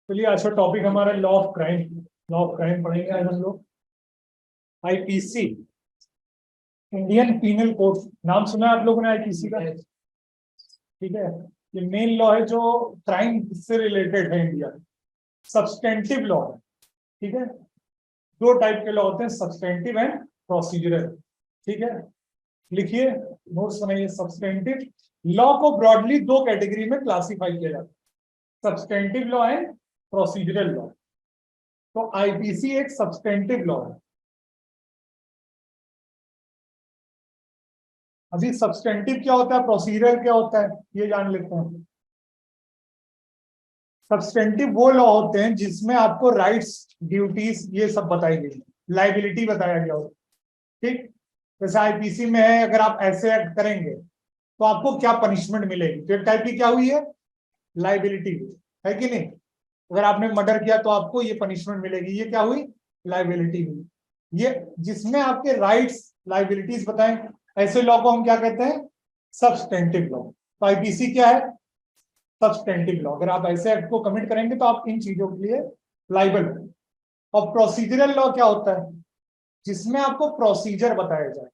चलिए अच्छा टॉपिक हमारा law of crime. Law of crime पढ़ेंगे आज हम लोग। आईपीसी, इंडियन पीनल कोड, नाम सुना है आप लोगों ने आईपीसी का? ठीक है, ये मेन लॉ है जो क्राइम से रिलेटेड है इंडिया में। सब्सटेंटिव लॉ है। ठीक है, दो टाइप के लॉ होते हैं, सब्सटेंटिव एंड प्रोसीजरल। ठीक है, लिखिए, नोट्स बनाइए। सब्सटेंटिव लॉ को ब्रॉडली दो कैटेगरी में क्लासिफाई किया जाता है, substantive law and procedural law. तो आईपीसी एक सब्सटेंटिव लॉ है। अभी सब्सटेंटिव क्या होता है, प्रोसीजरल क्या होता है, ये जान लेते हैं। सब्सटेंटिव वो लॉ होते हैं जिसमें आपको राइट्स, ड्यूटीज ये सब बताई गई, लाइबिलिटी बताया गया हो। ठीक, जैसे आईपीसी में है, अगर आप ऐसे एक्ट करेंगे तो आपको क्या पनिशमेंट मिलेगी, तो एक टाइप की क्या हुई है, लाइबिलिटी हुई है कि नहीं। अगर आपने मर्डर किया तो आपको ये पनिशमेंट मिलेगी, ये क्या हुई, लाइबिलिटी हुई। ये जिसमें आपके राइट्स लाइबिलिटीज बताएं, ऐसे लॉ को हम क्या कहते हैं, सब्सटेंटिव लॉ। तो आईपीसी क्या है, सब्सटेंटिव लॉ। अगर आप ऐसे एक्ट को कमिट करेंगे तो आप इन चीजों के लिए लाइबल हैं। और प्रोसीजरल लॉ क्या होता है, जिसमें आपको प्रोसीजर बताया जाए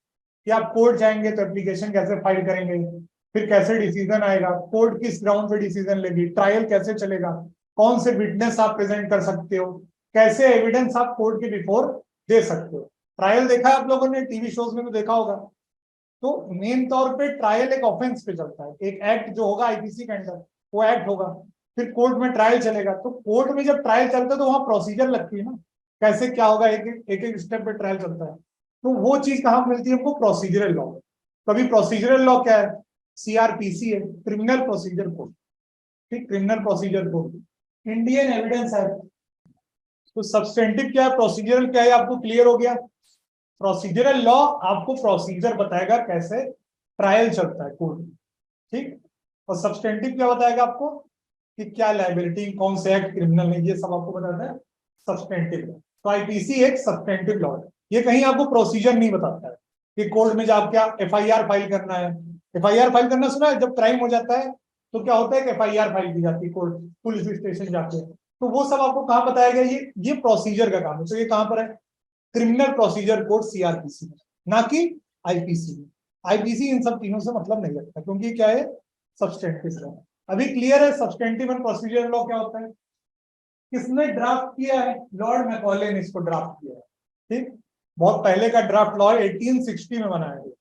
कि आप कोर्ट जाएंगे तो एप्लीकेशन कैसे फाइल करेंगे, फिर कैसे डिसीजन आएगा, कोर्ट किस ग्राउंड पे डिसीजन लेगी, ट्रायल कैसे चलेगा, कौन से विटनेस आप प्रेजेंट कर सकते हो, कैसे एविडेंस आप कोर्ट के बिफोर दे सकते हो। ट्रायल देखा है आप लोगों ने, टीवी शोज में तो देखा होगा। तो मेन तौर पे ट्रायल एक ऑफेंस पे चलता है, एक एक्ट जो होगा आईपीसी के अंडर वो एक्ट होगा, फिर कोर्ट में ट्रायल चलेगा। तो कोर्ट में जब ट्रायल चलता है तो वहां प्रोसीजर लगती है ना, कैसे क्या होगा, एक एक स्टेप पे ट्रायल चलता है। तो वो चीज कहाँ मिलती है हमको, प्रोसीजरल लॉ। कभी प्रोसीजरल लॉ क्या है, सीआरपीसी है, क्रिमिनल प्रोसीजर कोड। ठीक, criminal procedure code, Indian evidence act. तो सब्सटेंटिव क्या है, प्रोसीजरल क्या है, आपको क्लियर हो गया। प्रोसीजरल लॉ आपको प्रोसीजर बताएगा कैसे ट्रायल चलता है कोर्ट में। ठीक, और सब्सटेंटिव क्या बताएगा आपको कि क्या लाइबिलिटी, कौन से एक्ट क्रिमिनल है, ये सब आपको बताता है सब्सटेंटिव लॉ। तो आईपीसी एक सब्सटेंटिव लॉ है। ये कहीं आपको प्रोसीजर नहीं बताता है कि कोर्ट में जब क्या एफआईआर फाइल करना है। एफआईआर फाइल करना सुना है, जब क्राइम हो जाता है तो क्या होता है कि एफआईआर फाइल की जाती है, कोर्ट पुलिस स्टेशन जाके। तो वो सब आपको कहाँ बताया गया, ये प्रोसीजर का काम है। तो ये कहाँ पर है, क्रिमिनल प्रोसीजर कोड सीआरपीसी में, ना कि आईपीसी में। आईपीसी इन सब तीनों से मतलब नहीं रखता क्योंकि क्या है, सब्सटेंटिव लॉ। अभी क्लियर है सब्सटेंटिव एंड प्रोसीजर लॉ क्या होता है। किसने ड्राफ्ट किया है, लॉर्ड मैकॉले ने इसको ड्राफ्ट किया है। ठीक, बहुत पहले का ड्राफ्ट लॉ 1860 में बनाया गया,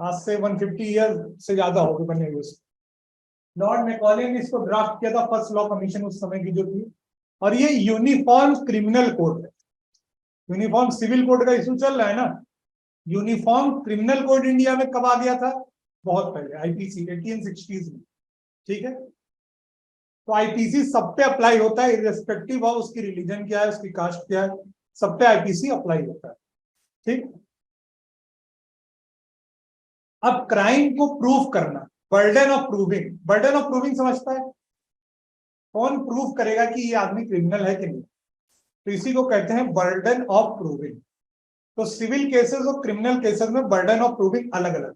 आज से 150 ईयर से ज्यादा हो गए बने हुए। लॉर्ड मैकॉले ने इसको ड्राफ्ट किया था, फर्स्ट लॉ कमीशन उस समय की जो थी। और ये यूनिफॉर्म क्रिमिनल कोड है। यूनिफॉर्म सिविल कोड का इशू चल रहा है ना, यूनिफॉर्म क्रिमिनल कोड इंडिया में कब आ गया था, बहुत पहले, आईपीसी 1860s में। ठीक है, तो आईपीसी सब पे अप्लाई होता है, इररेस्पेक्टिव ऑफ उसकी रिलीजन क्या है, उसकी कास्ट क्या है, सब पे आईपीसी अप्लाई होता है। ठीक, अब क्राइम को प्रूव करना, burden of proving. Burden of proving समझता है, कौन प्रूव करेगा कि ये आदमी क्रिमिनल है कि नहीं, तो इसी को कहते हैं बर्डन ऑफ प्रूविंग। तो सिविल केसेस और क्रिमिनल केसेस में बर्डन ऑफ प्रूविंग अलग अलग।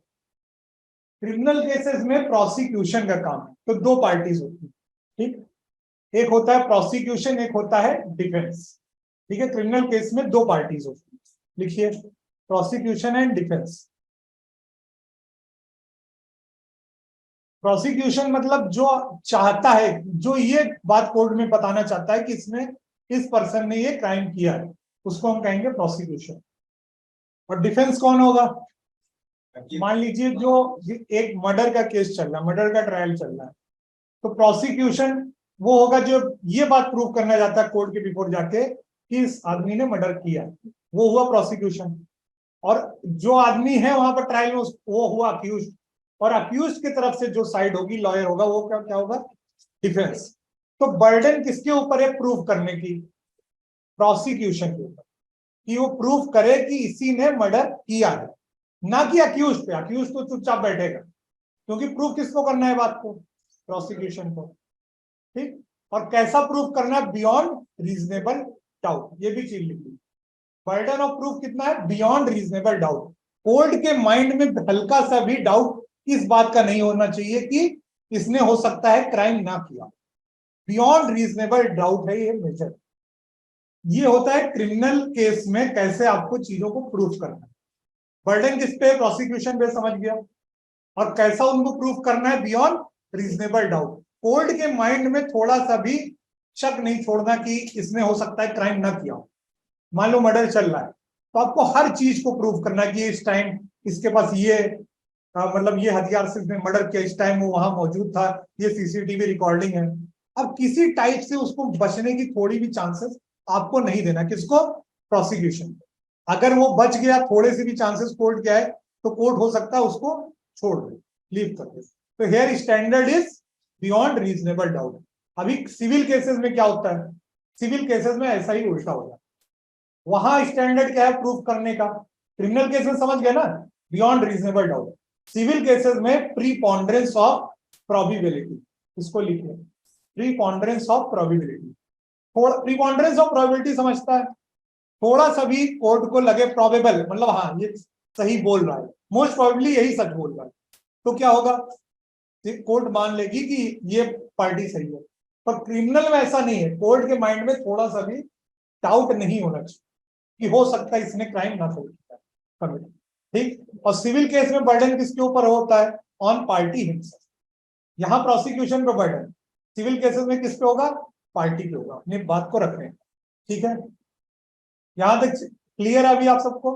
क्रिमिनल केसेस में प्रोसिक्यूशन का काम है, तो दो पार्टीज होती है। ठीक, एक होता है प्रोसिक्यूशन, एक होता है डिफेंस। ठीक है, क्रिमिनल केस में दो पार्टीज होती है, लिखिए, प्रोसिक्यूशन एंड डिफेंस। प्रोसिक्यूशन मतलब जो चाहता है, जो ये बात कोर्ट में बताना चाहता है कि इसने, इस पर्सन ने ये क्राइम किया है, उसको हम कहेंगे प्रोसिक्यूशन। और डिफेंस कौन होगा, मान लीजिए जो एक मर्डर का केस चल रहा है, मर्डर का ट्रायल चल रहा है, तो प्रोसिक्यूशन वो होगा जो ये बात प्रूव करना चाहता है कोर्ट के बिफोर जाके कि इस आदमी ने मर्डर किया, वो हुआ प्रोसिक्यूशन। और जो आदमी है वहां पर ट्रायल में वो हुआ अक्यूज, और अक्यूज की तरफ से जो साइड होगी, लॉयर होगा, वो क्या क्या होगा, डिफेंस। तो बर्डन किसके ऊपर है प्रूव करने की, प्रोसिक्यूशन के ऊपर, कि वो प्रूव करे कि इसी ने मर्डर किया है, ना कि अक्यूज पे। अक्यूज तो चुपचाप बैठेगा, क्योंकि प्रूव किसको करना है बात को, प्रोसिक्यूशन को। ठीक, और कैसा प्रूव करना है, बियॉन्ड रीजनेबल डाउट, ये भी चीज लिखी। बर्डन ऑफ प्रूफ कितना है, बियॉन्ड रीजनेबल डाउट। कोर्ट के माइंड में हल्का सा भी डाउट इस बात का नहीं होना चाहिए कि इसने हो सकता है क्राइम ना किया। बियॉन्ड रीजनेबल डाउट है ये मेजर। ये होता है क्रिमिनल केस में कैसे आपको चीजों को प्रूफ करना है। बर्डन किस पे, प्रोसिक्यूशन पे, समझ गया। और कैसा उनको प्रूफ करना है, बियॉन्ड रीजनेबल डाउट। कोर्ट के माइंड में थोड़ा सा भी शक नहीं छोड़ना कि इसने हो सकता है क्राइम ना किया हो। मान लो मर्डर चल रहा है तो आपको हर चीज को प्रूफ करना है कि इस टाइम इसके पास ये मतलब ये हथियार से इसने मर्डर किया, इस टाइम वो वहां मौजूद था, ये सीसीटीवी रिकॉर्डिंग है। अब किसी टाइप से उसको बचने की थोड़ी भी चांसेस आपको नहीं देना, किसको, प्रोसिक्यूशन। अगर वो बच गया, थोड़े से भी चांसेस कोर्ट क्या है, तो कोर्ट हो सकता है उसको छोड़ दे, लीव कर दे। तो here standard is beyond reasonable doubt. अभी सिविल केसेस में क्या होता है, सिविल केसेस में ऐसा ही उल्टा होता है। वहां स्टैंडर्ड क्या है प्रूफ करने का, क्रिमिनल केसेस समझ गए ना, beyond reasonable doubt. Civil cases में प्रीपॉन्डरेंस ऑफ प्रोबेबिलिटी, इसको लिखिए, preponderance of probability. Preponderance of probability समझता है, थोड़ा सा भी कोर्ट को लगे प्रोबेबल, मतलब हाँ ये सही बोल रहा है, मोस्ट प्रोबेबली यही सच बोल रहा है, तो क्या होगा, कोर्ट मान लेगी कि ये पार्टी सही है। पर क्रिमिनल में ऐसा नहीं है, कोर्ट के माइंड में थोड़ा सा भी डाउट नहीं होना चाहिए कि हो सकता है इसने क्राइम ना कमिट। ठीक, और सिविल केस में बर्डन किसके ऊपर होता है, ऑन पार्टी हिमसेल्फ। यहां प्रोसिक्यूशन पे बर्डन, सिविल केसेस में किस पे होगा, पार्टी पे होगा। अपनी बात को रख रहे हैं, ठीक है। यहां तक क्लियर है अभी आप सबको।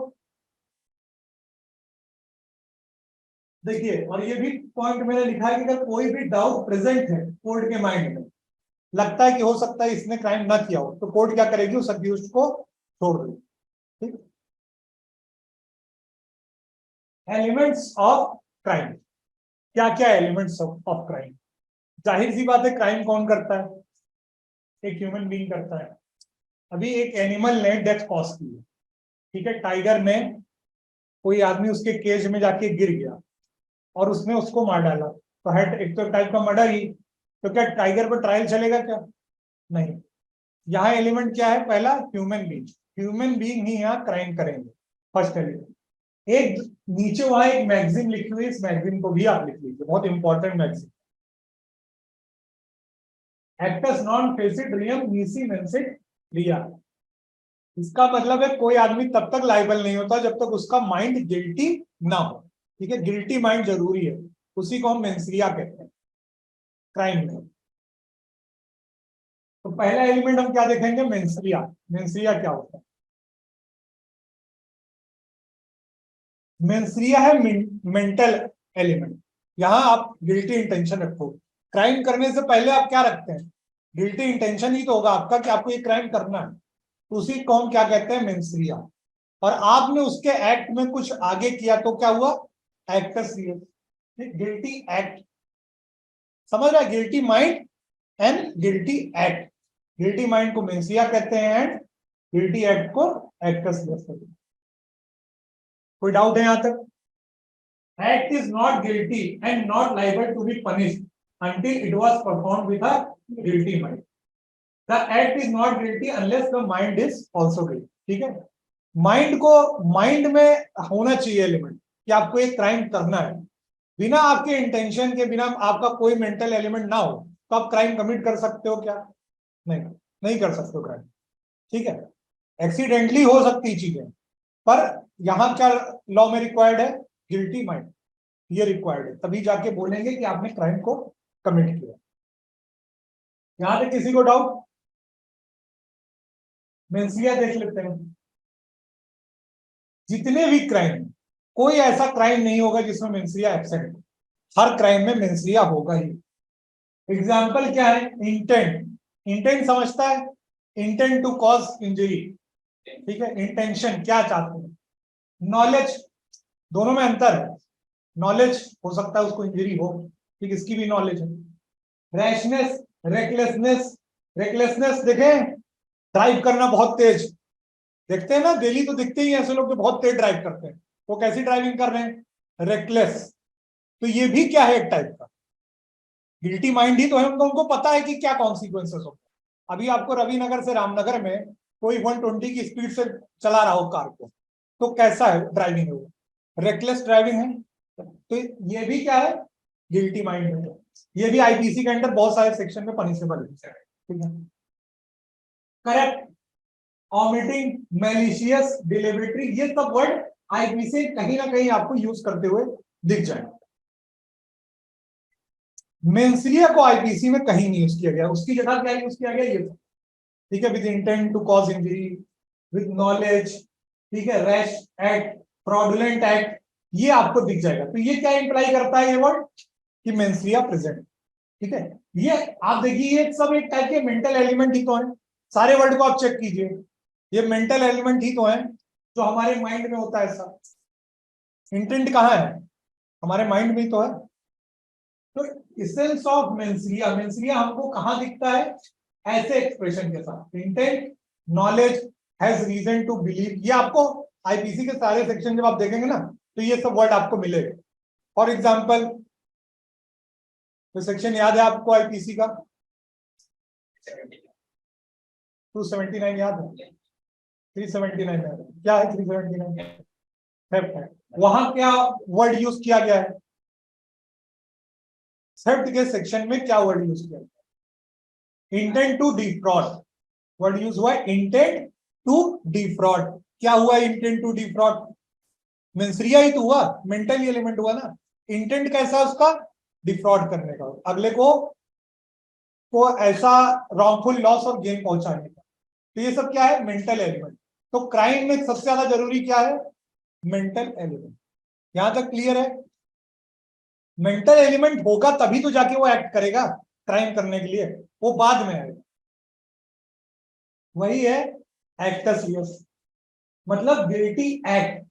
देखिए, और ये भी पॉइंट मैंने लिखा है कि अगर कोई भी डाउट प्रेजेंट है कोर्ट के माइंड में, लगता है कि हो सकता है इसने क्राइम ना किया हो, तो कोर्ट क्या करेगी, उस अक्यूज्ड को छोड़ देगी। ठीक, एलिमेंट्स ऑफ क्राइम, क्या क्या एलिमेंट्स ऑफ क्राइम। जाहिर सी बात है, क्राइम कौन करता है, एक ह्यूमन बीइंग करता है। अभी एक एनिमल ने डेथ कॉज की है, ठीक है, टाइगर ने, कोई आदमी उसके केज में जाके गिर गया और उसने उसको मार डाला, तो है एक तो टाइप का मर्डर ही। तो क्या टाइगर पर ट्रायल चलेगा क्या, नहीं। यहाँ एलिमेंट क्या है, पहला ह्यूमन बीइंग, ह्यूमन बीइंग ही यहाँ क्राइम करेंगे, फर्स्ट एलिमेंट। एक नीचे वहां एक मैगजीन लिखी हुई है, इस मैगजीन को भी आप लिख लीजिए, बहुत इंपॉर्टेंट मैगजीन, एक्टस नॉन फेसिड रियम नीसी मेंसिड रिया। इसका मतलब है कोई आदमी तब तक लाइबल नहीं होता जब तक उसका माइंड गिल्टी ना हो। ठीक है, गिल्टी माइंड जरूरी है, उसी को हम मेंसरिया कहते हैं क्राइम में। तो पहला एलिमेंट हम क्या देखेंगे, मेंसरिया। मेंसरिया क्या होता है, मेंसरिया है मेंटल एलिमेंट। यहां आप गिल्टी इंटेंशन रखो, क्राइम करने से पहले आप क्या रखते हैं, गिल्टी इंटेंशन ही तो होगा आपका कि आपको ये क्राइम करना है, तो उसी को हम क्या कहते हैं, मेंसरिया। और आपने उसके एक्ट में कुछ आगे किया तो क्या हुआ, एक्टस रियस, गिल्टी एक्ट। समझ रहा है, guilty mind and guilty act. Guilty mind को मेंसरिया कहते हैं एंड गिल्टी एक्ट को एक्टस रियस कहते हैं। कोई डाउट है यहां तक, act is not guilty and not liable to be punished until it was performed with a guilty mind. The act is not guilty unless the mind is also guilty. ठीक है, mind को, mind में होना चाहिए element कि आपको एक crime करना है। बिना आपके इंटेंशन के, बिना आपका कोई मेंटल एलिमेंट ना हो, तो आप क्राइम कमिट कर सकते हो क्या, नहीं, नहीं कर सकते हो क्राइम। ठीक है, एक्सीडेंटली हो सकती चीजें, पर यहां क्या लॉ में रिक्वायर्ड है, गिल्टी माइंड, ये रिक्वायर्ड है, तभी जाके बोलेंगे कि आपने क्राइम को कमिट किया। यहां तक किसी को डाउट, मेंसरिया देख लेते हैं। जितने भी क्राइम, कोई ऐसा क्राइम नहीं होगा जिसमें मेंसरिया एब्सेंट हो, हर क्राइम में मेंसरिया होगा ही। एग्जाम्पल क्या है, इंटेंट, इंटेंट समझता है, इंटेंट टू कॉज इंजरी। ठीक है, इंटेंशन क्या चाहते हैं, नॉलेज, दोनों में अंतर है। नॉलेज हो सकता है उसको इंजरी हो, ठीक, इसकी भी नॉलेज है। रैशनेस, रेकलेसनेस, रेकलेसनेस देखें, ड्राइव करना बहुत तेज, देखते हैं ना डेली, तो दिखते ही ऐसे लोग जो बहुत तेज ड्राइव करते हैं, वो कैसी ड्राइविंग कर रहे हैं, रेकलेस। तो ये भी क्या है, एक टाइप का गिल्टी माइंड ही तो है, उनको पता है कि क्या कॉन्सिक्वेंसेस होते हैं। अभी आपको रविनगर से रामनगर में कोई 120 की स्पीड से चला रहा हो कार को, तो कैसा है ड्राइविंग है वो, रेकलेस ड्राइविंग है। तो ये भी क्या है, गिल्टी माइंड है। ये भी आईपीसी के अंडर बहुत सारे सेक्शन में पनिशेबल है, ठीक है। करेक्ट, ऑमिटिंग, मैलिशियस, डिलीवरी, ये सब वर्ड आईपीसी कहीं ना कहीं आपको यूज करते हुए दिख जाए। मेंसरिया को आईपीसी में कहीं नहीं यूज किया गया, उसकी जगह क्या यूज किया गया, ये सब, ठीक है, with intent to cause injury, with knowledge, ठीक है, रैश एक्ट, फ्रॉडुलेंट एक्ट, ये आपको दिख जाएगा। तो ये क्या इंप्लाई करता है ये वर्ड कि मेंसरिया प्रेजेंट, ठीक है। ये आप देखिए ये सब एक टाइप के मेंटल एलिमेंट ही तो है, सारे वर्ड को आप चेक कीजिए, ये मेंटल एलिमेंट ही तो है जो हमारे माइंड में होता है। ऐसा इंटेंट कहाँ है, हमारे माइंड में ही तो है। तो एसेंस ऑफ मेंसरिया, मेंसरिया हमको कहां दिखता है, ऐसे एक्सप्रेशन के साथ, intent, knowledge, has reason to believe, ये आपको आईपीसी के सारे सेक्शन जब आप देखेंगे ना तो ये सब वर्ड आपको मिलेगा। फॉर एग्जाम्पल, तो सेक्शन याद है आपको आईपीसी का 279 याद है, 379 याद है, क्या है 379, थेफ्ट है। वहां क्या वर्ड यूज किया गया है, थेफ्ट के सेक्शन में क्या वर्ड यूज किया गया, intent to defraud, word use हुआ है इंटेंट टू डिफ्रॉड। क्या हुआ इंटेंट टू डिफ्रॉड, मेंसरिया ही तो हुआ, मेंटल एलिमेंट हुआ ना। इंटेंट कैसा उसका, डिफ्रॉड करने का, अगले को ऐसा रॉन्गफुल लॉस और गेन पहुंचाने का। तो ये सब क्या है, मेंटल एलिमेंट। तो क्राइम में सबसे ज्यादा जरूरी क्या है, मेंटल एलिमेंट। यहां तक क्लियर है, मेंटल एलिमेंट होगा तभी तो जाके वो एक्ट करेगा क्राइम करने के लिए, वो बाद में आएगा। वही है एक्टस रियस, मतलब गिल्टी एक्ट,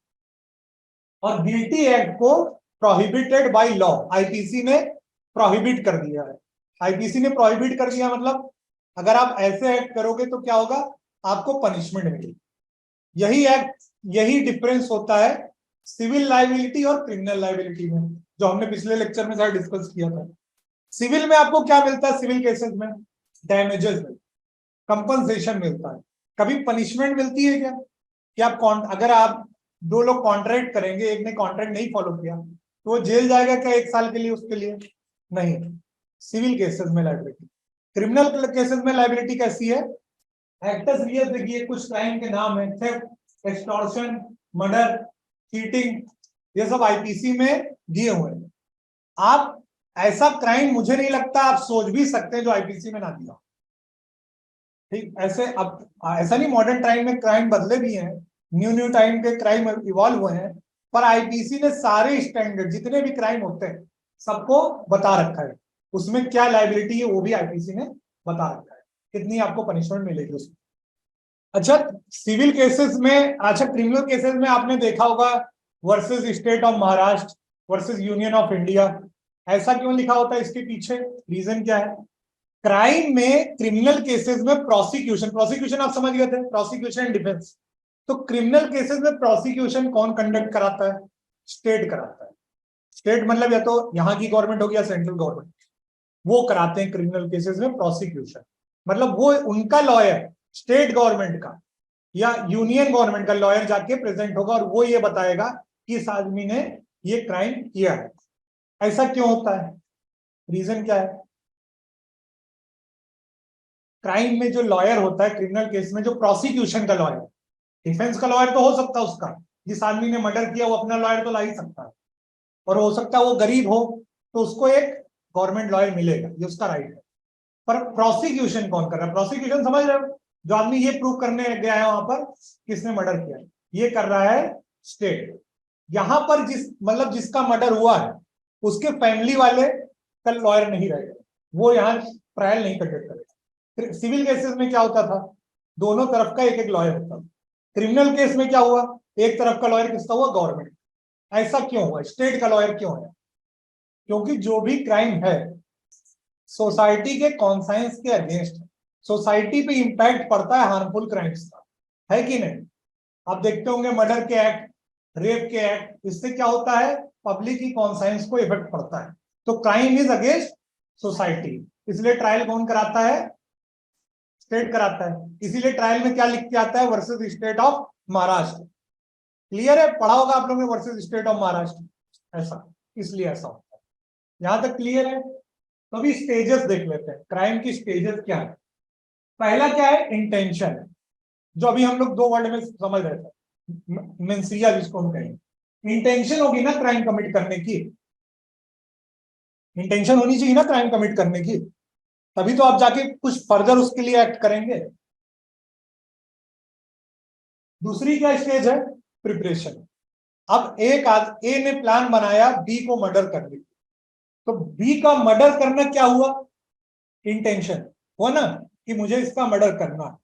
और गिल्टी एक्ट को प्रोहिबिटेड बाय लॉ, आईपीसी ने प्रोहिबिट कर दिया है। आईपीसी ने प्रोहिबिट कर दिया मतलब अगर आप ऐसे एक्ट करोगे तो क्या होगा, आपको पनिशमेंट मिलेगी। यही एक्ट, यही डिफरेंस होता है सिविल लाइबिलिटी और क्रिमिनल लाइबिलिटी में, जो हमने पिछले लेक्चर में सारा डिस्कस किया था। सिविल में आपको क्या मिलता है, सिविल केसेस में डैमेजेस में कंपनसेशन मिलता है, कभी पनिशमेंट मिलती है क्या, कि आप अगर आप दो लोग कॉन्ट्रैक्ट करेंगे, एक ने कॉन्ट्रैक्ट नहीं फॉलो किया तो वो जेल जाएगा क्या 1 साल के लिए, उसके लिए नहीं, सिविल केसेस में लाइबिलिटी। क्रिमिनल केसेस में लाइबिलिटी कैसी है, एक्टस रियस, देखिए कुछ क्राइम के नाम है, थेफ्ट, एक्सटॉर्शन, मर्डर, चीटिंग, ये सब आईपीसी में दिए हुए हैं। आप ऐसा क्राइम मुझे नहीं लगता आप सोच भी सकते हैं जो आईपीसी में ना दिया, ठीक। ऐसे अब ऐसा नहीं, मॉडर्न टाइम में क्राइम बदले भी हैं, न्यू न्यू टाइम के क्राइम इवॉल्व हुए हैं, पर आईपीसी ने सारे स्टैंडर्ड जितने भी क्राइम होते हैं सबको बता रखा है, उसमें क्या लाइबिलिटी है वो भी आईपीसी ने बता रखा है, कितनी आपको पनिशमेंट मिलेगी उसमें। अच्छा सिविल केसेस में, अच्छा क्रिमिनल केसेस में आपने देखा होगा versus state of Maharashtra versus union of India, ऐसा क्यों लिखा होता है, इसके पीछे रीजन क्या है। क्राइम में, क्रिमिनल केसेस में प्रोसिक्यूशन, प्रोसिक्यूशन आप समझ गए थे, प्रोसिक्यूशन एंड डिफेंस। तो क्रिमिनल केसेस में प्रोसिक्यूशन कौन कंडक्ट कराता है, स्टेट कराता है। स्टेट मतलब या तो यहाँ की गवर्नमेंट होगी या सेंट्रल गवर्नमेंट, वो कराते हैं क्रिमिनल केसेस में प्रोसिक्यूशन। मतलब वो उनका लॉयर स्टेट गवर्नमेंट का या यूनियन गवर्नमेंट का लॉयर जाके प्रेजेंट होगा और वो ये बताएगा कि इस आदमी ने ये क्राइम किया है। ऐसा क्यों होता है, रीजन क्या है। क्राइम में जो लॉयर होता है क्रिमिनल केस में, जो प्रोसिक्यूशन का लॉयर, डिफेंस का लॉयर तो हो सकता है उसका, जिस आदमी ने मर्डर किया वो अपना लॉयर तो ला ही सकता है, और हो सकता है वो गरीब हो तो उसको एक गवर्नमेंट लॉयर मिलेगा, ये उसका राइट है। पर प्रोसिक्यूशन कौन कर रहा है, प्रोसिक्यूशन समझ रहे हो, जो आदमी ये प्रूव करने गया है वहां पर किसने मर्डर किया, ये कर रहा है स्टेट। यहां पर जिस मतलब जिसका मर्डर हुआ है उसके फैमिली वाले कल लॉयर नहीं रहेगा, वो यहाँ ट्रायल नहीं कंडक्ट करेगा। सिविल केसेस में क्या होता था, दोनों तरफ का एक एक लॉयर होता था। क्रिमिनल केस में क्या हुआ, एक तरफ का लॉयर किसका हुआ, गवर्नमेंट। ऐसा क्यों हुआ, स्टेट का लॉयर क्यों है, क्योंकि जो भी क्राइम है सोसाइटी के कॉन्साइंस के अगेंस्ट, सोसाइटी पे इंपैक्ट पड़ता है हार्मफुल क्राइम्स का, है कि नहीं। आप देखते होंगे मर्डर के एक्ट, रेप के एक्ट, इससे क्या होता है, पब्लिक की कॉन्साइंस को इफेक्ट पड़ता है। तो क्राइम इज अगेंस्ट सोसाइटी, इसलिए ट्रायल कौन कराता है, स्टेट कराता है। इसीलिए ट्रायल में क्या लिख के आता है, versus state of Maharashtra. Clear है, पढ़ा होगा आप लोगों ने वर्सेस स्टेट ऑफ महाराष्ट्र, ऐसा इसलिए ऐसा होता है। यहां तक क्लियर है। तो अभी स्टेजेस देख लेते हैं, क्राइम की स्टेजेस क्या है। पहला क्या है, इंटेंशन, जो अभी हम लोग 2 वर्ड में समझ रहे थे, मेंसिया जिसको हम कहेंगे। इंटेंशन होगी ना क्राइम कमिट करने की, इंटेंशन होनी चाहिए ना क्राइम कमिट करने की, तभी तो आप जाके कुछ फर्दर उसके लिए एक्ट करेंगे। दूसरी क्या स्टेज है, प्रिपरेशन। अब ए ने प्लान बनाया बी को मर्डर करने की, तो बी का मर्डर करना क्या हुआ, इंटेंशन हुआ ना, कि मुझे इसका मर्डर करना है।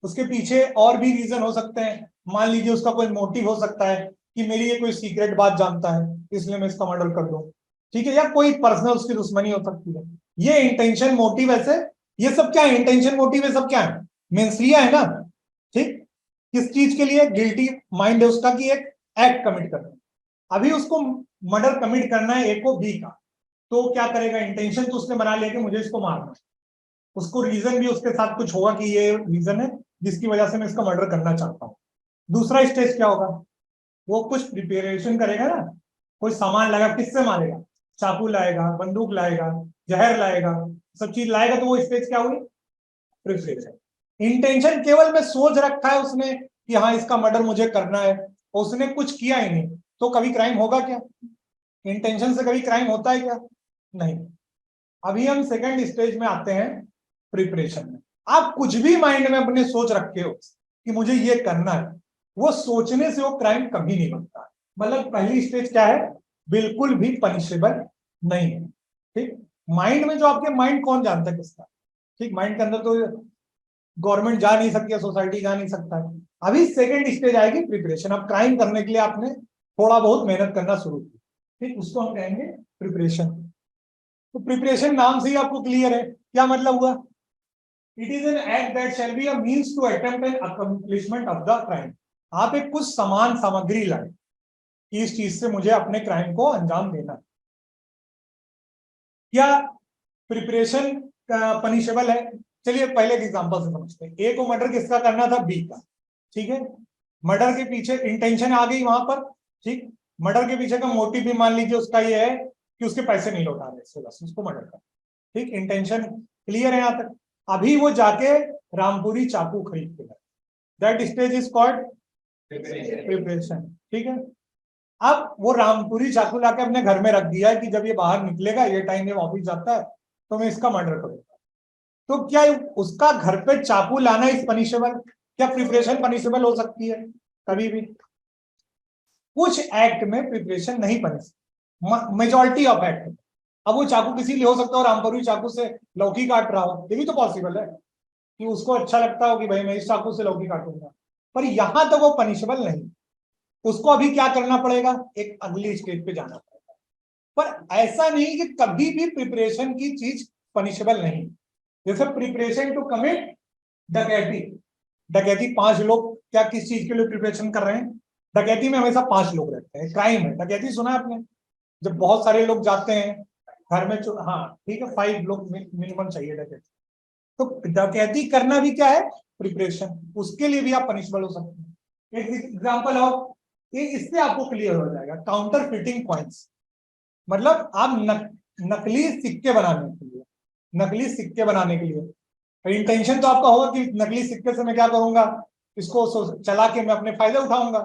उसके पीछे और भी रीजन हो सकते हैं, मान लीजिए उसका कोई मोटिव हो सकता है कि मेरी ये कोई सीक्रेट बात जानता है इसलिए मैं इसका मर्डर कर दूं, ठीक है, या कोई पर्सनल उसकी दुश्मनी हो सकती है। ये इंटेंशन मोटिव, ऐसे ये सब क्या है, इंटेंशन मोटिव ये सब क्या है, मेंसलिया है ना, ठीक। किस चीज के लिए, गिल्टी माइंड है उसका कि एक एक्ट कमिट करना है। अभी उसको मर्डर कमिट करना है ए को बी का, तो क्या करेगा, इंटेंशन तो उसने बना लिया कि मुझे इसको मारना है, उसको रीजन भी उसके साथ कुछ होगा कि ये रीजन है जिसकी वजह से मैं इसका मर्डर करना चाहता हूँ। दूसरा स्टेज क्या होगा, वो कुछ प्रिपरेशन करेगा ना, कोई सामान लाएगा, किससे मारेगा, चाकू लाएगा, बंदूक लाएगा, जहर लाएगा, सब चीज लाएगा, तो वो स्टेज क्या हुई, प्रिपरेशन। इंटेंशन केवल में सोच रखा है उसने कि हाँ इसका मर्डर मुझे करना है, उसने कुछ किया ही नहीं, तो कभी क्राइम होगा क्या, इंटेंशन से कभी क्राइम होता है क्या, नहीं। अभी हम सेकंड स्टेज में आते हैं, प्रिपरेशन में। आप कुछ भी माइंड में अपने सोच रखे हो कि मुझे ये करना है, वो सोचने से वो क्राइम कभी नहीं बनता। मतलब पहली स्टेज क्या है, बिल्कुल भी पनिशेबल नहीं है, ठीक। माइंड में जो आपके माइंड कौन जानता है किसका, ठीक, माइंड के अंदर तो गवर्नमेंट जा नहीं सकती है, सोसाइटी जा नहीं सकता है। अभी सेकंड स्टेज आएगी प्रिपरेशन। अब क्राइम करने के लिए आपने थोड़ा बहुत मेहनत करना शुरू की, ठीक, उसको हम कहेंगे प्रिपरेशन। तो प्रिपरेशन नाम से ही आपको क्लियर है क्या मतलब हुआ, it is an act that shall be a means to attempt an accomplishment of the crime. आप एक कुछ समान सामग्री लाए कि इस चीज से मुझे अपने क्राइम को अंजाम देना है। क्या प्रिपरेशन पनिशेबल है, चलिए पहले एक एग्जांपल से समझते हैं। ए को मर्डर किसका करना था, बी का, ठीक है। मर्डर के पीछे इंटेंशन आ गई वहां पर, ठीक। मर्डर के पीछे का मोटिव भी मान लीजिए उसका ये है कि उसके पैसे नहीं लौटा रहे, इससे बस उसको मर्डर कर, ठीक। इंटेंशन क्लियर है यहां तक। अभी वो जाके रामपुरी चाकू खरीद के लाए, that stage is called preparation, ठीक है। अब वो रामपुरी चाकू लाके अपने घर में रख दिया है कि जब ये बाहर निकलेगा, ये टाइम ये ऑफिस जाता है, तो मैं इसका मर्डर करूंगा। तो क्या उसका घर पे चाकू लाना इज पनिशेबल, क्या प्रिपरेशन पनिशेबल हो सकती है, कभी भी। कुछ एक्ट में प्रिपरेशन नहीं पनिशेबल, मेजॉरिटी ऑफ एक्ट। अब वो चाकू किसी लिए हो सकता है, रामपुरी चाकू से लौकी काट रहा हो, ये भी तो पॉसिबल है कि उसको अच्छा लगता हो कि भाई मैं इस चाकू से लौकी काटूंगा, पर यहां तक वो पनिशेबल नहीं। उसको अभी क्या करना पड़ेगा, एक अगली स्टेज पे जाना पड़ेगा। पर ऐसा नहीं कि कभी भी प्रिपरेशन की चीज पनिशेबल नहीं। जैसे प्रिपरेशन टू कमिट डकैती, डकैती 5 लोग क्या किस चीज के लिए प्रिपरेशन कर रहे हैं, डकैती में हमेशा 5 लोग रहते हैं, क्राइम है डकैती, सुना आपने, जब बहुत सारे लोग जाते हैं घर में, हाँ ठीक है, 5 लोग मिनिमम चाहिए डकैती। तो डकैती करना भी क्या है, प्रिपरेशन, उसके लिए भी आप पनिशबल हो सकते हैं। एक एग्जांपल ऑफ ये, इससे आपको क्लियर हो जाएगा, काउंटर फिटिंग पॉइंट्स। मतलब आप नकली सिक्के बनाने के लिए, नकली सिक्के बनाने के लिए इंटेंशन तो आपका होगा कि नकली सिक्के से मैं क्या करूंगा, इसको चला के मैं अपने फायदे उठाऊंगा,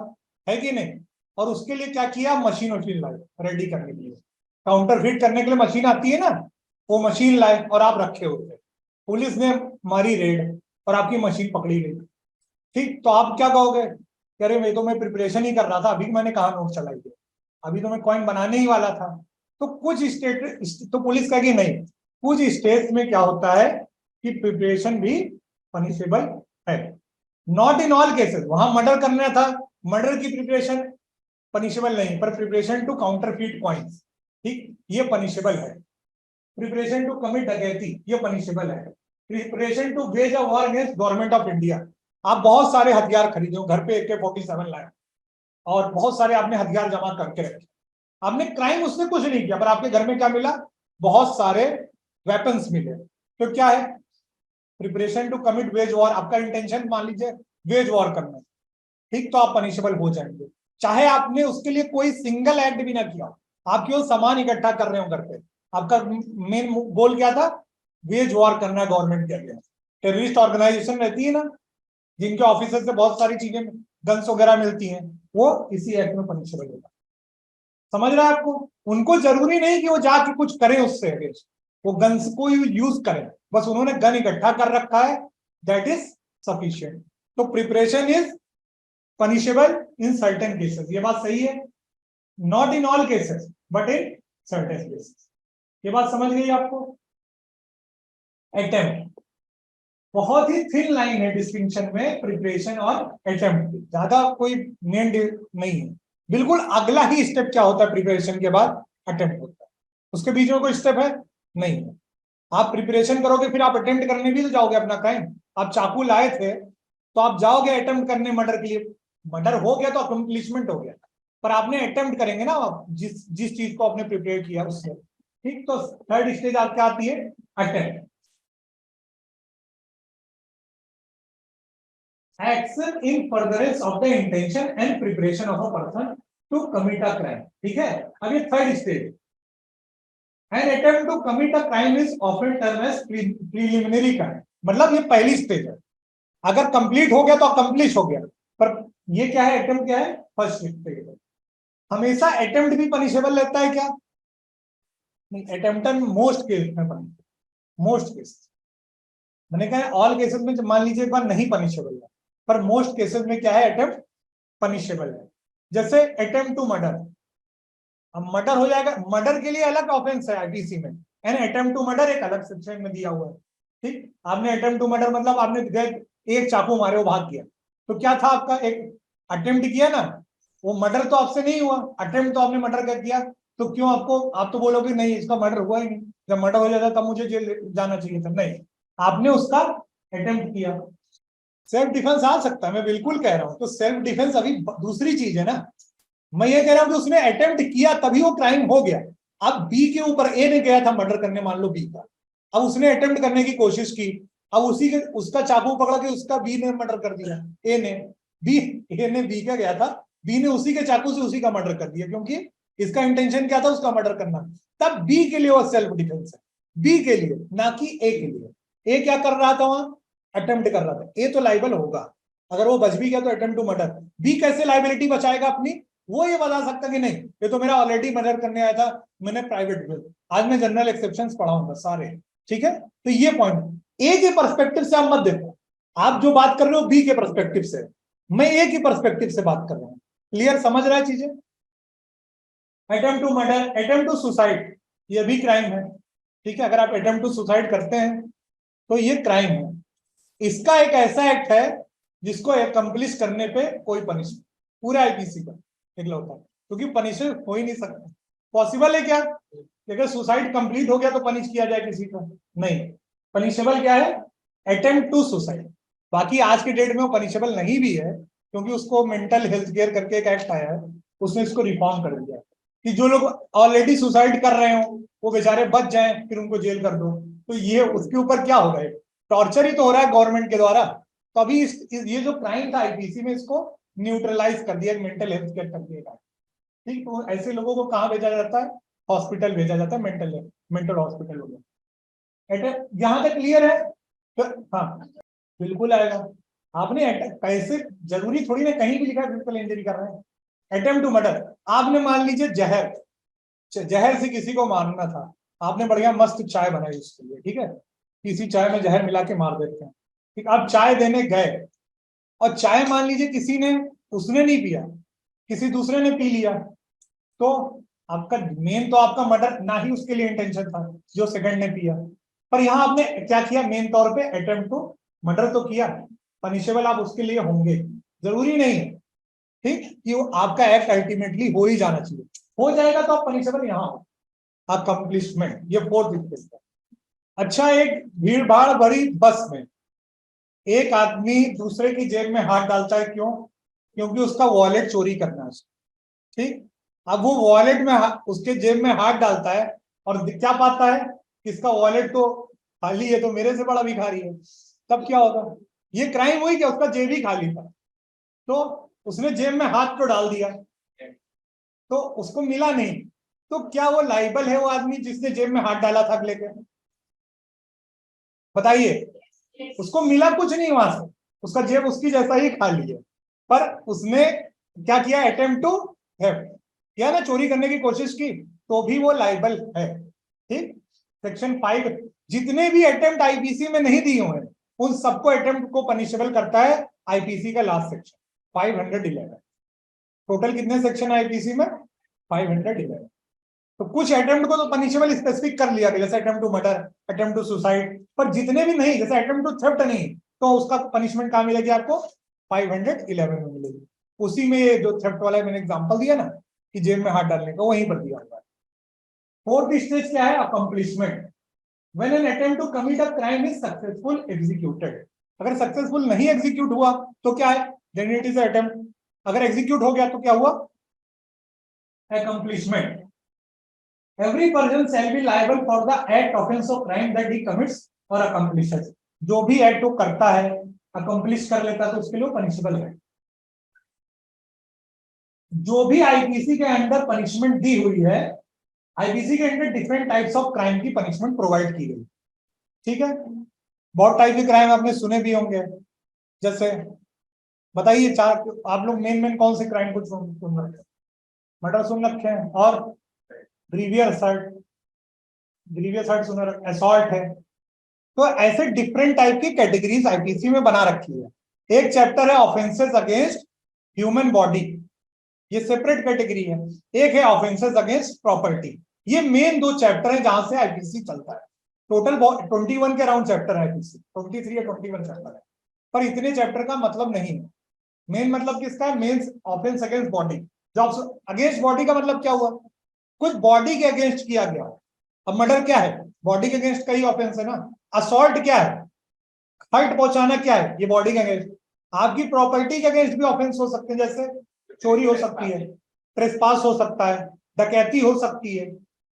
है कि नहीं। और उसके लिए क्या किया, मशीन वशीन लाए रेडी करने के लिए, काउंटर फिट करने के लिए मशीन आती है ना, वो मशीन लाए और आप रखे होते। पुलिस ने मारी रेड और आपकी मशीन पकड़ी गई, ठीक, तो आप क्या कहोगे, अरे मैं तो मैं प्रिपरेशन ही कर रहा था, अभी मैंने कहा नोट चलाई थी, अभी तो मैं कॉइन बनाने ही वाला था। तो कुछ स्टेट तो पुलिस कहेगी नहीं, कुछ स्टेट्स में क्या होता है कि प्रिपरेशन भी पनिशेबल है, नॉट इन ऑल केसेस। वहां मर्डर करना था, मर्डर की प्रिपरेशन पनिशेबल नहीं, पर प्रिपरेशन टू काउंटरफीट कॉइन्स, ठीक, ये पनिशेबल है। प्रिपरेशन टू कमिट डकैती, ये पनिशेबल है। Preparation to wage a war against government of India, आप बहुत सारे हथियार खरीदे हो, घर पे AK-47 लाए और बहुत सारे आपने हथियार जमा करके रखे, आपने क्राइम उसने कुछ नहीं किया, पर आपके घर में क्या मिला, बहुत सारे वेपन्स मिले, तो क्या है, preparation to commit wage war. आपका इंटेंशन मान लीजिए वेज वॉर करना, ठीक, तो आप पनिशेबल हो जाएंगे, चाहे आपने उसके लिए कोई सिंगल एक्ट भी ना किया, आप केवल सामान इकट्ठा कर रहे हो घर पे, आपका मेन गोल क्या था? वेज वॉर करना है गवर्नमेंट के अगेंस्ट। टेररिस्ट ऑर्गेनाइजेशन रहती है ना, जिनके ऑफिसर से बहुत सारी चीजें गन्स वगैरह मिलती हैं, वो इसी एक्ट में पनिशेबल होगा। समझ रहा है आपको? उनको जरूरी नहीं कि वो जाके कुछ करें उससे अगेंस्ट, वो गन्स को यूज करें, बस उन्होंने गन इकट्ठा कर रखा है, दैट इज सफिशिएंट। तो preparation is punishable in certain cases, ये बात सही है, not in all cases but in certain cases. ये बात समझ गई आपको? अटेम्प्ट, बहुत ही थिन लाइन है डिस्टिंक्शन में प्रिपरेशन और अटेम्प्ट की, ज्यादा कोई मेन नहीं है। बिल्कुल अगला ही स्टेप क्या होता है प्रिपरेशन के बाद? अटेम्प्ट होता है। उसके बीच में कोई स्टेप है? नहीं है। आप प्रिपरेशन करोगे फिर आप अटेम्प्ट करने भी तो जाओगे अपना क्राइम। आप चाकू लाए थे तो आप जाओगे अटेम्प्ट करने मर्डर के लिए, मर्डर हो गया तो अकम्प्लिशमेंट हो गया, पर आपने अटेम्प्ट करेंगे ना आप जिस जिस चीज को आपने प्रिपेयर किया उससे। ठीक, तो थर्ड स्टेज आपके आती है attempt. Action in furtherance of the intention and preparation of a person to commit a crime. ठीक है, अब ये third stage. An attempt to commit a crime is often term as preliminary crime, मतलब ये पहली स्टेज है। अगर complete हो गया तो अकम्प्लिश हो गया, पर ये क्या है? अटेम्प्ट क्या है? फर्स्ट स्टेज है। हमेशा अटेम्प्ट भी पनिशेबल रहता है क्या? नहीं, अटेम्प्ट मोस्ट केस में पनिशेबल, मोस्ट केस। मैंने कहा ऑल केसेस में मान लीजिए एक बार नहीं पनिशेबल है, पर मोस्ट केसेस में क्या है? अटेम्प्ट पनिशेबल है। जैसे अटेम्प्ट टू मर्डर, अब मर्डर हो जाएगा, मर्डर के लिए अलग ऑफेंस है आईपीसी में, एंड अटेम्प्ट टू मर्डर एक अलग सेक्शन में दिया हुआ है। ठीक, आपने अटेम्प्ट टू मर्डर मतलब आपने एक चाकू मारे, वो भाग गया, तो क्या था आपका? एक अटेम्प्ट किया ना, वो मर्डर तो आपसे नहीं हुआ, अटेम्प्ट तो आपने मर्डर कर दिया, तो क्यों आपको, आप तो बोलोगे नहीं इसका मर्डर हुआ ही नहीं, जब मर्डर हो जाता तब मुझे जेल जाना चाहिए था। नहीं, आपने उसका अटेम्प्ट किया। सेल्फ डिफेंस आ सकता है, मैं बिल्कुल कह रहा हूं, तो सेल्फ डिफेंस अभी दूसरी चीज है ना। मैं ये कह रहा हूं कि उसने अटेम्प्ट किया तभी वो क्राइम हो गया। अब बी के ऊपर, ए ने गया था मर्डर करने, मान लो बी का, अब उसने अटेम्प्ट करने की कोशिश की, अब उसी के उसका चाकू पकड़ा के उसका बी ने मर्डर कर दिया, ए ने, बी, ए ने बी का गया था, बी ने उसी के चाकू से उसी का मर्डर कर दिया, क्योंकि इसका इंटेंशन क्या था? उसका मर्डर करना। तब बी के लिए वो सेल्फ डिफेंस है, बी के लिए, ना कि ए के लिए। ए क्या कर रहा था वहां? अटेम्प्ट कर रहा था। ए तो लाइबल होगा, अगर वो बच भी गया तो अटेम्प्ट टू मर्डर। बी कैसे लाइबिलिटी बचाएगा अपनी? वो ये बता सकता कि नहीं ये तो मेरा ऑलरेडी मर्डर करने आया था, मैंने प्राइवेट विल। आज मैं जनरल एक्सेप्शंस पढ़ाऊंगा सारे। ठीक है, तो ये पॉइंट ए के पर्सपेक्टिव से आप मत देखो, आप जो बात कर रहे हो बी के पर्सपेक्टिव से, मैं ए के पर्सपेक्टिव से बात कर रहा हूं। क्लियर, समझ रहा है चीजें? Attempt to murder, attempt to suicide, ये भी क्राइम है। ठीक है, अगर आप अटेम्प्ट टू सुसाइड करते हैं तो ये क्राइम है। इसका एक ऐसा एक्ट है जिसको एकम्प्लिश करने पे कोई पनिशमेंट, पूरा आईपीसी का इकलौता, क्योंकि पनिशमेंट हो ही नहीं सकता। पॉसिबल है क्या कि अगर सुसाइड कंप्लीट हो गया तो पनिश किया जाए किसी को? नहीं, पनिशेबल क्या है? Attempt to suicide. बाकी आज के डेट में वो पनिशेबल नहीं भी है, क्योंकि उसको मेंटल हेल्थ केयर करके एक एक्ट आया है, उसने इसको रिफॉर्म कर दिया कि जो लोग ऑलरेडी सुसाइड कर रहे हो वो बेचारे बच जाएं, फिर उनको जेल कर दो। तो ये उसके ऊपर क्या होगा? टॉर्चर ही तो हो रहा है गवर्नमेंट के द्वारा। तो अभी ये जो क्राइम था आईपीसी में, इसको न्यूट्रलाइज कर दिया, मेंटल हेल्थ केयर कर दिया। ठीक, तो ऐसे लोगों को कहाँ भेजा जाता है? हॉस्पिटल भेजा जाता है, मेंटल हॉस्पिटल हो गया। यहां तक क्लियर है? तो हाँ, बिल्कुल आएगा। आपने कैसे, जरूरी थोड़ी ना कहीं भी लिखा है फिजिकल इंजरी कर रहे हैं। अटेम्प्ट टू मर्डर, आपने मान लीजिए जहर, जहर से किसी को मारना था, आपने बढ़िया मस्त चाय बनाई उसके लिए, ठीक है, किसी चाय में जहर मिला के मार देते हैं। ठीक, आप चाय देने गए और चाय मान लीजिए किसी ने, उसने नहीं पिया, किसी दूसरे ने पी लिया, तो आपका मेन तो आपका मर्डर ना ही उसके लिए इंटेंशन था जो सेकंड ने पिया। पर यहां आपने क्या किया? मेन तौर पे अटेम्प्ट टू मर्डर तो किया, पनिशेबल आप उसके लिए होंगे, जरूरी नहीं है ठीक कि वो आपका एक्ट अल्टीमेटली हो ही जाना चाहिए, हो जाएगा तो आप पनिशेबल यहां हो। अकम्प्लिशमेंट, ये फोर्थ स्टेज है। अच्छा, एक भीड़ भाड़ भरी बस में एक आदमी दूसरे की जेब में हाथ डालता है, क्यों? क्योंकि उसका वॉलेट चोरी करना है। ठीक, अब वो वॉलेट में उसके जेब में हाथ डालता है और क्या पाता है? इसका वॉलेट तो खाली है, तो मेरे से बड़ा भिखारी है। तब क्या होगा? ये क्राइम हुई क्या? उसका जेब ही खाली था, तो उसने जेब में हाथ तो डाल दिया, तो उसको मिला नहीं, तो क्या वो लाइबल है वो आदमी जिसने जेब में हाथ डाला था अगले के? बताइए, उसको मिला कुछ नहीं वहां से, उसका जेब उसकी जैसा ही खाली है, पर उसने क्या किया, अटेम्प्ट टू थेफ्ट किया ना, चोरी करने की कोशिश की, तो भी वो लाइबल है। ठीक, सेक्शन 5 जितने भी अटेम्प्ट आईपीसी में नहीं दिए हुए उन सबको अटेम्प्ट को पनिशेबल करता है आईपीसी का लास्ट सेक्शन 511। टोटल कितने सेक्शन है आईपीसी में? 511। तो कुछ अटेम्प्ट को तो पनिशेबल स्पेसिफिक कर लिया गया, जैसे attempt to murder, attempt to suicide, पर जितने भी नहीं, जैसे अटेम्प्ट टू थेफ्ट नहीं, तो उसका पनिशमेंट कहां मिलेगी आपको? 511 में मिलेगी। उसी में ये जो थेफ्ट वाला मैंने एग्जांपल दिया ना कि जेब में हाथ डालने का, वहीं पर दिया हुआ है। फोर्थ स्टेज क्या है? Accomplishment. When an attempt to commit a crime is successful executed. अगर सक्सेसफुल नहीं एग्जीक्यूट हुआ तो क्या है? Then it is attempt. अगर एग्जीक्यूट हो गया तो क्या हुआ? Accomplishment. Every person shall be liable for the act, offense or crime that he commits or accomplishes. जो भी एक्ट वो करता है, अकम्प्लिश कर लेता है, तो उसके लिए पनिशेबल है। जो भी आईपीसी के अंदर पनिशमेंट दी हुई है, आईपीसी के अंदर डिफरेंट टाइप्स ऑफ क्राइम की पनिशमेंट प्रोवाइड की गई। ठीक है, बहुत टाइप के क्राइम आपने सुने भी होंगे, जैसे बताइए चार, आप लोग मेन मेन कौन से क्राइम को सुन रखे हैं? मर्डर सुन रखे हैं, और ग्रीवियस हर्ट, ग्रीवियस हर्ट सुन रखे, असॉल्ट है। तो ऐसे डिफरेंट टाइप की कैटेगरीज आईपीसी में बना रखी है। एक चैप्टर है ऑफेंसेस अगेंस्ट ह्यूमन बॉडी, ये सेपरेट कैटेगरी है। एक है ऑफेंसेस अगेंस्ट प्रॉपर्टी। ये मेन दो चैप्टर है जहां से आईपीसी चलता है। टोटल 21 के अराउंड चैप्टर है आईपीसी, 23 या 21 चैप्टर है, पर इतने चैप्टर का मतलब नहीं है। मेन मतलब किसका है? Main offence against body. जब अगेंस्ट बॉडी का मतलब क्या हुआ? कुछ बॉडी के अगेंस्ट किया गया। अब मर्डर क्या है? बॉडी के अगेंस्ट का ही ऑफेंस है ना। असॉल्ट क्या है? हर्ट पहुंचाना क्या है? ये बॉडी के अगेंस्ट। आपकी प्रॉपर्टी के अगेंस्ट भी ऑफेंस हो सकते हैं, जैसे चोरी हो सकती है, ट्रेसपास हो सकता है, डकैती हो सकती है।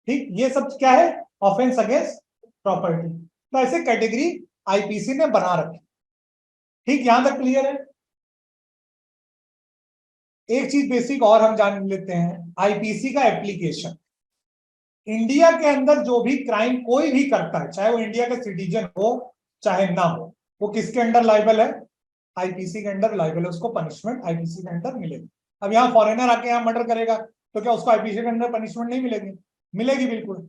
ठीक, ये सब क्या है? Offence against property. तो ऐसे कैटेगरी आईपीसी ने बना रखी। ठीक, यहां तक क्लियर है? एक चीज बेसिक और हम जान लेते हैं, आईपीसी का एप्लीकेशन। इंडिया के अंदर जो भी क्राइम कोई भी करता है, चाहे वो इंडिया का सिटीजन हो चाहे ना हो, वो किसके अंडर लाइबल है? आईपीसी के अंडर लाइबल है, उसको पनिशमेंट आईपीसी के अंडर मिलेगी। अब यहाँ फॉरेनर आके यहाँ मर्डर करेगा तो क्या उसको आईपीसी के अंदर पनिशमेंट नहीं मिलेगी? मिलेगी बिल्कुल।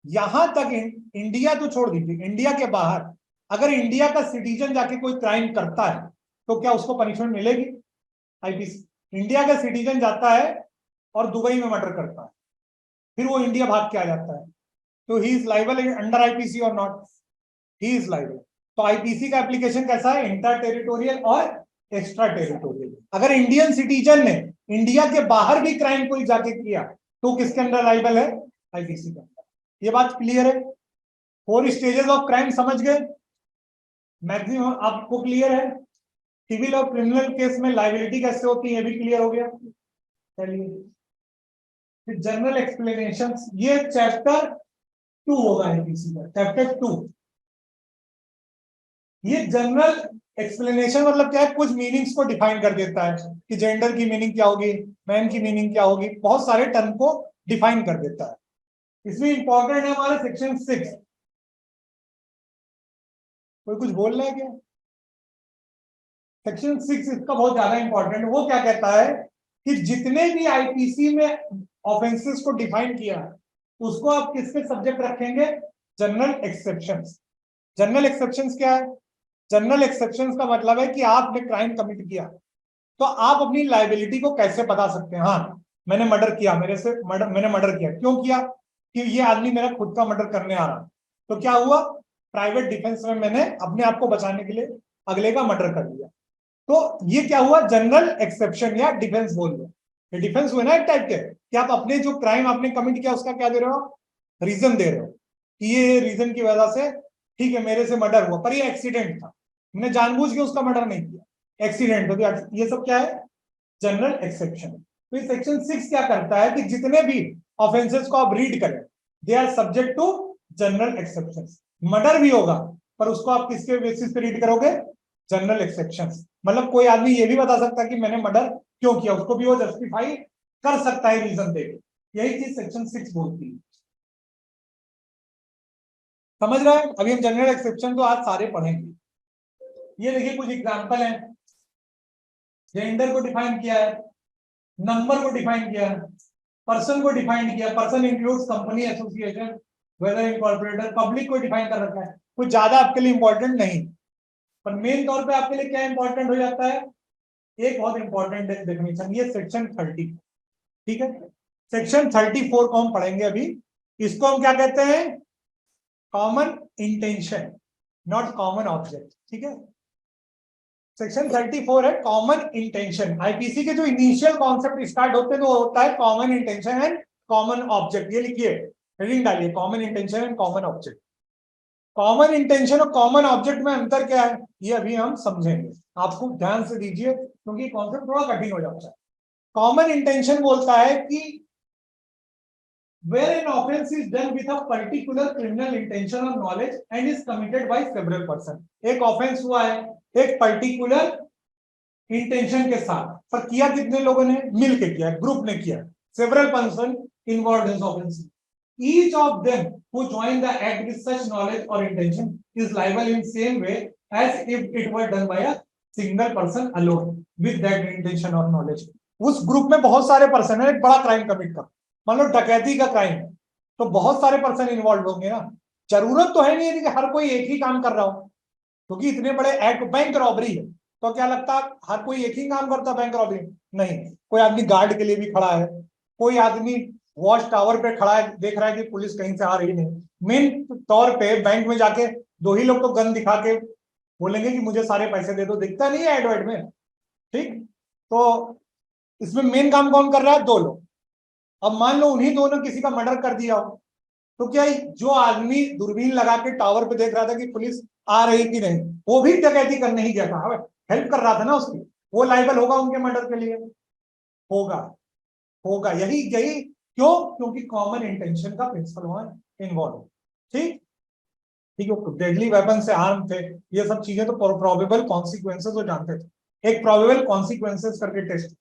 यहां तक इंडिया तो छोड़ दीजिए, इंडिया के बाहर अगर इंडिया का सिटीजन जाके कोई क्राइम करता है तो क्या उसको पनिशमेंट मिलेगी? आईपीसी। इंडिया का सिटीजन जाता है और दुबई में मर्डर करता है, फिर वो इंडिया भाग के आ जाता है, तो he is liable under IPC और नॉट? He is liable. तो आईपीसी का एप्लीकेशन कैसा है? इंटर टेरिटोरियल और एक्स्ट्रा टेरिटोरियल। अगर इंडियन सिटीजन ने इंडिया के बाहर भी क्राइम कोई जाके किया तो किसके अंडर लाइबल है? आईपीसी का। ये बात क्लियर है? 4 स्टेजेस ऑफ क्राइम समझ गए मैक्सिमम? आपको क्लियर है? सिविल और क्रिमिनल केस में लाइबिलिटी कैसे होती है, ये भी क्लियर हो गया। चलिए, फिर जनरल एक्सप्लेनेशन, ये चैप्टर 2 होगा आईपीसी का, चैप्टर 2। ये जनरल एक्सप्लेनेशन मतलब क्या है? कुछ मीनिंग्स को डिफाइन कर देता है कि जेंडर की मीनिंग क्या होगी, मैन की मीनिंग क्या होगी, बहुत सारे टर्म को डिफाइन कर देता है। इसमें इंपॉर्टेंट है हमारा सेक्शन 6। कोई कुछ बोल रहा है क्या? सेक्शन 6 इसका बहुत ज्यादा इंपॉर्टेंट है। वो क्या कहता है कि जितने भी आईपीसी में ऑफेंसेस को डिफाइन किया उसको आप किसके सब्जेक्ट रखेंगे? General exceptions. जनरल एक्सेप्शंस क्या है? जनरल एक्सेप्शंस का मतलब है कि आपने क्राइम कमिट किया तो आप अपनी लाइबिलिटी को कैसे बता सकते हैं? हाँ, मैंने मर्डर किया, मैंने मर्डर किया, क्यों किया? कि ये आदमी मेरा खुद का मर्डर करने आ रहा, तो क्या हुआ? प्राइवेट डिफेंस में मैंने अपने आप को बचाने के लिए अगले का मर्डर कर दिया। तो ये क्या हुआ? जनरल एक्सेप्शन या डिफेंस बोल दो। ये डिफेंस हुए ना एक टाइप के, कि आप अपने जो क्राइम आपने कमिट किया उसका क्या दे रहे हो? रीजन दे रहे हो कि ये रीजन की वजह से, ठीक है, मेरे से मर्डर हुआ पर ये एक्सीडेंट था, मैंने जानबूझ के उसका मर्डर नहीं किया, एक्सीडेंट हो गया। ये सब क्या है? General exception. तो सेक्शन 6 क्या करता है कि जितने भी ऑफेंसेस को आप रीड करें, they are subject to general exception. Murder भी होगा पर उसको आप किसके बेसिस पे रीड करोगे? General exception. मतलब कोई आदमी ये भी बता सकता है कि मैंने मर्डर क्यों किया, उसको भी वो जस्टिफाई कर सकता है रीजन देके। यही चीज सेक्शन 6 बोलती है। समझ रहा है? अभी हम जनरल एक्सेप्शन तो आज सारे पढ़ेंगे। ये देखिए कुछ एग्जांपल हैं। जेंडर को डिफाइन किया है, नंबर को डिफाइन किया है, पर्सन को डिफाइन किया, person includes company, association, whether incorporated, public को डिफाइन कर रखा है। कुछ ज्यादा आपके लिए इंपॉर्टेंट नहीं, पर मेन तौर पे आपके लिए क्या इंपॉर्टेंट हो जाता है, एक बहुत इंपॉर्टेंट डेफिनेशन, ये सेक्शन 30, ठीक है। सेक्शन 34 को हम पढ़ेंगे अभी। इसको हम क्या कहते हैं, common intention, not common object, ठीक है। सेक्शन 34 है कॉमन इंटेंशन। आईपीसी के जो इनिशियल कॉन्सेप्ट स्टार्ट होते हैं तो होता है common intention and common object. ये लिखिए, हेडिंग डालिए, common intention and common object. Common intention और कॉमन ऑब्जेक्ट में अंतर क्या है, ये अभी हम समझेंगे। आपको ध्यान से दीजिए क्योंकि कॉन्सेप्ट थोड़ा कठिन हो जाता है। कॉमन इंटेंशन बोलता है कि where an offense is done with a particular criminal intention or knowledge and is committed by several person। एक ऑफेंस हुआ है एक पर्टिकुलर इंटेंशन के साथ, पर किया कितने लोगों ने, मिल के किया, ग्रुप ने किया, several person involved in offence. Each of them who join the act with such knowledge or intention is liable in same way as if it were done by a single person alone with that intention or knowledge। उस group में बहुत सारे person है, एक बड़ा crime commit कर, मान लो डकैती का क्राइम है, तो बहुत सारे पर्सन इन्वॉल्व होंगे ना। जरूरत तो है नहीं कि हर कोई एक ही काम कर रहा हो, क्योंकि इतने बड़े एक्ट, बैंक रॉबरी है तो क्या लगता है हर कोई एक ही काम करता, बैंक रॉबरी नहीं, कोई आदमी गार्ड के लिए भी खड़ा है, कोई आदमी वॉच टावर पे खड़ा है, देख रहा है कि पुलिस कहीं से आ रही नहीं। मेन तौर पे बैंक में जाके दो ही लोग तो गन दिखा के बोलेंगे कि मुझे सारे पैसे दे दो, दिखता नहीं है एडवर्ट में, ठीक। तो इसमें मेन काम कौन कर रहा है, दो लोग। अब मान लो उन्हीं दोनों किसी का मर्डर कर दिया हो, तो क्या जो आदमी दूरबीन लगा के टावर पे देख रहा था कि पुलिस आ रही कि नहीं, वो भी डकैती करने ही गया था, हेल्प कर रहा था ना उसकी, वो लाइबल होगा उनके मर्डर के लिए, होगा होगा यही यही क्यों, क्योंकि कॉमन इंटेंशन का प्रिंसिपल वहां इन्वॉल्व, ठीक ठीक है। डेडली वेपन से आर्म थे, ये सब चीजें तो प्रोबेबल कॉन्सिक्वेंसेस हो जानते थे। एक प्रोबेबल कॉन्सिक्वेंसेस करके टेस्ट,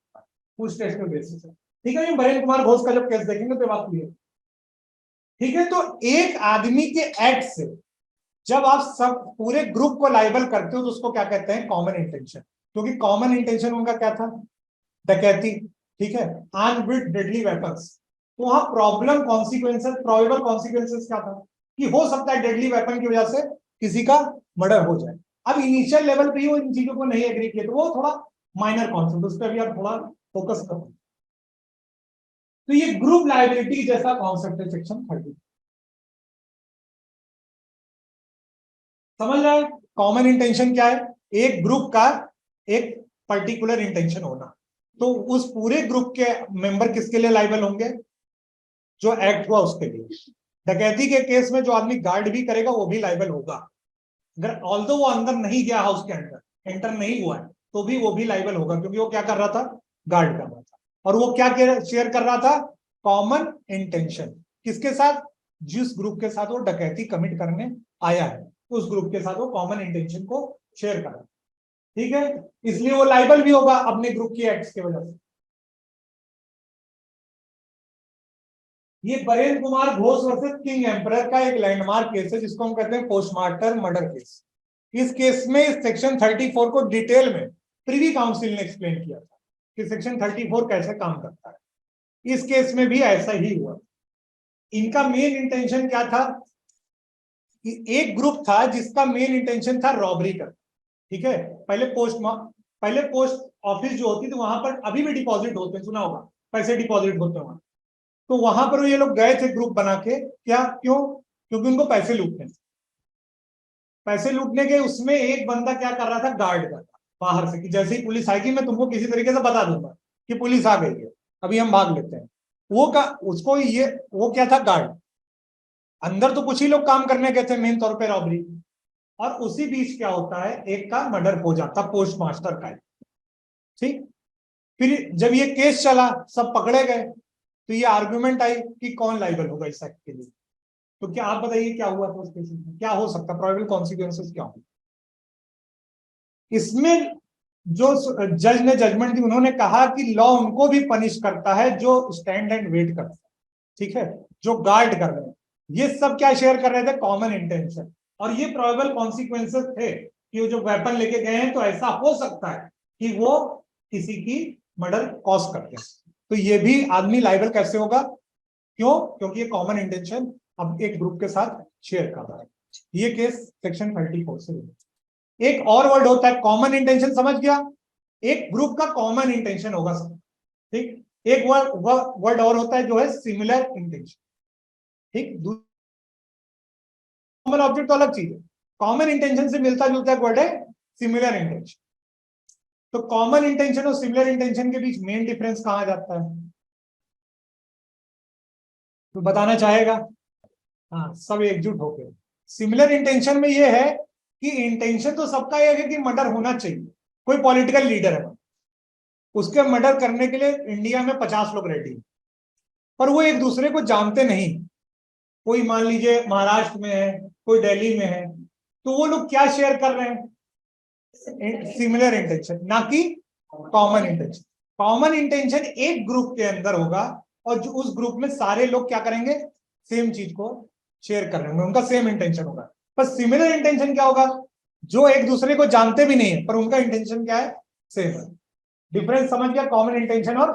उस टेस्ट के बेसिस है, ठीक है। बरेन कुमार घोष का जब केस देखेंगे तो बात क्लियर, ठीक है। तो एक आदमी के एक्ट से जब आप सब पूरे ग्रुप को लाइबल करते हो तो उसको क्या कहते हैं, कॉमन इंटेंशन। क्योंकि कॉमन इंटेंशन उनका क्या था, डकैती, ठीक है, आर्म्ड विद डेडली वेपन्स। तो वहां प्रॉब्लम कॉन्सिक्वेंसेस, प्रोबेबल कॉन्सिक्वेंसेस क्या था कि हो सकता है डेडली वेपन की वजह से किसी का मर्डर हो जाए। अब इनिशियल लेवल पे ही वो इन चीजों को नहीं एग्री किए, तो वो थोड़ा माइनर कॉन्सेप्ट, उस पर भी आप थोड़ा फोकस करो। तो ये ग्रुप लायबिलिटी जैसा कॉन्सेप्ट है सेक्शन 30, समझ रहा है? कॉमन इंटेंशन क्या है, एक ग्रुप का एक पर्टिकुलर इंटेंशन होना, तो उस पूरे ग्रुप के मेंबर किसके लिए लाइबल होंगे, जो एक्ट हुआ उसके लिए। डकैती के केस में जो आदमी गार्ड भी करेगा वो भी लाइबल होगा, अगर ऑल्दो वो अंदर नहीं गया हाउस के अंदर, एंटर नहीं हुआ है, तो भी वो भी लाइबल होगा, क्योंकि वो क्या कर रहा था, गार्ड कर रहा था। और वो क्या शेयर कर रहा था, कॉमन इंटेंशन, किसके साथ, जिस ग्रुप के साथ वो डकैती कमिट करने आया है, उस ग्रुप के साथ वो कॉमन इंटेंशन को शेयर कर रहा है, ठीक है। इसलिए वो लाइबल भी होगा अपने ग्रुप की एक्ट्स की वजह से। ये Bahrain Kumar Ghosh versus king emperor का एक लैंडमार्क केस है, जिसको हम कहते हैं पोस्टमार्टम मर्डर केस। इस केस में सेक्शन 34 को डिटेल में प्रीवी काउंसिल ने एक्सप्लेन किया था कि सेक्शन 34 कैसे काम करता है। इस केस में भी ऐसा ही हुआ। इनका मेन इंटेंशन क्या था कि एक ग्रुप था जिसका मेन इंटेंशन था रॉबरी करना, ठीक है। पहले पोस्ट ऑफिस जो होती थी वहां पर अभी भी डिपॉजिट होते हैं, सुना होगा, पैसे डिपॉजिट होते हैं वहां। तो वहां पर ये लोग गए थे ग्रुप बना के, क्या, क्यों, क्योंकि उनको पैसे लूटने, पैसे लूटने के उसमें एक बंदा क्या कर रहा था, गार्ड कर रहा बाहर से, कि जैसे ही पुलिस आएगी मैं तुमको किसी तरीके से बता दूंगा कि पुलिस आ गई है, अभी हम भाग लेते हैं। वो का उसको ये वो क्या था, गार्ड। अंदर तो कुछ ही लोग काम करने गए थे, मेन तौर पे रॉबरी। और उसी बीच क्या होता है, एक का मर्डर हो जाता, पोस्ट मास्टर का, ठीक। फिर जब ये केस चला, सब पकड़े गए, तो ये आर्गुमेंट आई कि कौन लाइबल होगा इस एक्ट के लिए। तो क्या आप बताइए क्या हुआ था उस केस में, क्या हो सकता, प्रोबेबल कॉन्सिक्वेंसेस क्या होंगे इसमें। जो जज ने जजमेंट दी, उन्होंने कहा कि लॉ उनको भी पनिश करता है जो स्टैंड एंड वेट करता है। ठीक है, जो गार्ड कर रहे हैं, ये सब क्या शेयर कर रहे थे, कॉमन इंटेंशन। और ये प्रोबेबल कॉन्सिक्वेंसेस थे कि वो जो वेपन लेके गए हैं तो ऐसा हो सकता है कि वो किसी की मर्डर कॉज करते हैं, तो ये भी आदमी लाइबल कैसे होगा, क्यों, क्योंकि ये कॉमन इंटेंशन अब एक ग्रुप के साथ शेयर कर रहा है। ये केस सेक्शन 34 से। एक और वर्ड होता है कॉमन इंटेंशन, समझ गया, एक ग्रुप का कॉमन इंटेंशन होगा सब, ठीक। एक वर्ड और होता है जो है सिमिलर इंटेंशन, ठीक। कॉमन ऑब्जेक्ट तो अलग चीज है, कॉमन इंटेंशन से मिलता जुलता एक वर्ड है सिमिलर इंटेंशन। तो कॉमन इंटेंशन और सिमिलर इंटेंशन के बीच मेन डिफरेंस कहां जाता है, तो बताना चाहेगा। हाँ, सब एकजुट होकर। सिमिलर इंटेंशन में यह है कि इंटेंशन तो सबका यह है कि मर्डर होना चाहिए, कोई पॉलिटिकल लीडर है, उसके मर्डर करने के लिए इंडिया में 50 लोग रेडी हैं, पर वो एक दूसरे को जानते नहीं। कोई मान लीजिए महाराष्ट्र में है, कोई दिल्ली में है, तो वो लोग क्या शेयर कर रहे हैं, सिमिलर इंटेंशन, ना कि कॉमन इंटेंशन। कॉमन इंटेंशन एक ग्रुप के अंदर होगा और जो उस ग्रुप में सारे लोग क्या करेंगे, सेम चीज को शेयर कर रहे होंगे, उनका सेम इंटेंशन होगा। पर सिमिलर इंटेंशन क्या होगा, जो एक दूसरे को जानते भी नहीं है पर उनका इंटेंशन क्या है, सेम है। डिफरेंस समझ गया कॉमन इंटेंशन और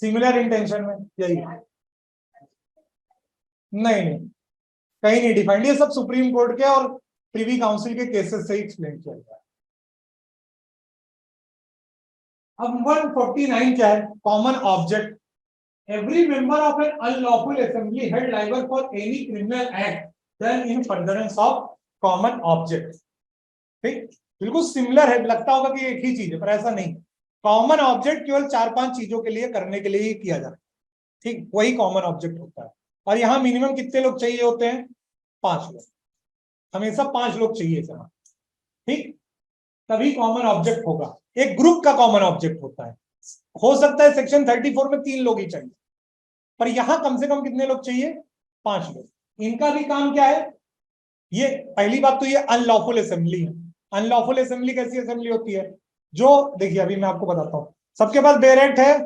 सिमिलर इंटेंशन में, यही है। नहीं नहीं, कहीं नहीं डिफाइंड, ये सब सुप्रीम कोर्ट के और प्रीवी काउंसिल के केसेस से ही एक्सप्लेन किया गया है। अब 149 क्या है, common object. Every member of an unlawful assembly held liable for any criminal act done in furtherance of common object, ठीक। बिल्कुल सिमिलर है, लगता होगा कि एक ही चीज है, पर ऐसा नहीं। कॉमन ऑब्जेक्ट केवल 4-5 चीजों के लिए करने के लिए ही किया जाता है, ठीक, वही कॉमन ऑब्जेक्ट होता है। और यहाँ मिनिमम कितने लोग चाहिए होते हैं, 5 लोग, हमेशा 5 लोग चाहिए सर, ठीक, तभी कॉमन ऑब्जेक्ट होगा। एक ग्रुप का कॉमन ऑब्जेक्ट होता है, हो सकता है सेक्शन 34 में 3 लोग ही चाहिए, पर यहां कम से कम कितने लोग चाहिए, 5 लोग। इनका भी काम क्या है, ये पहली बात तो ये अनलॉफुल असेंबली है। अनलॉफुल असेंबली कैसी असेंबली होती है, जो देखिए अभी मैं आपको बताता हूं, सबके पास बेरेंट है,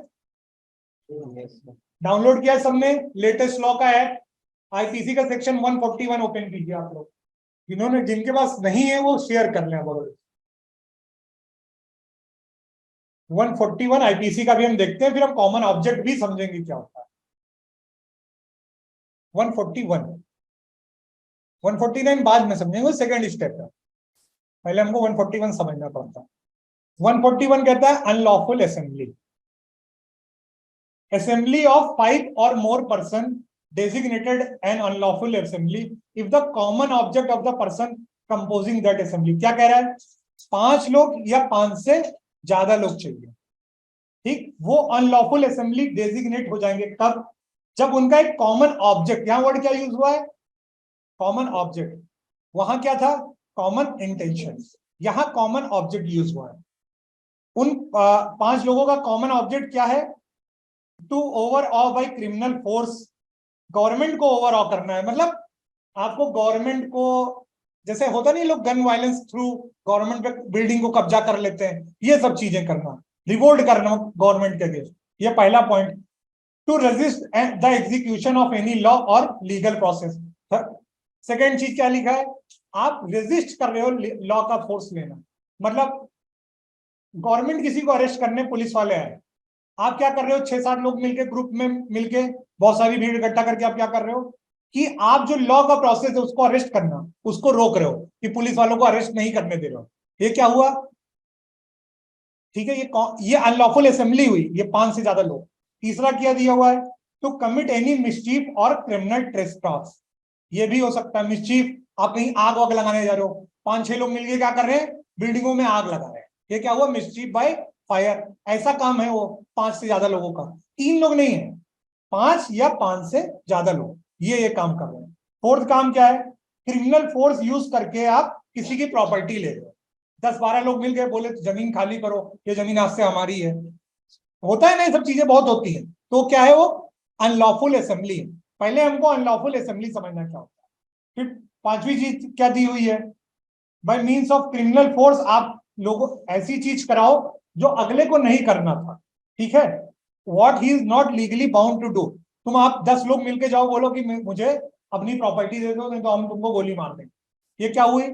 डाउनलोड किया है सबने, लेटेस्ट लॉ का एक्ट, आईपीसी का सेक्शन 141 ओपन कीजिए आप लोग, जिन्होंने जिनके पास नहीं है वो शेयर कर लें। बगल 141 आईपीसी का भी हम देखते हैं, फिर हम कॉमन ऑब्जेक्ट भी समझेंगे क्या होता है। 141 149 बाद में समझेंगे, सेकंड स्टेप है, पहले हमको 141 समझना पड़ता है। 141 कहता है unlawful assembly, assembly of 5 or more person designated an unlawful assembly if the common object of the person composing that assembly। क्या कह रहा है, 5 लोग या 5 से ज्यादा लोग चाहिए, ठीक, वो अनलॉफुल असेंबली डेजिग्नेट हो जाएंगे कब, जब उनका एक कॉमन ऑब्जेक्ट, यहां वर्ड क्या यूज हुआ है, कॉमन ऑब्जेक्ट, वहां क्या था, कॉमन इंटेंशन, यहां कॉमन ऑब्जेक्ट यूज हुआ है। उन 5 लोगों का कॉमन ऑब्जेक्ट क्या है, to overawe by criminal force, government को ओवर ऑ करना है। मतलब आपको गवर्नमेंट को, जैसे होता नहीं लोग गन वायलेंस थ्रू गवर्नमेंट पे बिल्डिंग को कब्जा कर लेते हैं, ये सब चीजें करना, रिवोल्ट करना गवर्नमेंट के अगेंस्ट, ये पहला point. To resist the execution of any law और लीगल प्रोसेस। सेकेंड चीज क्या लिखा है, आप रेजिस्ट कर रहे हो लॉ का फोर्स लेना, मतलब गवर्नमेंट किसी को अरेस्ट करने पुलिस वाले आए, आप क्या कर रहे हो, 6-7 लोग मिलके ग्रुप में मिलके बहुत सारी भीड़ इकट्ठा करके आप क्या कर रहे हो कि आप जो लॉ का प्रोसेस है उसको अरेस्ट करना, उसको रोक रहे हो, कि पुलिस वालों को अरेस्ट नहीं करने दे रहे हो। ये क्या हुआ, ठीक है, ये अनलॉफुल असेंबली हुई, ये 5 से ज्यादा लोग। तीसरा क्या दिया हुआ है, टू कमिट एनी मिसचीफ और क्रिमिनल ट्रेसपास, ये भी हो सकता है मिसचीफ, आप कहीं आग वाग लगाने जा रहे हो, 5-6 लोग मिलके क्या कर रहे हैं, बिल्डिंगों में आग लगा रहे हैं, ये क्या हुआ, मिसचीफ बाय फायर, ऐसा काम है वो 5 से ज्यादा लोगों का, 3 लोग नहीं है, 5 या 5 से ज्यादा लोग ये काम कर रहे हैं। फोर्थ काम क्या है, क्रिमिनल फोर्स यूज करके आप किसी की प्रॉपर्टी ले रहे हो, 10-12 लोग मिल गए, बोले तो जमीन खाली करो, ये जमीन आज से हमारी है, होता है ना, ये सब चीजें बहुत होती है, तो क्या है वो अनलॉफुल असेंबली है। पहले हमको अनलॉफुल असेंबली समझना क्या होता है। फिर 5वीं चीज क्या दी हुई है, bye means of criminal force, आप लोगों ऐसी चीज कराओ जो अगले को नहीं करना था, ठीक है, what he is not legally bound to do, तुम आप 10 लोग मिलके जाओ, बोलो कि मुझे अपनी प्रॉपर्टी दे दो, नहीं तो हम तुमको गोली मार देंगे। ये क्या हुई?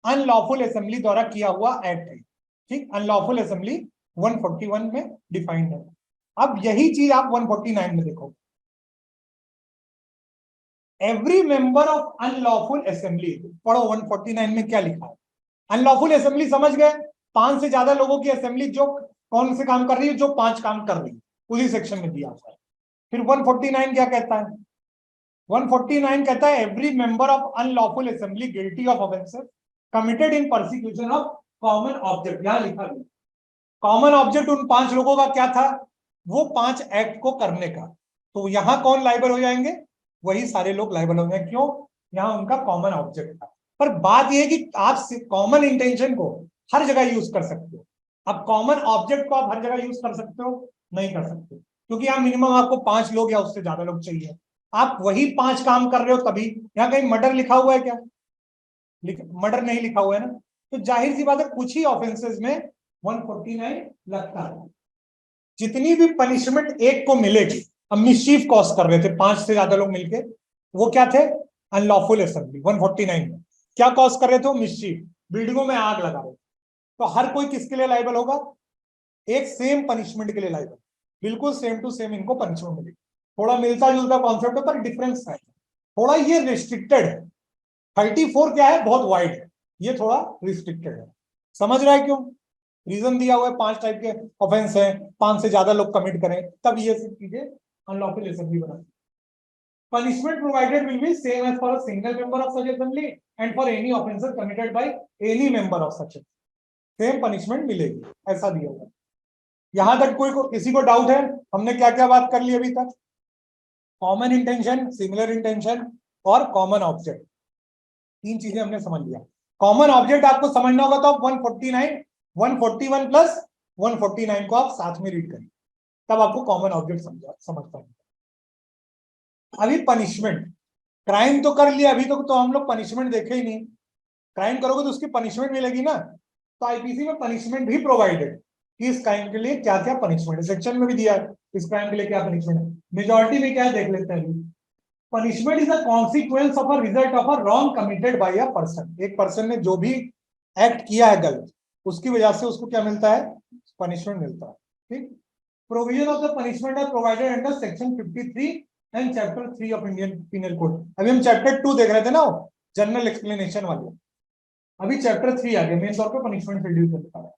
अनलॉफुल असेंबली द्वारा किया हुआ एक्ट है। ठीक, अनलॉफुल असेंबली 141 में डिफाइंड है। अब यही चीज आप 149 में देखो, every member of unlawful assembly. पढ़ो 149 में क्या लिखा है। अनलॉफुल असेंबली समझ गए, 5 से ज्यादा लोगों की असेंबली जो कौन से काम कर रही है, जो 5 काम कर रही है, उसी सेक्शन में दिया हुआ है। फिर 149 क्या कहता है? 149 कहता है every member of unlawful assembly guilty of offences committed in prosecution of common object. यहां लिखा गया कॉमन ऑब्जेक्ट उन 5 लोगों का क्या था? वो 5 एक्ट को करने का। तो यहां कौन लाइबल हो जाएंगे? वही सारे लोग लाइबल हो जाएंगे। क्यों? यहां उनका कॉमन ऑब्जेक्ट था। पर बात यह है कि आप कॉमन इंटेंशन को हर जगह यूज कर सकते हो। अब कॉमन ऑब्जेक्ट को आप हर जगह यूज कर सकते हो? नहीं कर सकते, क्योंकि यहाँ मिनिमम आपको 5 लोग या उससे ज्यादा लोग चाहिए। आप वही 5 काम कर रहे हो तभी। यहाँ कहीं मर्डर लिखा हुआ है क्या? मर्डर नहीं लिखा हुआ है ना। तो जाहिर सी बात है कुछ ही ऑफेंसेस में 149 लगता है। जितनी भी पनिशमेंट एक को मिलेगी, अब मिसचीफ कॉज कर रहे थे 5 से ज्यादा लोग मिलके, वो क्या थे? अनलॉफुल असेंबली 149 में क्या कॉज कर रहे थे? मिसचीफ, बिल्डिंगों में आग लगा रहे थे। तो हर कोई किसके लिए लाइबल होगा? एक सेम पनिशमेंट के लिए लाइबल। बिल्कुल सेम टू सेम इनको पनिशमेंट मिलेगी। थोड़ा मिलता जुलता कॉन्सेप्ट है पर डिफरेंस है थोड़ा। ये रिस्ट्रिक्टेड है। 34 क्या है? बहुत वाइड है। ये थोड़ा रिस्ट्रिक्टेड है। समझ रहा है क्यों? रीजन दिया हुआ है 5 टाइप के ऑफेंस है, 5 से ज्यादा लोग कमिट करें तब ये सब चीजें अनलॉफुल असेंबली बना। Punishment provided will be same as for a single member of such assembly and for any offenses committed by any member of such assembly. Same punishment मिलेगी, ऐसा दिया हुआ। यहां तक किसी को डाउट है? हमने क्या क्या बात कर ली अभी तक? कॉमन इंटेंशन, सिमिलर इंटेंशन और कॉमन ऑब्जेक्ट, 3 चीजें हमने समझ लिया। कॉमन ऑब्जेक्ट आपको समझना होगा तो आप 149, 141 प्लस 149 को आप साथ में रीड करिए, तब आपको कॉमन ऑब्जेक्ट समझ पाएंगे। अभी पनिशमेंट, क्राइम तो कर लिया, अभी तो हम लोग पनिशमेंट देखे ही नहीं। क्राइम करोगे तो उसकी पनिशमेंट मिलेगी ना। तो आईपीसी में पनिशमेंट भी प्रोवाइडेड कि इस क्राइम के लिए क्या क्या पनिशमेंट है। सेक्शन में भी दिया है इस क्राइम के लिए क्या पनिशमेंट है। मेजॉरिटी में क्या है देख लेते हैं। Punishment is a consequence of a result of a wrong committed by a person. एक पर्सन ने जो भी एक्ट किया है गलत, उसकी वजह से उसको क्या मिलता है? पनिशमेंट मिलता है। ठीक, provision of the punishment are provided under section 53 and chapter 3 ऑफ इंडियन पिनल कोड। अभी हम चैप्टर 2 देख रहे थे ना, जनरल एक्सप्लेनेशन वाले। अभी चैप्टर 3 आ गया, मेन तौर पे पनिशमेंट से डील करता है।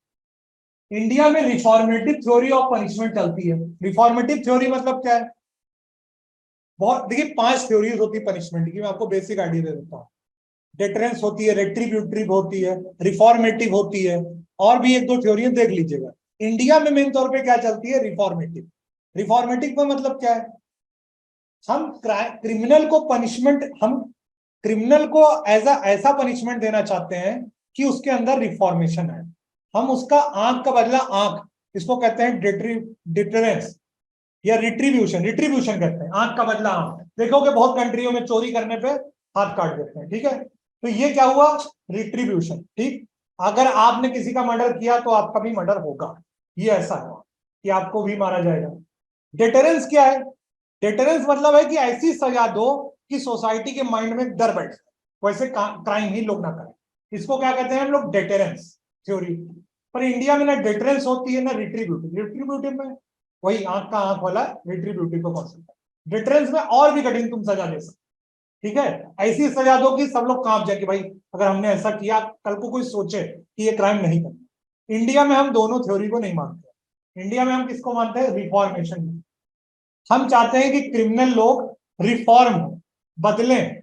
इंडिया में रिफॉर्मेटिव थ्योरी ऑफ पनिशमेंट चलती है। रिफॉर्मेटिव थ्योरी मतलब क्या है? बहुत देखिए 5 थ्योरीज होती है पनिशमेंट की, मैं आपको बेसिक आइडिया दे देता हूँ। डेटरेंस होती है, रेट्रीब्यूटिव होती है, रिफॉर्मेटिव होती है, और भी 1-2 थ्योरी देख लीजिएगा। इंडिया में मेन तौर पे क्या चलती है? रिफॉर्मेटिव। रिफॉर्मेटिव का मतलब क्या है? हम क्रिमिनल को पनिशमेंट, हम क्रिमिनल को ऐसा पनिशमेंट देना चाहते हैं कि उसके अंदर रिफॉर्मेशन है। हम उसका आंख का बदला आंख, इसको कहते हैं डिटरेंस या रिट्रीब्यूशन। रिट्रीब्यूशन कहते हैं आंख का बदला आंख। देखोगे बहुत कंट्रियों में चोरी करने पे हाथ काट देते हैं। ठीक है, तो ये क्या हुआ? रिट्रीब्यूशन। ठीक, अगर आपने किसी का मर्डर किया तो आपका भी मर्डर होगा, ये ऐसा है कि आपको भी मारा जाएगा। डिटरेंस क्या है? डिटरेंस मतलब है कि ऐसी सजा दो कि सोसाइटी के माइंड में डर बैठ जाए, वैसे क्राइम ही लोग ना करें। इसको क्या कहते हैं हम लोग? Deterrence theory. पर इंडिया में ना डिटरेंस होती है ना रिट्रीब्यूटिव। रिट्रीब्यूटिव में वही आंख का आंख वाला रिट्रीब्यूटिव को कॉन्सेप्ट है। डिटरेंस में और भी कठिन तुम सजा दे सकते। ठीक है, ऐसी सजा दो कि सब लोग कांप जाए कि भाई अगर हमने ऐसा किया कल को कोई सोचे कि ये क्राइम नहीं करना। इंडिया में हम दोनों थ्योरी को नहीं मानते। इंडिया में हम किसको मानते हैं? रिफॉर्मेशन। हम चाहते हैं कि क्रिमिनल लोग रिफॉर्म हो, बदलें,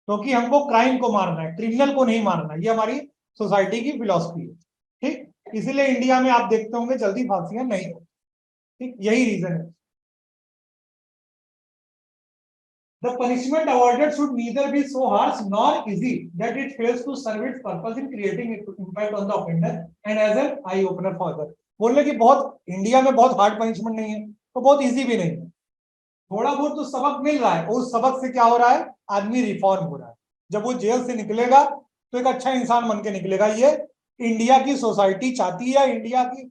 क्योंकि हमको क्राइम को मारना है, क्रिमिनल को नहीं मारना। ये हमारी सोसाइटी की फिलॉसफी है। ठीक, इसीलिए इंडिया में आप देखते होंगे जल्दी फांसियां नहीं होती। ठीक, यही रीजन है। The punishment awarded should neither be so harsh nor easy that it fails to serve its purpose in creating impact on the offender and as an eye opener for others। बोलने की बहुत India में बहुत hard punishment नहीं है तो बहुत easy भी नहीं है। थोड़ा बहुत तो सबक मिल रहा है, और उस सबक से क्या हो रहा है? आदमी रिफॉर्म हो रहा है। जब वो जेल से निकलेगा तो एक अच्छा इंसान बन के निकलेगा। ये इंडिया की सोसाइटी चाहती है, इंडिया की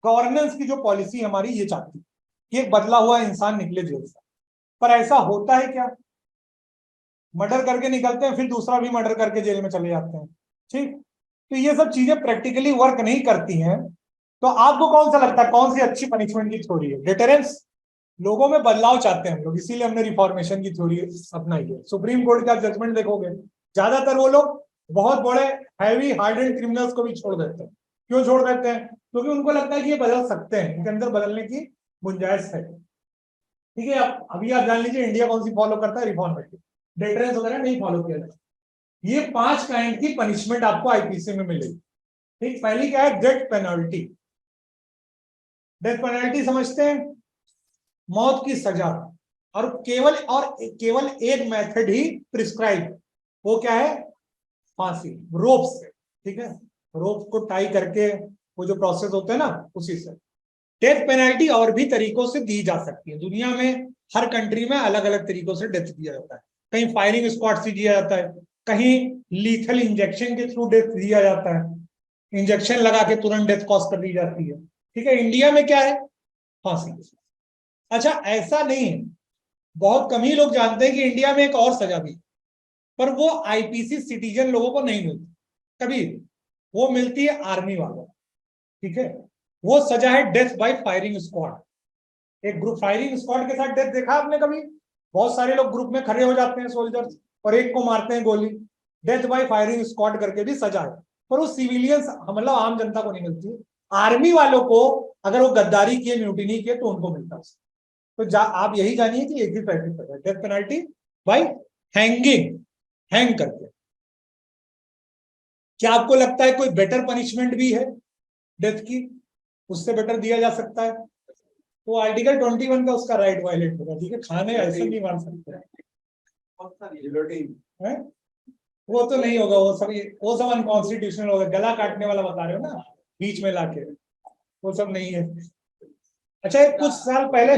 गवर्नेंस की जो पॉलिसी हमारी ये चाहती है कि एक बदला हुआ इंसान निकले जेल से। पर ऐसा होता है क्या? मर्डर करके निकलते हैं, फिर दूसरा भी मर्डर करके जेल में चले जाते हैं। ठीक, तो ये सब चीजें प्रैक्टिकली वर्क नहीं करती हैं। तो आपको कौन सा लगता है कौन सी अच्छी पनिशमेंट की थ्योरी है? डिटरेंस। लोगों में बदलाव चाहते हैं हम लोग, इसीलिए हमने रिफॉर्मेशन की थ्योरी अपनाई है। सुप्रीम कोर्ट का जजमेंट देखोगे, ज्यादातर वो लोग बहुत बड़े हैवी हार्डेंड क्रिमिनल्स को भी छोड़ देते हैं। क्यों छोड़ देते हैं? क्योंकि उनको लगता है कि ये बदल सकते हैं, इनके अंदर बदलने की गुंजाइश है। ठीक है, आप अभी आप जान लीजिए इंडिया कौन सी फॉलो करता है रिफॉर्मेटिव, डिटरेंस वगैरह नहीं फॉलो किया जाता। ये 5 काइंड की पनिशमेंट आपको आईपीसी में मिलेगी। ठीक, पहली क्या है? Death penalty. डेथ पेनल्टी समझते हैं? मौत की सजा। और केवल एक मेथड ही प्रिस्क्राइब, वो क्या है? फांसी, रोप से। ठीक है, रोप को टाई करके वो जो प्रोसेस होता है ना, उसी से। डेथ पेनल्टी और भी तरीकों से दी जा सकती है दुनिया में, हर कंट्री में अलग अलग तरीकों से डेथ दिया जाता है। कहीं फायरिंग स्क्वाड से दिया जाता है, कहीं लीथल इंजेक्शन के थ्रू डेथ दिया जाता है, इंजेक्शन लगा के तुरंत डेथ कॉज कर दी जाती है। ठीक है, इंडिया में क्या है? फांसी। अच्छा, ऐसा नहीं है, बहुत कम ही लोग जानते हैं कि इंडिया में एक और सजा भी, पर वो आईपीसी सिटीजन लोगों को नहीं मिलती कभी, वो मिलती है आर्मी वालों। ठीक है, वो सजा है डेथ बाय फायरिंग स्क्वाड। एक ग्रुप फायरिंग स्क्वाड के साथ डेथ देखा आपने कभी? बहुत सारे लोग ग्रुप में खड़े हो जाते हैं सोल्जर्स, और एक को मारते हैं गोली। डेथ बाय फायरिंग स्क्वाड करके भी सजा है, पर वो सिविलियंस मतलब आम जनता को नहीं मिलती। आर्मी वालों को अगर वो गद्दारी किए, म्यूटिनी किए, तो उनको मिलता है। तो आप यही जानिए कि एक ही प्रैक्टिस है death penalty bye hanging, hang करके। क्या आपको लगता है कोई बेटर पनिशमेंट भी है डेथ की? उससे बेटर दिया जा सकता है? तो आर्टिकल 21 का उसका राइट वायलेट होगा। ठीक है, खाने ऐसे नहीं मार सकते हैं, वो तो नहीं होगा, वो सब अनकॉन्स्टिट्यूशनल होगा। गला काटने वाला बता रहे हो ना, बीच में लाके, वो सब नहीं है। अच्छा, कुछ साल पहले,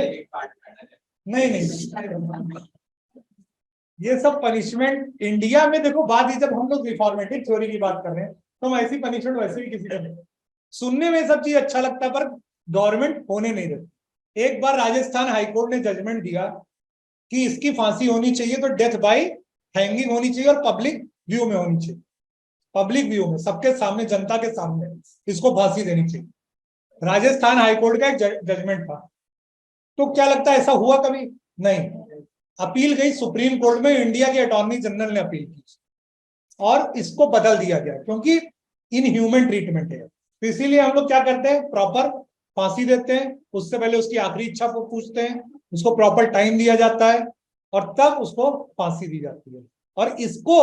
नहीं नहीं, ये सब पनिशमेंट इंडिया में देखो, बात ही जब हम लोग रिफॉर्मेटिव थ्योरी की बात कर रहे हैं, तो हम ऐसी पनिशमेंट वैसे भी किसी को नहीं। सुनने में सब चीज अच्छा लगता है, पर गवर्नमेंट होने नहीं देती। एक बार राजस्थान हाईकोर्ट ने जजमेंट दिया कि इसकी फांसी होनी चाहिए, तो डेथ बाय हैंगिंग होनी चाहिए, और पब्लिक व्यू में होनी चाहिए। पब्लिक व्यू में, सबके सामने, जनता के सामने इसको फांसी देनी चाहिए। राजस्थान हाईकोर्ट का एक जजमेंट था। तो क्या लगता है ऐसा हुआ कभी? नहीं। अपील गई सुप्रीम कोर्ट में, इंडिया के अटॉर्नी जनरल ने अपील की, और इसको बदल दिया गया, क्योंकि इनह्यूमन ट्रीटमेंट है। तो इसीलिए हम लोग क्या करते हैं, प्रॉपर फांसी देते हैं, उससे पहले उसकी आखिरी इच्छा को पूछते हैं, उसको प्रॉपर टाइम दिया जाता है, और तब उसको फांसी दी जाती है। और इसको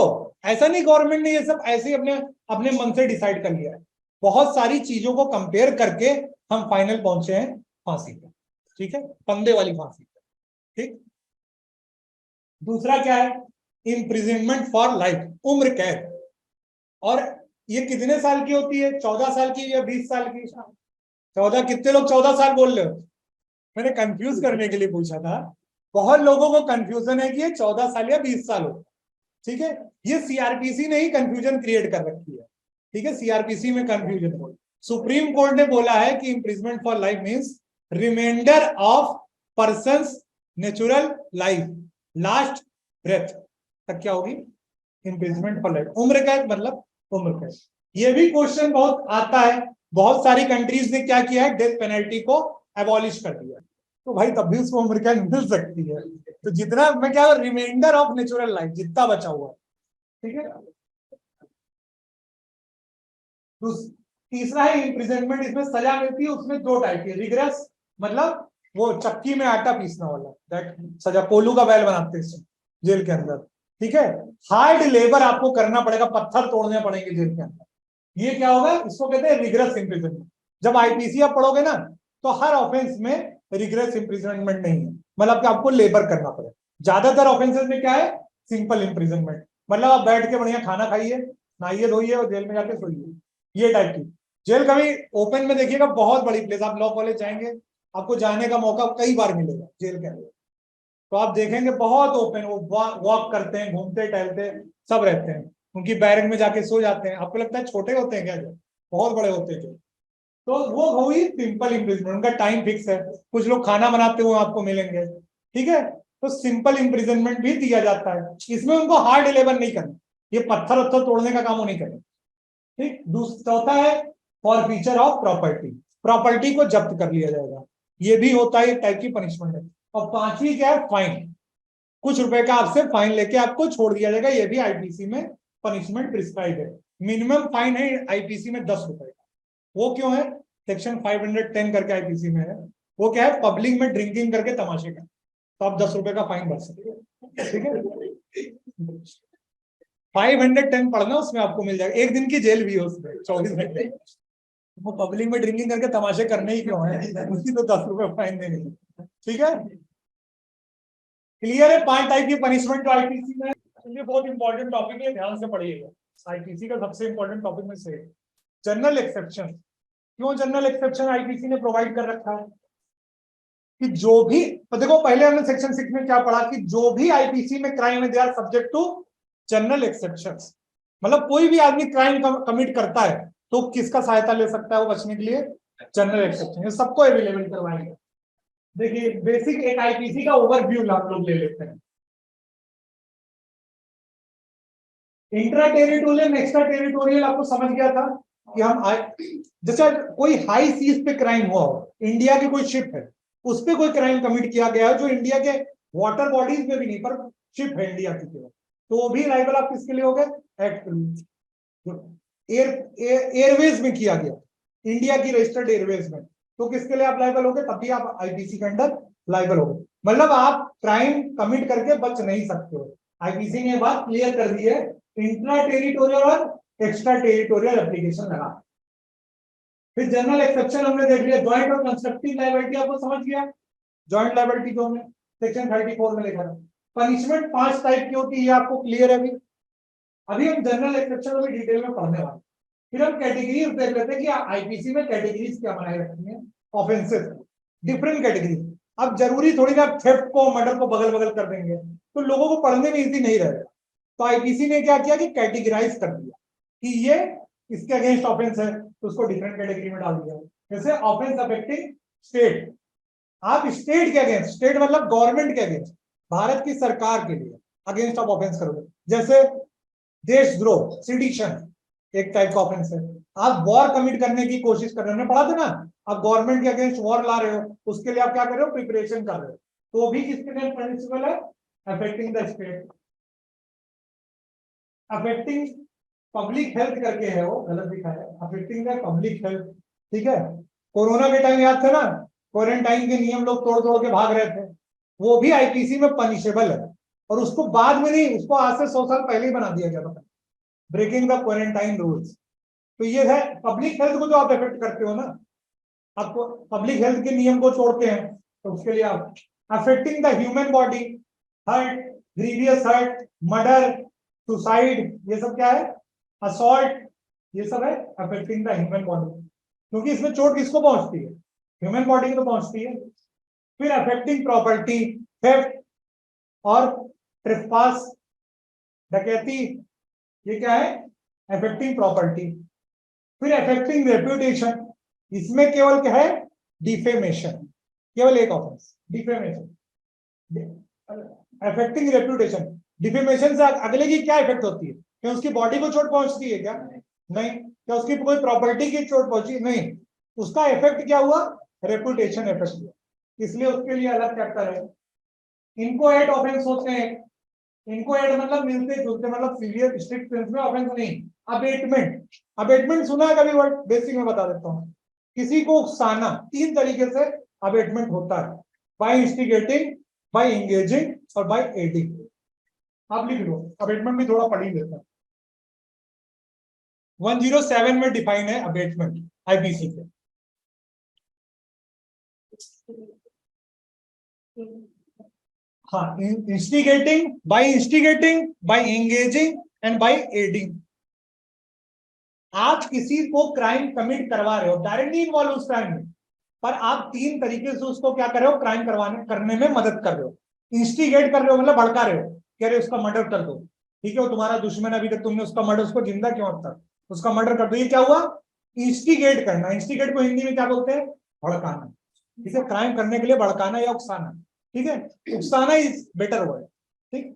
ऐसा नहीं गवर्नमेंट ने ये सब ऐसे ही अपने अपने मन से डिसाइड कर लिया है, बहुत सारी चीजों को कंपेयर करके हम फाइनल पहुंचे हैं फांसी पे। ठीक है, फंदे वाली फांसी पे। ठीक, दूसरा क्या है? इम्प्रिजनमेंट फॉर लाइफ, उम्र कैद। और ये कितने साल की होती है? 14 साल की या 20 साल की? 14। कितने लोग 14 साल बोल रहे हो? मैंने कंफ्यूज करने के लिए पूछा था। बहुत लोगों को कंफ्यूजन है कि ये 14 साल या 20 साल हो। ठीक है, ये सीआरपीसी ने ही कंफ्यूजन क्रिएट कर रखी है। ठीक है, सीआरपीसी में कंफ्यूजन हो। सुप्रीम कोर्ट ने बोला है कि imprisonment for life means reminder of persons natural life, last breath तक क्या होगी? इम्प्रिजमेंट फॉर लाइफ, उम्र कैद, मतलब उम्र कैद। ये भी क्वेश्चन बहुत आता है। बहुत सारी कंट्रीज ने क्या किया है, डेथ पेनल्टी को एबॉलिश कर दिया, तो भाई तब भी उसको उम्र कैद मिल सकती है। तो जितना मैं क्या, रिमाइंडर ऑफ नेचुरल लाइफ जितना बचा हुआ, ठीक है। तो तीसरा है इम्प्रिजनमेंट, इसमें सजा मिलती है, उसमें 2 टाइप की। रिग्रेस मतलब वो चक्की में आटा पीसना वाला, दैट सजा, कोलू का बैल बनाते हैं जेल के अंदर। ठीक है, हार्ड लेबर आपको करना पड़ेगा, पत्थर तोड़ने पड़ेंगे जेल के अंदर। ये क्या होगा, इसको कहते हैं रिग्रेस इम्प्रिजनमेंट। जब आईपीसी आप पढ़ोगे ना, तो हर ऑफेंस में रिग्रेस इम्प्रिजनमेंट नहीं है, मतलब कि आपको लेबर करना पड़ेगा। ज्यादातर ऑफेंसेस में क्या है, सिंपल इम्प्रिजनमेंट, मतलब आप बैठ के बढ़िया खाना खाइए, नहाइए धोइए और जेल में जाके सोइए, ये टाइप की। जेल कभी ओपन में देखिएगा, बहुत बड़ी प्लेस, आप लॉ कॉलेज जाएंगे, आपको जाने का मौका कई बार मिलेगा जेल के अंदर, तो आप देखेंगे बहुत ओपन, वो वॉक करते हैं, घूमते टहलते सब रहते हैं, उनकी बैरक में जाके सो जाते हैं। आपको लगता है छोटे होते हैं क्या? जो बहुत बड़े होते हैं। तो वो हुई सिंपल इम्प्रिजमेंट, उनका टाइम फिक्स है। कुछ लोग खाना बनाते हुए आपको मिलेंगे, ठीक है। तो सिंपल इम्प्रिजनमेंट भी दिया जाता है। इसमें उनको हार्ड 11 नहीं करना, ये पत्थर उत्थर तोड़ने का काम वो नहीं करें। ठीक, चौथा है for feature of property, property को जब्त कर लिया जाएगा, ये भी होता है, टाइप की पनिशमेंट है। और पांचवी क्या है, फाइन, कुछ रुपए का आपसे फाइन लेके आपको छोड़ दिया जाएगा, ये भी आईपीसी में पनिशमेंट प्रिस्क्राइब है। मिनिमम फाइन है आईपीसी में 10 रुपए का। वो क्यों है, सेक्शन 510 करके आईपीसी में है, वो क्या है, पब्लिक में ड्रिंकिंग करके तमाशे का, तो आप 10 रुपए का फाइन भर सकते हो। ठीक है, 510 पढ़ना, उसमें आपको मिल जाएगा, एक दिन की जेल भी है उसमें, 24 घंटे। वो पब्लिक में ड्रिंकिंग करके तमाशे करने ही क्यों है, उसी तो 10 रुपए फाइन देने। ठीक है, क्लियर है। 5 टाइप की पनिशमेंट जो आईपीसी में, ये बहुत इंपॉर्टेंट टॉपिक है, ध्यान से पढ़िएगा, आईपीसी का सबसे इंपॉर्टेंट टॉपिक में से। जनरल एक्सेप्शन, क्यों जनरल एक्सेप्शन आईपीसी ने प्रोवाइड कर रखा है कि जो भी, तो देखो पहले हमने सेक्शन 6 में क्या पढ़ा कि जो भी आईपीसी में क्राइम है they are subject to general exceptions, मतलब कोई भी आदमी क्राइम कमिट करता है तो किसका सहायता ले सकता है वो बचने के लिए, जनरल एक्सेप्शन, ये सबको अवेलेबल करवाएंगे। देखिए बेसिक एक आईपीसी का ओवरव्यू आप लोग ले लेते हैं। इंट्रा टेरिटोरियल एक्स्ट्रा टेरिटोरियल आपको समझ गया था कि हम जैसे कोई हाई सीज पे क्राइम हुआ हो, इंडिया की कोई शिप है उस पर कोई क्राइम कमिट किया गया है जो इंडिया के वाटर बॉडीज में भी नहीं, पर शिप है इंडिया की, तो वो भी लाइबल आप किसके लिए हो गए, एक्ट। एयरवेज में किया गया, इंडिया की रजिस्टर्ड एयरवेज में, तो किसके लिए आप लाइबल हो गए, तब भी आप आईपीसी के अंडर लाइबल हो गए, मतलब आप क्राइम कमिट करके बच नहीं सकते हो। आईपीसी ने बात क्लियर कर दी है, इंट्रा टेरिटोरियल और एक्स्ट्रा टेरिटोरियल एप्लीकेशन लगा। फिर जनरल एक्सेप्शन हमने देख लिया, ज्वाइंट और कंस्ट्रक्टिव लायबिलिटी आपको समझ गया, ज्वाइंट लायबिलिटी जो हमने सेक्शन 34 में लिखा था। पनिशमेंट 5 टाइप की होती है, ये आपको क्लियर है। अभी हम जनरल एक्सेप्शन में डिटेल में पढ़ने वाले, फिर हम कैटेगरीज देख लेते हैं कि आईपीसी में कैटेगरीज क्या बनाए रखी है, ऑफेंसेस डिफरेंट कैटेगरीज। अब जरूरी थोड़ी ना थेफ्ट को मर्डर को बगल बगल कर देंगे, तो लोगों को पढ़ने में इजी नहीं रहेगा, तो आईपीसी ने क्या किया कि कैटेगराइज कर दिया कि ये इसके अगेंस्ट ऑफेंस है, तो उसको डिफरेंट कैटेगरी में डाल दिया। जैसे ऑफेंस अफेक्टिंग स्टेट, आप स्टेट के अगेंस्ट, स्टेट मतलब गवर्नमेंट के अगेंस्ट, भारत की सरकार के लिए अगेंस्ट आप ऑफेंस करोगे, जैसे देशद्रोह सिडिशन एक टाइप का ऑफेंस है। आप वॉर कमिट करने की कोशिश कर रहे हो, पढ़ा था ना, आप गवर्नमेंट के अगेंस्ट वॉर ला रहे हो, उसके लिए आप क्या कर रहे हो, प्रिपरेशन कर रहे हो, तो भी किसके लिए पनिशेबल है, affecting the state. Affecting public health करके है, वो गलत लिखा है, अफेक्टिंग द पब्लिक हेल्थ। ठीक है, कोरोना के टाइम याद थे ना, क्वारंटाइन के नियम लोग तोड़ तोड़ के भाग रहे थे, वो भी आईपीसी में पनिशेबल है, और उसको बाद में नहीं, उसको आज से 100 साल पहले ही बना दिया गया था, ब्रेकिंग द क्वारंटाइन रूल्स। तो ये है पब्लिक हेल्थ को जो आप इफेक्ट करते हो ना, आपको पब्लिक हेल्थ के नियम को छोड़ते हैं, तो उसके लिए आप affecting the human body, hurt, grievous hurt, murder, suicide, ये सब क्या है, असॉल्ट, ये सब है अफेक्टिंग द ह्यूमन बॉडी, क्योंकि इसमें चोट किसको पहुंचती है, ह्यूमन बॉडी को तो पहुंचती है। फिर अफेक्टिंग प्रॉपर्टी, थेफ्ट और ट्रेसपास, डकैती, ये क्या है, अफेक्टिंग प्रॉपर्टी। फिर अफेक्टिंग रेप्यूटेशन, इसमें केवल क्या है, डिफेमेशन, केवल एक offence defamation. Affecting reputation, defamation से अगले की क्या इफेक्ट होती है, क्या उसकी बॉडी को चोट पहुंचती है क्या, नहीं, क्या उसकी कोई प्रॉपर्टी की चोट पहुंची, नहीं, उसका इफेक्ट क्या हुआ, रेप्यूटेशन इफेक्ट हुआ, इसलिए उसके लिए अलग चैप्टर है। इनको एड ऑफेंस होते हैं, इनको एड मतलब मिलते जुलते, मतलब सीरियस स्ट्रिक्ट सेंस में ऑफेंस नहीं। अबेटमेंट, अबेटमेंट सुना है कभी वर्ड, बेसिक में बता देता हूँ, किसी को उकसाना, 3 तरीके से अबेटमेंट होता है, बाय इंस्टिगेटिंग, बाय एंगेजिंग और बाय एडिंग। आप लिख लो, अबेटमेंट भी थोड़ा पढ़ ही लेता है। 107 में डिफाइन है अबेटमेंट आईपीसी के। हाँ, instigating, by engaging and by aiding. आप किसी को क्राइम कमिट करवा रहे हो, डायरेक्ट नहीं इन्वॉल्व उस क्राइम में, पर आप 3 तरीके से उसको क्या कर रहे हो, क्राइम करने में मदद कर रहे हो। इंस्टिगेट कर रहे हो मतलब भड़का रहे हो, कह रहे हो उसका मर्डर कर दो, ठीक है, वो तुम्हारा दुश्मन, अभी तक तुमने उसका मर्डर, उसको जिंदा क्यों अब तक, उसका मर्डर कर दो, ये क्या हुआ, इंस्टिगेट करना। इंस्टिगेट को हिंदी में क्या बोलते हैं, भड़काना, इसे क्राइम करने के लिए भड़काना या उकसाना। ठीक है, उकसाना इज बेटर वर्ड। ठीक,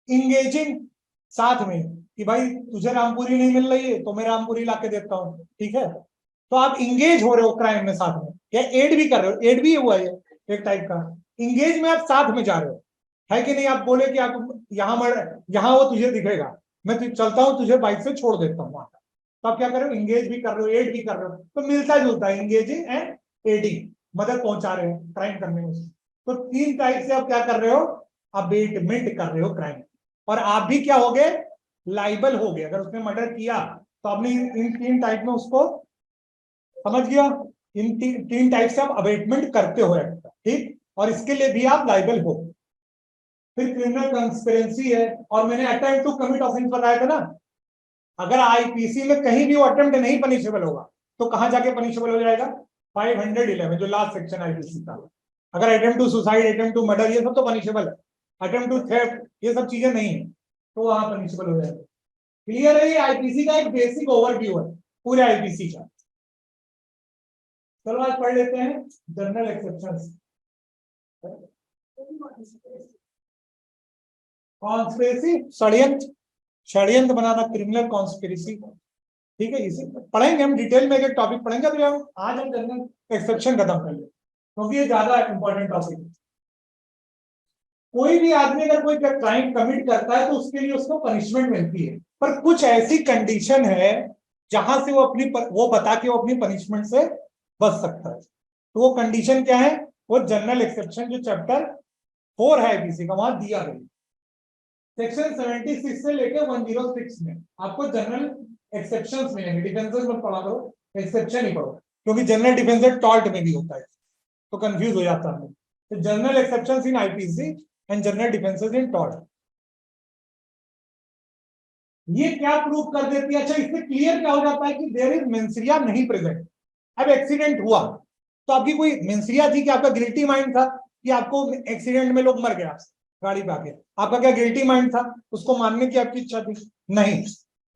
इंगेजिंग साथ में कि भाई तुझे रामपुरी नहीं मिल रही है तो मैं रामपुरी लाके देता हूँ, ठीक है, तो आप इंगेज हो रहे हो क्राइम में साथ में, या एड भी कर रहे हो, एड भी हुआ है एक टाइप का, इंगेज में आप साथ में जा रहे हो, है कि नहीं। आप बोले कि आप यहाँ वो तुझे दिखेगा, मैं चलता हूँ तुझे बाइक से छोड़ देता हूँ वहां, तो आप क्या कर रहे हो, इंगेज भी कर रहे हो, एड भी कर रहे हो, तो मिलता जुलता है इंगेजिंग एंड एडिंग, मदद पहुंचा रहे हो क्राइम करने में। तो तीन टाइप से आप क्या कर रहे हो, अबेटमेंट कर रहे हो क्राइम, और आप भी क्या हो गए, लाइबल हो गए। अगर उसने मर्डर किया तो आपने इन तीन टाइप में उसको, समझ गया, इन तीन टाइप से आप अबेटमेंट करते हो, ठीक, और इसके लिए भी आप लाइबल हो। फिर क्रिमिनल कंस्पिरेंसी है, और मैंने अटेम्प्ट टू कमिट ऑफेंस बताया था ना, अगर आईपीसी में कहीं भी वो अटेम्प्ट नहीं पनिशेबल होगा तो कहां जाके पनिशेबल हो जाएगा, 511 जो लास्ट सेक्शन आईपीसी का। अगर attempt to suicide, attempt to murder, ये सब तो पनिशेबल है, अटेम्प्ट टू थेफ्ट ये सब चीजें नहीं है, तो वहां पनिशेबल हो जाएगा। क्लियर है, ये आईपीसी का एक बेसिक ओवरव्यू है पूरे आईपीसी का। चलो आज पढ़ लेते हैं जनरल एक्सेप्शंस। कॉन्स्पिरेसी, षड्यंत्र, षड्यंत्र बनाना, क्रिमिनल कॉन्स्पिरेसी, ठीक है, इसे पढ़ेंगे हम डिटेल में, एक टॉपिक पढ़ेंगे, तो आज हम जनरल एक्सेप्शन खत्म कर लेंगे क्योंकि ये ज्यादा इंपॉर्टेंट टॉपिक है। कोई भी आदमी अगर कोई क्राइम कमिट करता है तो उसके लिए उसको पनिशमेंट मिलती है, पर कुछ ऐसी कंडीशन है जहां से वो बता के वो अपनी पनिशमेंट से बच सकता है। तो वो कंडीशन क्या है, वो जनरल एक्सेप्शन जो चैप्टर 4 है किसी का, वहां दिया गया सेक्शन 76 से लेकर 106 में आपको जनरल एक्सेप्शंस मिलेंगे। डिफेंसेस मत पढ़ा करो, एक्सेप्शन ही पढ़ो, क्योंकि जनरल डिफेंस टॉल्ट में भी होता है, तो कंफ्यूज हो जाता है। तो general exceptions in IPC and general defences in tort, ये क्या प्रूव कर देती है, अच्छा इससे क्लियर क्या हो जाता है कि देयर इज मेंसरिया नहीं प्रेजेंट। अब एक्सीडेंट हुआ तो आपकी कोई मेंसरिया थी कि आपका गिल्टी माइंड था कि आपको एक्सीडेंट में लोग मर गया गाड़ी पे आके, आपका क्या गिल्टी माइंड था, उसको मानने की आपकी इच्छा थी, नहीं,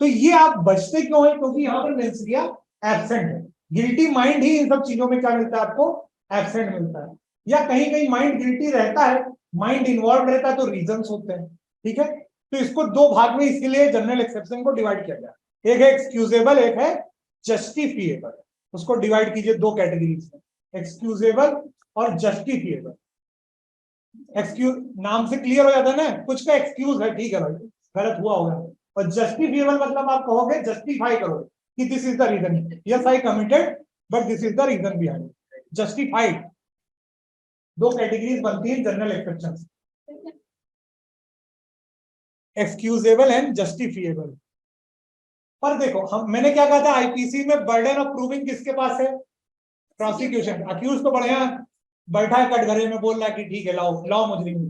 तो ये आप बचते क्यों है, क्योंकि यहाँ पर मेंसरिया एब्सेंट है। गिल्टी माइंड ही इन सब चीजों में क्या मिलता है आपको, एब्सेंट मिलता है, या कहीं कहीं माइंड गिल्टी रहता है, माइंड इन्वॉल्व रहता है तो रीजंस होते हैं, ठीक है। तो इसको दो भाग में इसलिए जनरल एक्सेप्शन को डिवाइड किया गया, एक है एक्सक्यूजेबल, एक है जस्टिफिएबल। उसको डिवाइड कीजिए दो कैटेगरीज में, एक्सक्यूजेबल और जस्टिफिएबल। एक्सक्यूज नाम से क्लियर हो जाता है ना, कुछ का एक्सक्यूज है, ठीक है भाई गलत हुआ होगा, और जस्टिफिएबल मतलब आप कहोगे, जस्टिफाई करोगे कि this is the reason, yes I committed but this is the reason behind, justified. दो कैटेगरीज बनती है general exception, excusable and justifiable. पर देखो मैंने क्या कहा था, आईपीसी में बर्डन ऑफ प्रूविंग किसके पास है, प्रोसिक्यूशन। अक्यूज तो बढ़िया बैठा है कटघरे में, बोल रहा है कि ठीक है लाओ लाओ मुजरिम,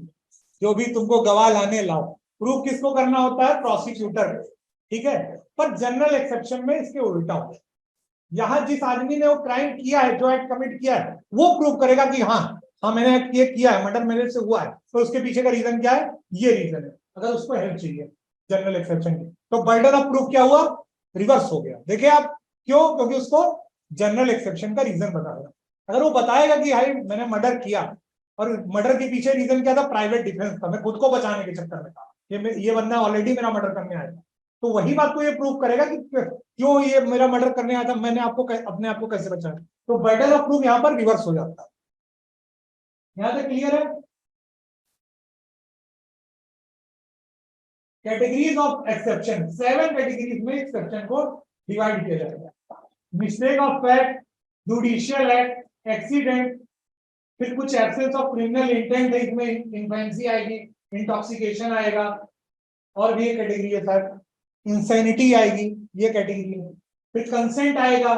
जो भी तुमको गवाह लाने लाओ, प्रूफ किसको करना होता है, प्रोसिक्यूटर, ठीक है। पर जनरल एक्सेप्शन में इसके उल्टा होता है, यहाँ जिस आदमी ने वो क्राइम किया है, जो एक्ट कमिट किया है, वो प्रूव करेगा कि हाँ हाँ मैंने एक्ट ये किया है, मर्डर मेरे से हुआ है, तो उसके पीछे का रीजन क्या है, ये रीजन है, अगर उसको हेल्प चाहिए जनरल एक्सेप्शन की, तो बर्डन ऑफ प्रूफ क्या हुआ, रिवर्स हो गया। देखिए आप क्यों, क्योंकि उसको जनरल एक्सेप्शन का रीजन बताएगा। अगर वो बताएगा कि भाई मैंने मर्डर किया, और मर्डर के पीछे रीजन क्या था, प्राइवेट डिफेंस था, मैं खुद को बचाने के चक्कर में था, ये बंदा ऑलरेडी मेरा मर्डर करने आया था, तो वही बात को ये प्रूव करेगा कि क्यों ये मेरा मर्डर करने आया था, मैंने अपने आप को कैसे बचाया, तो बर्डन ऑफ प्रूफ यहाँ पर रिवर्स हो जाता है। यहाँ तक क्लियर है। कैटेगरीज ऑफ एक्सेप्शन, 7 कैटेगरीज में एक्सेप्शन को डिवाइड किया जाएगा, mistake of fact, judicial act, accident, फिर कुछ एब्सेंस ऑफ क्रिमिनल इंटेंट है, इसमें इन्फेंसी आएगी, इंटॉक्सिकेशन आएगा, और भी एक कैटेगरी है सर, इंसैनिटी आएगी, ये कैटेगरी है, फिर कंसेंट आएगा,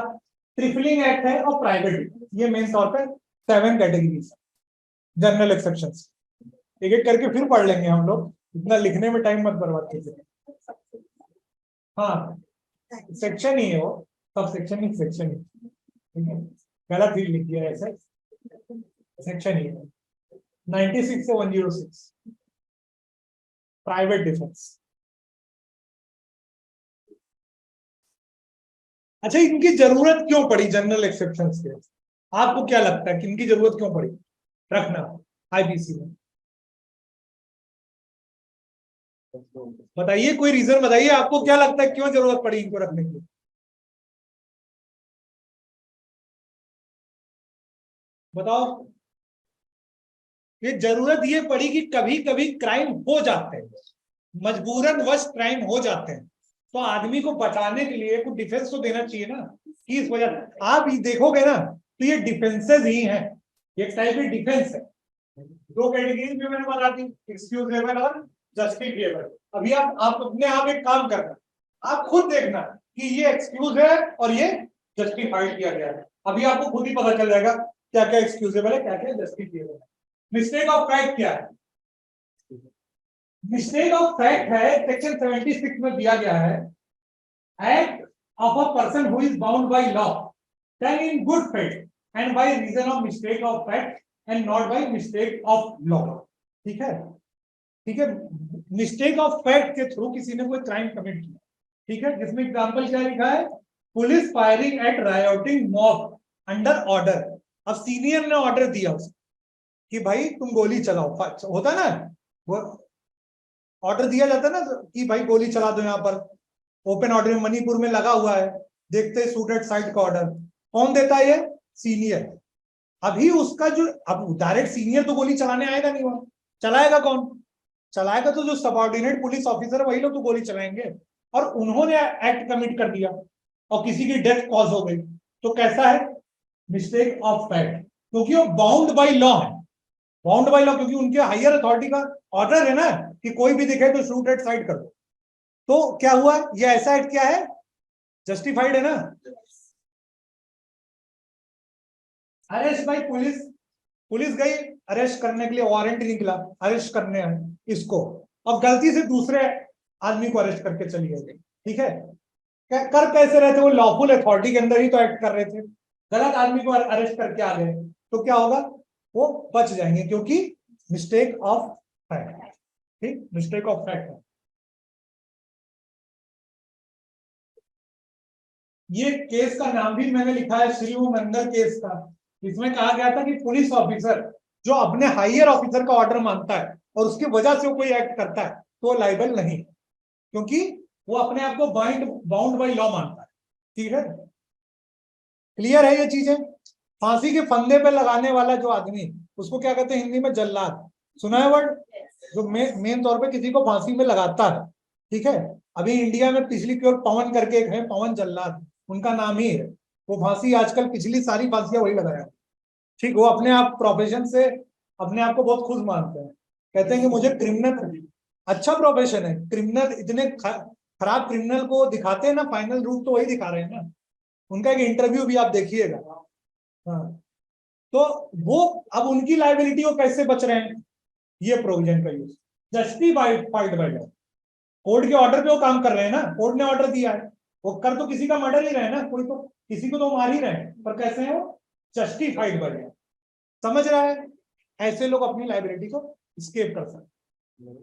ट्रिपलिंग एक्ट है, और प्राइवेट, ये मेन तौर पे 7 कैटेगरीज जनरल एक्सेप्शंस। एक एक करके फिर पढ़ लेंगे हम लोग, इतना लिखने में टाइम मत बर्बाद कीजिए। हाँ सेक्शन ही है वो, सब सेक्शन ही, सेक्शन ही, ठीक है, गलत ही लिख दिया ऐसे, सेक्शन ही है 96 से 106 प्राइवेट डिफेंस। अच्छा इनकी जरूरत क्यों पड़ी जनरल एक्सेप्शंस के, आपको क्या लगता है कि इनकी जरूरत क्यों पड़ी रखना, आईपीसी में। बताइए कोई रीजन बताइए, आपको क्या लगता है क्यों जरूरत पड़ी इनको रखने की? बताओ। ये जरूरत ये पड़ी कि कभी कभी क्राइम हो जाते हैं, मजबूरन वश क्राइम हो जाते हैं, तो आदमी को बचाने के लिए कुछ डिफेंस तो देना चाहिए ना, कि इस वजह से आप ये देखोगे ना तो ये डिफेंसेस ही हैं, एक टाइप की डिफेंस है। दो कैटेगरी में मैंने बता दी, एक्सक्यूजेबल और जस्टिफिएबल। अभी आप अपने आप एक काम करना, आप खुद देखना कि ये एक्सक्यूज है और ये जस्टिफाइड किया गया है। अभी आपको खुद ही पता चल जाएगा क्या क्या एक्सक्यूजेबल है, क्या क्या जस्टिफिएबल है। मिस्टेक ऑफ फैक्ट क्या है? मिस्टेक ऑफ फैक्ट है, सेक्शन 76 में दिया गया है, act of a person who is bound by law done in good faith and by reason of mistake of fact and not by mistake of law। ठीक है, ठीक है। मिस्टेक ऑफ फैक्ट के थ्रू किसी ने कोई क्राइम कमिट किया, ठीक है, जिसमें एग्जांपल क्या लिखा है, police firing at rioting mob under order. अब सीनियर ने ऑर्डर दिया उसको कि भाई तुम गोली चलाओ, होता है ना, वो ऑर्डर दिया जाता है ना कि भाई गोली चला दो, यहाँ पर ओपन ऑर्डर में मणिपुर में लगा हुआ है, देखते हैं शूट एट साइट का ऑर्डर कौन देता है? ये सीनियर। अभी उसका जो, अब डायरेक्ट सीनियर तो गोली चलाने आएगा नहीं, वहां चलाएगा कौन? चलाएगा तो जो सबऑर्डिनेट पुलिस ऑफिसर है वही लोग तो गोली चलाएंगे। और उन्होंने एक्ट कमिट कर दिया और किसी की डेथ कॉज हो गई, तो कैसा है? मिस्टेक ऑफ फैक्ट, क्योंकि वो बाउंड बाय लॉ है, बाउंड बाय लॉ, क्योंकि उनके हायर अथॉरिटी का ऑर्डर है ना कि कोई भी दिखे तो शूट एट साइट कर दो। तो क्या हुआ, ये ऐसा एक्ट क्या है? जस्टिफाइड है ना। अरेस्ट भाई, पुलिस पुलिस गई अरेस्ट करने के लिए, वारंट निकला, अरेस्ट करने आए इसको, अब गलती से दूसरे आदमी को अरेस्ट करके चली गई, ठीक है, कर कैसे रहे थे? वो लॉफुल अथॉरिटी के अंदर ही तो एक्ट कर रहे थे, गलत आदमी को अरेस्ट करके आ गए, तो क्या होगा? वो बच जाएंगे, क्योंकि मिस्टेक ऑफ फैक्ट। ठीक, मिस्टेक ऑफ फैक्ट है। ये केस का नाम भी मैंने लिखा है श्री मंदिर केस का। इसमें कहा गया था कि पुलिस ऑफिसर जो अपने हायर ऑफिसर का ऑर्डर मानता है और उसकी वजह से वो कोई एक्ट करता है तो लाइबल नहीं, क्योंकि वो अपने आप को बाउंड बाय लॉ मानता है। ठीक है, क्लियर है ये चीजें? फांसी के फंदे पे लगाने वाला जो आदमी, उसको क्या कहते हैं हिंदी में? जल्लाद। सुना है वर्ड? जो मेन तौर पे किसी को फांसी में लगाता है, ठीक है। अभी इंडिया में पिछली की ओर पवन करके एक है, पवन जल्लाद, उनका नाम ही है। वो फांसी आजकल पिछली सारी फांसियां वही लगाया, ठीक। वो अपने आप प्रोफेशन से अपने आप को बहुत खुश मानते हैं, कहते हैं कि मुझे क्रिमिनल, अच्छा प्रोफेशन है क्रिमिनल, इतने खराब क्रिमिनल को दिखाते हैं ना, फाइनल रूप तो वही दिखा रहे हैं ना। उनका एक इंटरव्यू भी आप देखिएगा। हाँ, तो वो अब उनकी लाइबिलिटी को कैसे बच रहे हैं? ये प्रोविजन का use, justified by law, court के ऑर्डर पे वो काम कर रहे हैं ना, कोर्ट ने ऑर्डर दिया है, वो कर तो किसी का मर्डर ही रहे हैं ना, कोई तो किसी को तो मार ही रहे हैं, पर कैसे है वो? Justified by law. समझ रहा है? ऐसे लोग अपनी लाइबिलिटी को स्केप कर सकते हैं।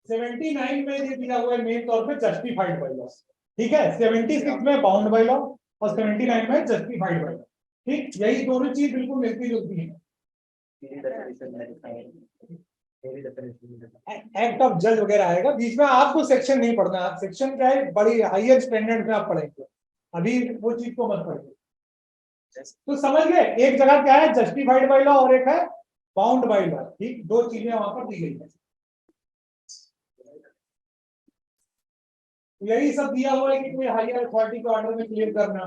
79 में ये दिया हुआ है मेन तौर पे जस्टिफाइड बाय लॉ, ठीक है। 76 में बाउंड बाय लॉ और 79 में जस्टिफाइड बाय लॉ, ठीक। यही दोनों चीज बिल्कुल मिलती जुलती है। एक्ट ऑफ जज वगैरह आएगा बीच में, आपको सेक्शन नहीं पढ़ना, सेक्शन क्या है बड़ी हाईयर स्टैंडर्ड में आप पढ़ेंगे, अभी वो चीज को मत पढ़िए। तो समझ गए, एक जगह क्या है जस्टिफाइड बाय लॉ और एक है बाउंड बाय लॉ, ठीक, दो चीजें वहां पर दी गई है। यही सब दिया हुआ है कि कोई हायर अथॉरिटी के ऑर्डर में क्लियर करना।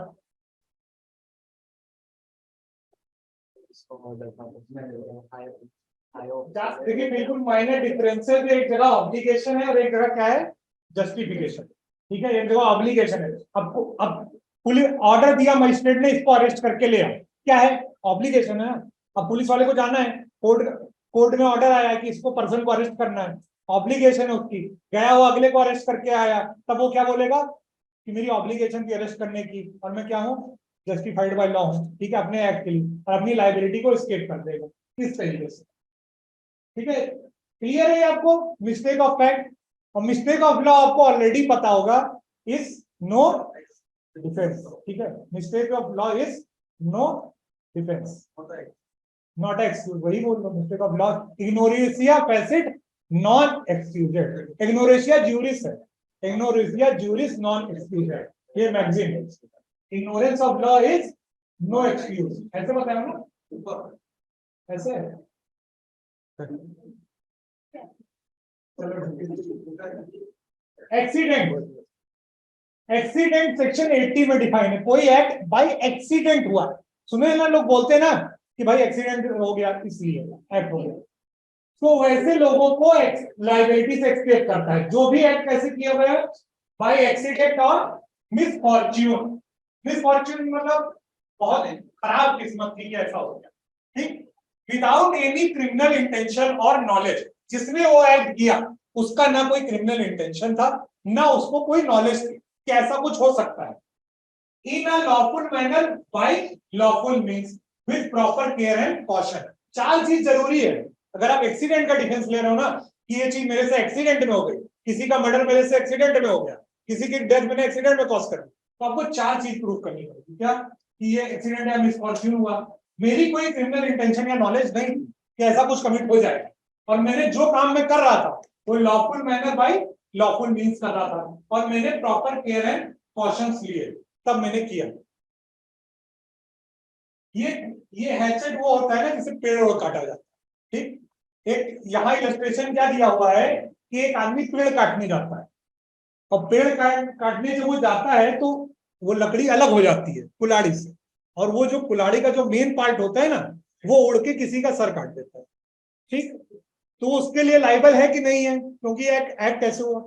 देखिए बिल्कुल माइनर डिफरेंसेस है, एक जगह ऑब्लिगेशन है और एक जगह क्या है? जस्टिफिकेशन, ठीक है। एक जगह ऑब्लिगेशन है, अब पुलिस ऑर्डर दिया मजिस्ट्रेट ने, इसको अरेस्ट करके ले आओ, क्या है? ऑब्लिगेशन है ना। अब पुलिस वाले को जाना है, कोर्ट कोर्ट में ऑर्डर आया है कि इसको पर्सन को अरेस्ट करना है, ऑब्लिगेशन है उसकी, गया वो अगले को अरेस्ट करके आया, तब वो क्या बोलेगा कि मेरी ऑब्लिगेशन थी अरेस्ट करने की और मैं क्या हूँ? जस्टिफाइड बाय लॉ हूँ, ठीक है, अपने एक्ट के लिए, और अपनी लाइबिलिटी को स्केप कर देगा इस तरीके से। ठीक है, क्लियर है आपको? मिस्टेक ऑफ फैक्ट और मिस्टेक ऑफ लॉ आपको ऑलरेडी पता होगा, इज नो डिफेंस, ठीक है। Mistake of law is no defence, not excuse, वही बोल रहा हूँ, मिस्टेक ऑफ लॉ। इग्नोरेशिया फेसिट नॉन एक्सक्यूजेड, इग्नोरेशिया ज्यूरिस है, इग्नोरेशिया ज्यूरिस नॉन एक्सक्यूजेड, ये मैगजीन है। Ignorance of law is no excuse, ऐसे बताया ना, ऐसे है। एक्सीडेंट, एक्सीडेंट सेक्शन 80 में डिफाइन है, कोई एक्ट बाय एक्सीडेंट हुआ। सुने ना, लोग बोलते हैं ना कि भाई एक्सीडेंट हो गया इसलिए एक्ट हो गया, तो वैसे लोगों को लाइबिलिटी से एक्सपेक्ट करता है। जो भी एक्ट कैसे किया गया, बाय एक्सीडेंट और मिसफॉर्च्यून। मिसफॉर्च्यून मतलब बहुत खराब किस्मत थी कि ऐसा हो गया, ठीक, विदाउट एनी क्रिमिनल इंटेंशन और नॉलेज। जिसने वो एक्ट किया उसका ना कोई क्रिमिनल इंटेंशन था, ना उसको कोई नॉलेज थी कि ऐसा कुछ हो सकता है। In a lawful manner by lawful means with proper care and caution. चार चीज जरूरी है अगर आप एक्सीडेंट का डिफेंस ले रहे हो ना, कि ये चीज मेरे से एक्सीडेंट में हो गई, किसी का मर्डर मेरे से एक्सीडेंट में हो गया, किसी की डेथ मैंने एक्सीडेंट में कॉज कर दी, तो आपको चार चीज प्रूव करनी पड़ेगी। क्या? कि ये एक्सीडेंट या मिसफॉर्च्यून हुआ, मेरी कोई क्रिमिनल इंटेंशन या नॉलेज नहीं कि ऐसा कुछ कमिट हो जाएगा, और मैंने जो काम मैं कर रहा था वो lawful manner by lawful means कर रहा था, और मैंने प्रॉपर केयर एंड कॉशंस लिए, तब मैंने किया। ये हैचेट वो होता है ना जिसे पेड़ और काटा जाता है, ठीक। एक यहाँ इलस्ट्रेशन क्या दिया हुआ है कि एक आदमी पेड़ काटने जाता है, और पेड़ काटने जब वो जाता है तो वो लकड़ी अलग हो जाती है कुल्हाड़ी से, और वो जो कुल्हाड़ी का जो मेन पार्ट होता है ना, वो उड़ के किसी का सर काट देता है, ठीक। तो उसके लिए लाइबल है कि नहीं है, क्योंकि एक्ट कैसे हुआ,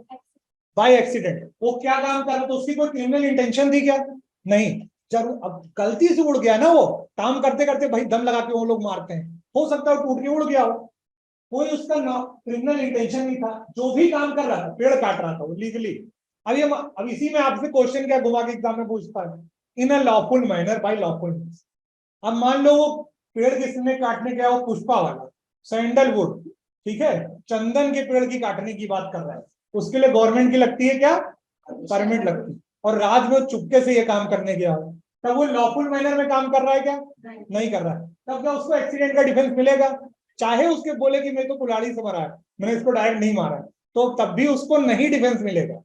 बाय एक्सीडेंट। वो क्या काम कर रहा था, उसकी कोई क्रिमिनल इंटेंशन थी क्या? नहीं। जब अब गलती से उड़ गया ना, वो काम करते करते भाई दम लगा के वो लोग मारते हैं, हो सकता है टूट के उड़ गया हो, कोई उसका क्रिमिनल इंटेंशन नहीं था, जो भी काम कर रहा था, पेड़ काट रहा था वो लीगली। अब इसी में आपसे क्वेश्चन क्या घुमा के एग्जाम में पूछता है, in a lawful manner by lawful means. अब मान लो वो पेड़ किसने काटने गया, वो पुष्पा वाला सैंडलवुड, ठीक है, चंदन के पेड़ की काटने की बात कर रहा है, उसके लिए गवर्नमेंट की लगती है क्या, परमिट लगती है, और राज में चुपके से ये काम करने गया, तब वो लॉफुल मैनर में काम कर रहा है क्या? नहीं कर रहा है, तब क्या उसको एक्सीडेंट का डिफेंस मिलेगा? चाहे उसके बोले कि मैं तो कुल्हाड़ी से मरा है, मैंने इसको डायरेक्ट नहीं मारा है, तो तब भी उसको नहीं डिफेंस मिलेगा,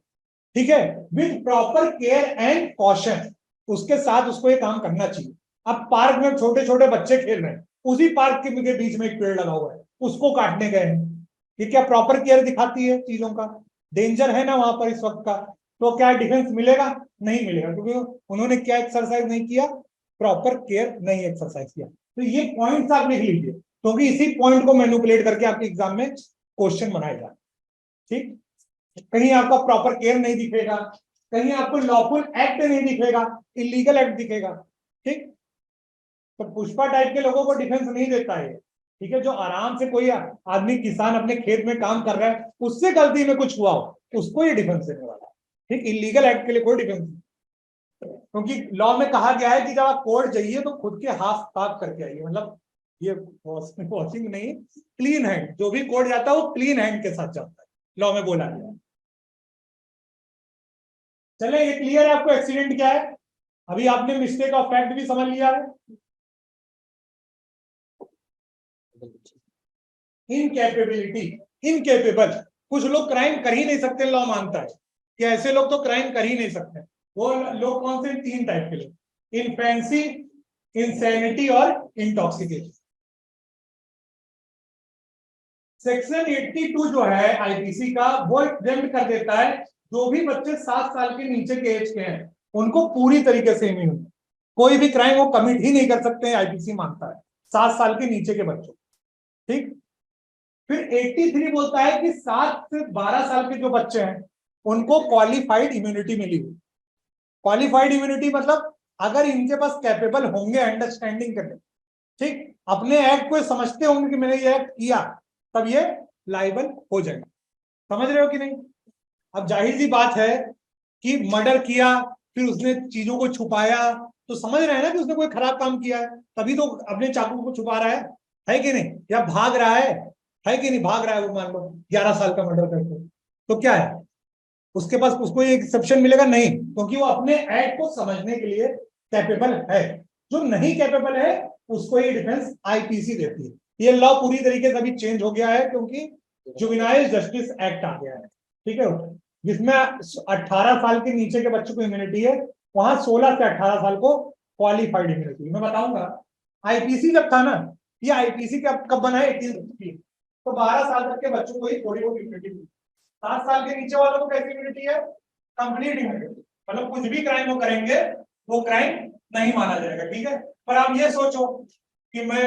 ठीक है, with proper care and caution. उसके साथ उसको ये काम करना चाहिए। अब पार्क में छोटे छोटे बच्चे खेल रहे हैं, उसी पार्क के बीच में एक पेड़ लगा हुआ है, उसको काटने गए हैं, ये क्या प्रॉपर केयर दिखाती है चीजों का? डेंजर है ना वहां पर इस वक्त का, तो क्या डिफेंस मिलेगा? नहीं मिलेगा, क्योंकि उन्होंने क्या एक्सरसाइज नहीं किया, प्रॉपर केयर नहीं एक्सरसाइज किया। तो ये पॉइंट्स आप लिख लीजिए, क्योंकि इसी पॉइंट को मैनिपुलेट करके आपके एग्जाम में क्वेश्चन बनाए जाए, ठीक। कहीं आपका प्रॉपर केयर नहीं दिखेगा, कहीं आपको लॉफुल एक्ट नहीं दिखेगा, इलीगल एक्ट दिखेगा, ठीक। तो पुष्पा टाइप के लोगों को डिफेंस नहीं देता है, ठीक है। जो आराम से कोई आदमी किसान अपने खेत में काम कर रहा है, उससे गलती में कुछ हुआ हो, उसको ये डिफेंस देने वाला है, ठीक। इलीगल एक्ट के लिए कोई डिफेंस नहीं, क्योंकि लॉ में कहा गया है कि जब आप कोर्ट जाइए तो खुद के हाथ साफ करके आइए, मतलब ये वॉशिंग नहीं, क्लीन हैंड, जो भी कोर्ट जाता है वो क्लीन हैंड के साथ जाता है, लॉ में बोला गया। चले, ये क्लियर है आपको एक्सीडेंट क्या है? अभी आपने मिस्टेक ऑफ फैक्ट भी समझ लिया है। इनकैपेबिलिटी, इनकेपेबल, कुछ लोग क्राइम कर ही नहीं सकते, लॉ मानता है कि ऐसे लोग तो क्राइम कर ही नहीं सकते। वो लोग कौन से? तीन टाइप के लोग, इनफेंसी, इंसैनिटी और इंटॉक्सिकेशन। सेक्शन 82 जो है आईपीसी का, वो एग्जेम्प्ट कर देता है जो भी बच्चे 7 साल के नीचे के एज के हैं, उनको पूरी तरीके से इम्यून, कोई भी क्राइम वो कमिट ही नहीं कर सकते हैं, आईपीसी मानता है 7 साल के नीचे के बच्चों, ठीक। फिर 83 बोलता है कि 7 से 12 साल के जो बच्चे हैं उनको क्वालिफाइड इम्यूनिटी मिली हुई। क्वालिफाइड इम्यूनिटी मतलब अगर इनके पास कैपेबल होंगे अंडरस्टैंडिंग करने, ठीक, अपने एक्ट को समझते होंगे कि मैंने ये एक्ट किया, तब ये लाइबल हो जाएंगे। समझ रहे हो कि नहीं? अब जाहिर सी बात है कि मर्डर किया फिर उसने चीजों को छुपाया, तो समझ रहे हैं ना कि उसने कोई खराब काम किया है, तभी तो अपने चाकू को छुपा रहा है कि नहीं? या भाग रहा है कि नहीं? भाग रहा है वो, मान लो 11 साल का मर्डर करके, तो क्या है उसके पास, उसको ये एक्सेप्शन मिलेगा? नहीं, क्योंकि वो अपने एक्ट को समझने के लिए कैपेबल है। जो नहीं कैपेबल है उसको ही डिफेंस आईपीसी देती है। ये लॉ पूरी तरीके से अभी चेंज हो गया है क्योंकि जुवेनाइल जस्टिस एक्ट आ गया है, ठीक है, जिसमें 18 साल के नीचे के बच्चों को इम्यूनिटी है, वहां 16 से 18 साल को क्वालिफाइड इम्यूनिटी। मैं बताऊंगा आईपीसी जब था ना, ये आईपीसी कब बना है 1860, तो 12 साल तक के बच्चों को ही थोड़ी बहुत इम्यूनिटी मिली। 7 साल के नीचे वालों को कैसी इम्यूनिटी है? कंप्लीट इम्यूनिटी, मतलब कुछ भी क्राइम वो करेंगे वो क्राइम नहीं माना जाएगा, ठीक है। पर आप ये सोचो कि मैं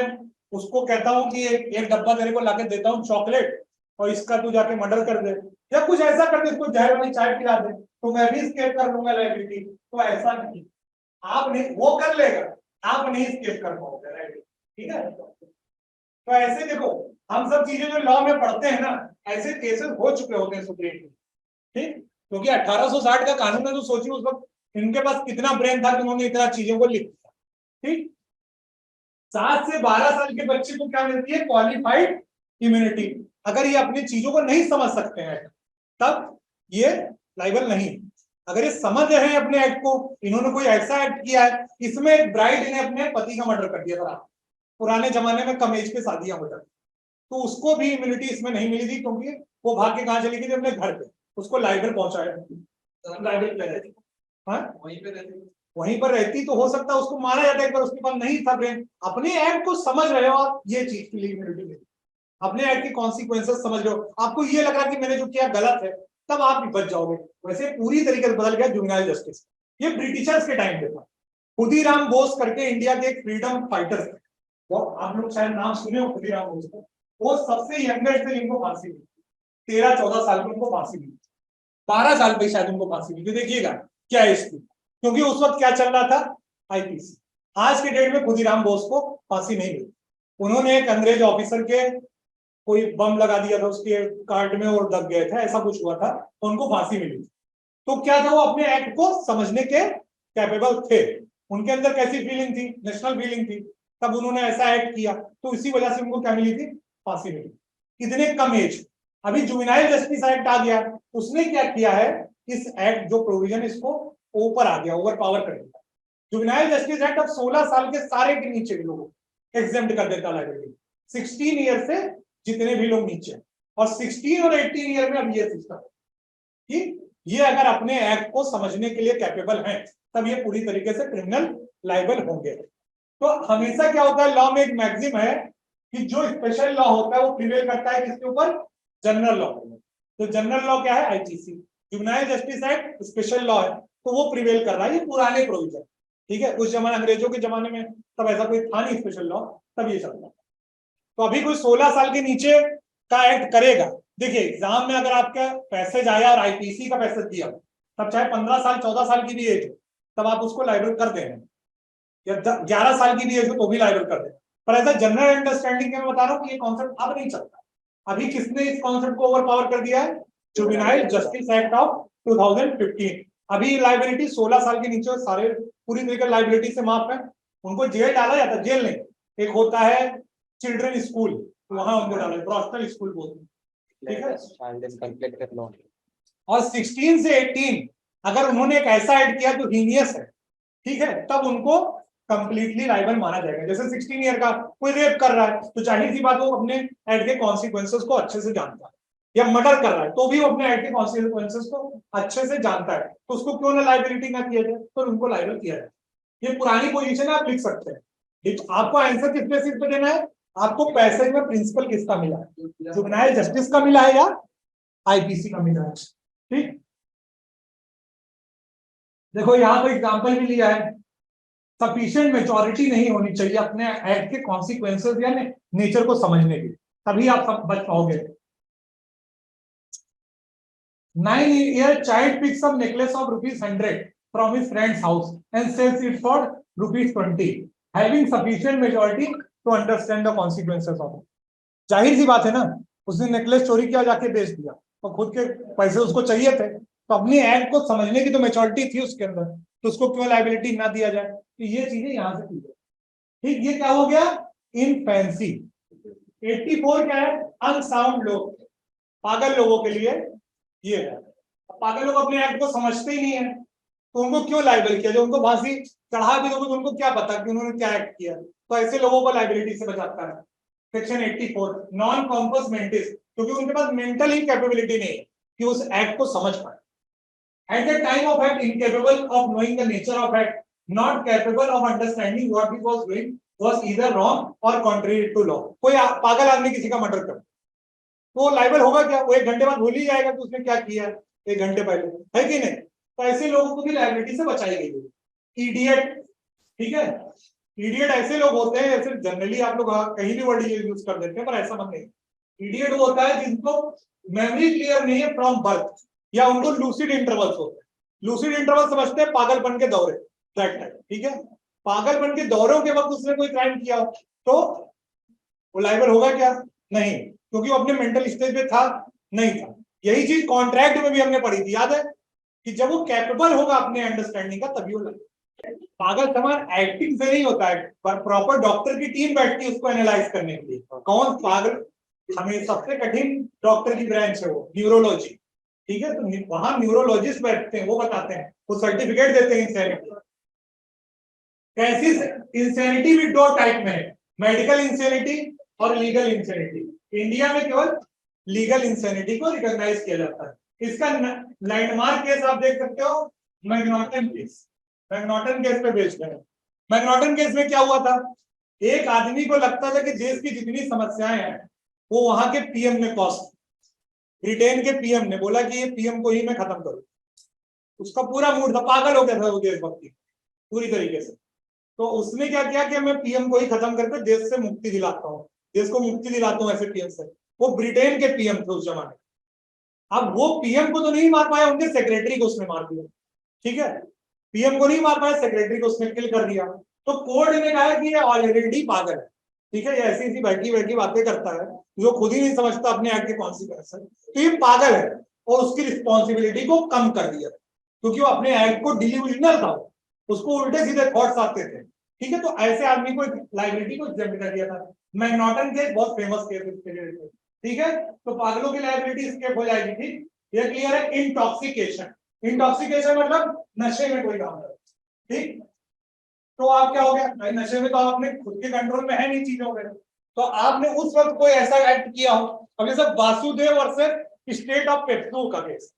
उसको कहता हूं कि एक डब्बा तेरे को लाके देता हूं चॉकलेट, और इसका तू जाके मर्डर कर दे या कुछ ऐसा कर दे, इसको जहर वाली चाय पिला दे, तो मैं भी स्केप कर लूंगा लाइबिलिटी। तो ऐसा नहीं, आप नहीं, वो कर लेगा, आप नहीं स्केप कर पाओगे लाइबिलिटी, ठीक है। तो ऐसे देखो, हम सब चीजें जो लॉ में पढ़ते हैं ना, ऐसे केसेस हो चुके होते हैं सुप्रीम कोर्ट, ठीक, क्योंकि 1860 का कानून है, तो सोचिए उस वक्त इनके पास कितना ब्रेन था कि उन्होंने इतना चीजों को लिख दिया, ठीक। 7 से 12 साल के बच्चे को क्या मिलती है? Qualified immunity. अगर ये अपनी चीजों को नहीं समझ सकते हैं तब ये लाइबल नहीं। अगर ये समझ रहे हैं अपने एक्ट को, इन्होंने कोई ऐसा एक्ट किया है, इसमें एक ब्राइड ने अपने पति का मर्डर कर दिया था, पुराने जमाने में कम एज पे शादियां होता, तो उसको भी इम्यूनिटी इसमें नहीं मिली थी, क्योंकि वो भाग के कहां चली गई थी? अपने घर पे, उसको लाइबल पहुंचाया, लाइबल पे रहती, हाँ वहीं पर रहती तो हो सकता है उसको मारा जाता है, पर उसके पास नहीं था ब्रेन। अपने एक्ट को समझ रहे हो आप, ये चीज के लिए इम्यूनिटी मिली, अपने एक्ट के कॉन्सिक्वेंसेस समझ रहे हो, आपको ये लग रहा है कि मैंने जो किया गलत है, तब आप भी बच जाओगे। वैसे पूरी तरीके से बदल गया जुवेनाइल जस्टिस। ये ब्रिटिशर्स के टाइम पे था। खुदीराम बोस करके इंडिया के एक फ्रीडम फाइटर थे, वो आप लोग शायद नाम सुने हो खुदीराम बोस का। वो सबसे यंगेस्ट थे जिनको फांसी मिली, 13-14 साल में उनको फांसी मिली, 12 साल पे शायद उनको फांसी मिली। देखिएगा क्या है इसकी, क्योंकि उस वक्त क्या चल रहा था? आईपीसी। आज के डेट में खुदीराम बोस को फांसी नहीं मिली, उन्होंने एक अंग्रेज ऑफिसर के कोई बम लगा दिया था उसके कार्ड में और दब गए थे, ऐसा कुछ हुआ था, तो उनको फांसी मिली। तो क्या था? वो अपने एक्ट को समझने के कैपेबल थे, उनके अंदर कैसी फीलिंग थी? नेशनल फीलिंग थी, तब उन्होंने ऐसा एक्ट किया, तो इसी वजह से उनको क्या मिली थी? फांसी मिली, इतने कम एज। अभी जुवेनाइल जस्टिस एक्ट आ गया, उसने क्या किया है? इस एक्ट जो प्रोविजन इसको ऊपर आ गया, ओवर पावर कर दिया। जुवेनाइल जस्टिस एक्ट अब 16 साल के सारे के नीचे के लोगों को एग्जेम्प्ट कर देता लाइबिलिटी, 16 ईयर से जितने भी लोग नीचे, और 16 और 18 ईयर में अब ये सिस्टम, ठीक। ये अगर अपने एक्ट को समझने के लिए कैपेबल हैं, तब ये पूरी तरीके से क्रिमिनल लाइबल होंगे। तो हमेशा क्या होता है लॉ में? एक मैक्सिम है कि जो स्पेशल लॉ होता है वो प्रिवेल करता है किसके ऊपर? General law. तो जनरल लॉ क्या है? IPC. Juvenile justice act special law है, तो वो प्रिवेल कर रहा है, ये पुराने प्रोविजन, ठीक है। उस जमाने अंग्रेजों के जमाने में तब ऐसा कोई था नहीं स्पेशल लॉ, तब ये चलता। तो अभी कोई 16 साल के नीचे का एक्ट करेगा, देखिए एग्जाम में अगर आपका पैसेज आया और आईपीसी का पैसेज दिया, तब चाहे 15 साल 14 साल की भी एज हो, तब आप उसको लाइबल कर दें, या 11 साल की भी एज हो तो भी लाइबल कर दें। पर ऐसा जनरल अंडरस्टैंडिंग में बता रहा हूं कि ये कॉन्सेप्ट अब नहीं चलता। अभी किसने इस कॉन्सेप्ट को ओवर पावर कर दिया है? Juvenile justice act of 2015। अभी लाइबिलिटी 16 साल के नीचे सारे पूरी तरीके लाइबिलिटी से माफ है, उनको जेल डाला जाता, जेल नहीं, एक होता है चिल्ड्रन स्कूल, वहां उनको डाला, प्रोस्टल स्कूल बोलते हैं, ठीक है। और 16 से 18 अगर उन्होंने एक ऐसा ऐड किया जो हीनियस है, ठीक है, तब उनको कंप्लीटली लाइबल माना जाएगा। जैसे 16 ईयर का कोई रेप कर रहा है, तो जाहिर सी बात वो अपने एक्ट के कॉन्सिक्वेंसेस को अच्छे से जानता है, या मर्डर कर रहा है तो भी वो अपने एक्ट के कॉन्सिक्वेंसेस को अच्छे से जानता है, तो उसको क्यों ना लाइबिलिटी ना किया जाए, तो उनको लाइबल किया जाए। ये पुरानी पोजीशन है, आप लिख सकते हैं। आपको आंसर किस बेसिस पे देना है? आपको पैसेज में प्रिंसिपल किसका मिला है? जुवेनाइल जस्टिस का मिला है या आईपीसी का मिला है, ठीक। देखो यहां पर एग्जांपल भी लिया है, सफिशिएंट मेच्योरिटी नहीं होनी चाहिए अपने एक्ट के कॉन्सिक्वेंसेस या नेचर को समझने की, तभी आप सब बच पाओगे। 9-year child picks up necklace of ₹100 from his friend's house and sells it for ₹20, having sufficient majority to understand the consequences of it. जाहिर सी बात है ना, उसने नेकलेस चोरी किया, जाके बेच दिया, तो खुद के पैसे उसको चाहिए थे, तो अपनी एक्ट को समझने की तो मेच्योरिटी थी उसके अंदर, तो उसको क्यों लाइबिलिटी ना दिया जाए? तो ये चीजें यहां से की, ठीक। ये क्या हो गया? इनफेंसी। 84 क्या है? अनसाउंड लोग, पागल लोगों के लिए ये है। पागल लोग अपने एक्ट को समझते ही नहीं है, तो उनको क्यों लाइबल किया? जो उनको फांसी चढ़ा भी दोगे तो उनको क्या पता कि उन्होंने क्या एक्ट किया, तो ऐसे लोगों को लाइबिलिटी से बचाता है। सेक्शन 84 नॉन कॉम्पस मेंटिस, क्योंकि उनके पास मेंटल ही कैपेबिलिटी नहीं है कि उस एक्ट को समझ पाए। At the time of act, incapable of knowing the nature of act, not capable of understanding what he was doing, was either wrong or contrary to law. कोई पागल आदमी किसी का मर्डर कर तो लाइबल होगा क्या? वो 1 घंटे बाद भूल ही जाएगा कि उसने क्या किया 1 घंटे पहले, है कि नहीं? तो ऐसे लोगों को भी लाइबिलिटी से बचाई गई है। इडियट, ठीक है, इडियट ऐसे लोग होते हैं, ऐसे जनरली आप लोग कहीं भी वर्ड यूज कर देते हैं, पर ऐसा मत नहीं। इडियट वो होता है जिनको मेमोरी क्लियर नहीं है फ्रॉम बर्थ, या उनको लूसिड इंटरवल्स होते हैं। लूसिड इंटरवल समझते हैं पागलपन के दौरे, दैट टाइप, ठीक है। पागलपन के दौरों के वक्त उसने कोई क्राइम किया हो तो वो लाइबल होगा क्या? नहीं, क्योंकि वो अपने मेंटल स्टेज पे था नहीं था। यही चीज कॉन्ट्रैक्ट में भी हमने पढ़ी थी, याद है कि जब वो कैपेबल होगा अपने अंडरस्टैंडिंग का तभी वो लाइबल। पागल समान एक्टिंग से नहीं होता है, पर प्रॉपर डॉक्टर की टीम बैठती है उसको एनालाइज करने के लिए। कौन पागल, हमें सबसे कठिन डॉक्टर की ब्रांच है वो न्यूरोलॉजी, ठीक है। तो वहां न्यूरोलॉजिस्ट बैठते हैं, वो बताते हैं, वो सर्टिफिकेट देते हैं इंसैनिटी। कैसी इंसैनिटी भी 2 टाइप में है, मेडिकल इंसैनिटी और लीगल इंसैनिटी। इंडिया में केवल लीगल इंसैनिटी को रिकॉग्नाइज किया जाता है। इसका लैंडमार्क केस आप देख सकते हो, मैग्नॉटन केस। मैग्नॉटन केस पे बेस्ड है। मैग्नॉटन केस में क्या हुआ था? एक आदमी को लगता था कि देश की जितनी समस्याएं हैं वो वहां के पीएम ने कॉज, ब्रिटेन के पीएम ने बोला कि ये पीएम को ही मैं खत्म करूं। उसका पूरा मूड था, पागल हो गया था वो देशभक्ति पूरी तरीके से। तो उसने क्या किया कि मैं पीएम को ही खत्म करके देश से मुक्ति दिलाता हूँ, देश को मुक्ति दिलाता हूँ ऐसे पीएम से। वो ब्रिटेन के पीएम थे उस जमाने। अब वो पीएम को तो नहीं मार पाया, उनके सेक्रेटरी को उसने मार दिया, ठीक है। पीएम को नहीं मार पाया, सेक्रेटरी को उसने किल कर दिया। तो कोर्ट ने कहा कि ये ऑलरेडी पागल है, ठीक है, ये ऐसी ऐसी बैठी बैठी बातें करता है जो खुद ही नहीं समझता अपने एक्ट के कॉन्सिक्वेंस, तो ये पागल है। और उसकी रिस्पॉन्सिबिलिटी को कम कर दिया, क्योंकि वो अपने एक्ट को डिल्यूजनल था, उसको उल्टे सीधे थॉट्स आते थे, ठीक है। तो ऐसे आदमी को लाइबिलिटी को एग्जेम्प्ट कर दिया था। मैग्नॉटन केस बहुत फेमस केस है, ठीक है। तो पागलों की लाइबिलिटी स्केप हो जाएगी, ठीक। ये क्लियर है। इंटॉक्सिकेशन, इंटॉक्सिकेशन मतलब नशे में कोई काम कर, ठीक। तो आप क्या हो गया भाई, नशे में तो आप अपने खुद के कंट्रोल में है नहीं चीजों में, तो आपने उस वक्त कोई ऐसा एक्ट किया हो। अब जैसे Vasudev versus state of PEPSU का case,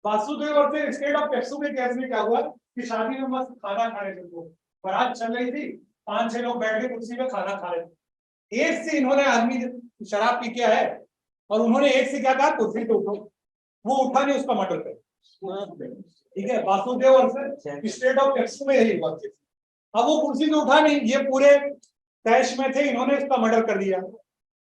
Vasudev versus state of PEPSU के केस में क्या हुआ कि शादी में मस्त खाना खा रहे थे, तो बारात चल रही थी, 5-6 लोग बैठ के कुर्सी पे खाना खा रहे थे। एक से इन्होंने, आदमी शराब पी के है और उन्होंने एक से क्या कहा, कुर्सी पे उठो। वो उठा नहीं, उसका मर्डर कर, ठीक है। Vasudev versus state of PEPSU में यही हुआ। अब वो कुर्सी से उठा नहीं, ये पूरे तैश में थे, इन्होंने इसका मर्डर कर दिया।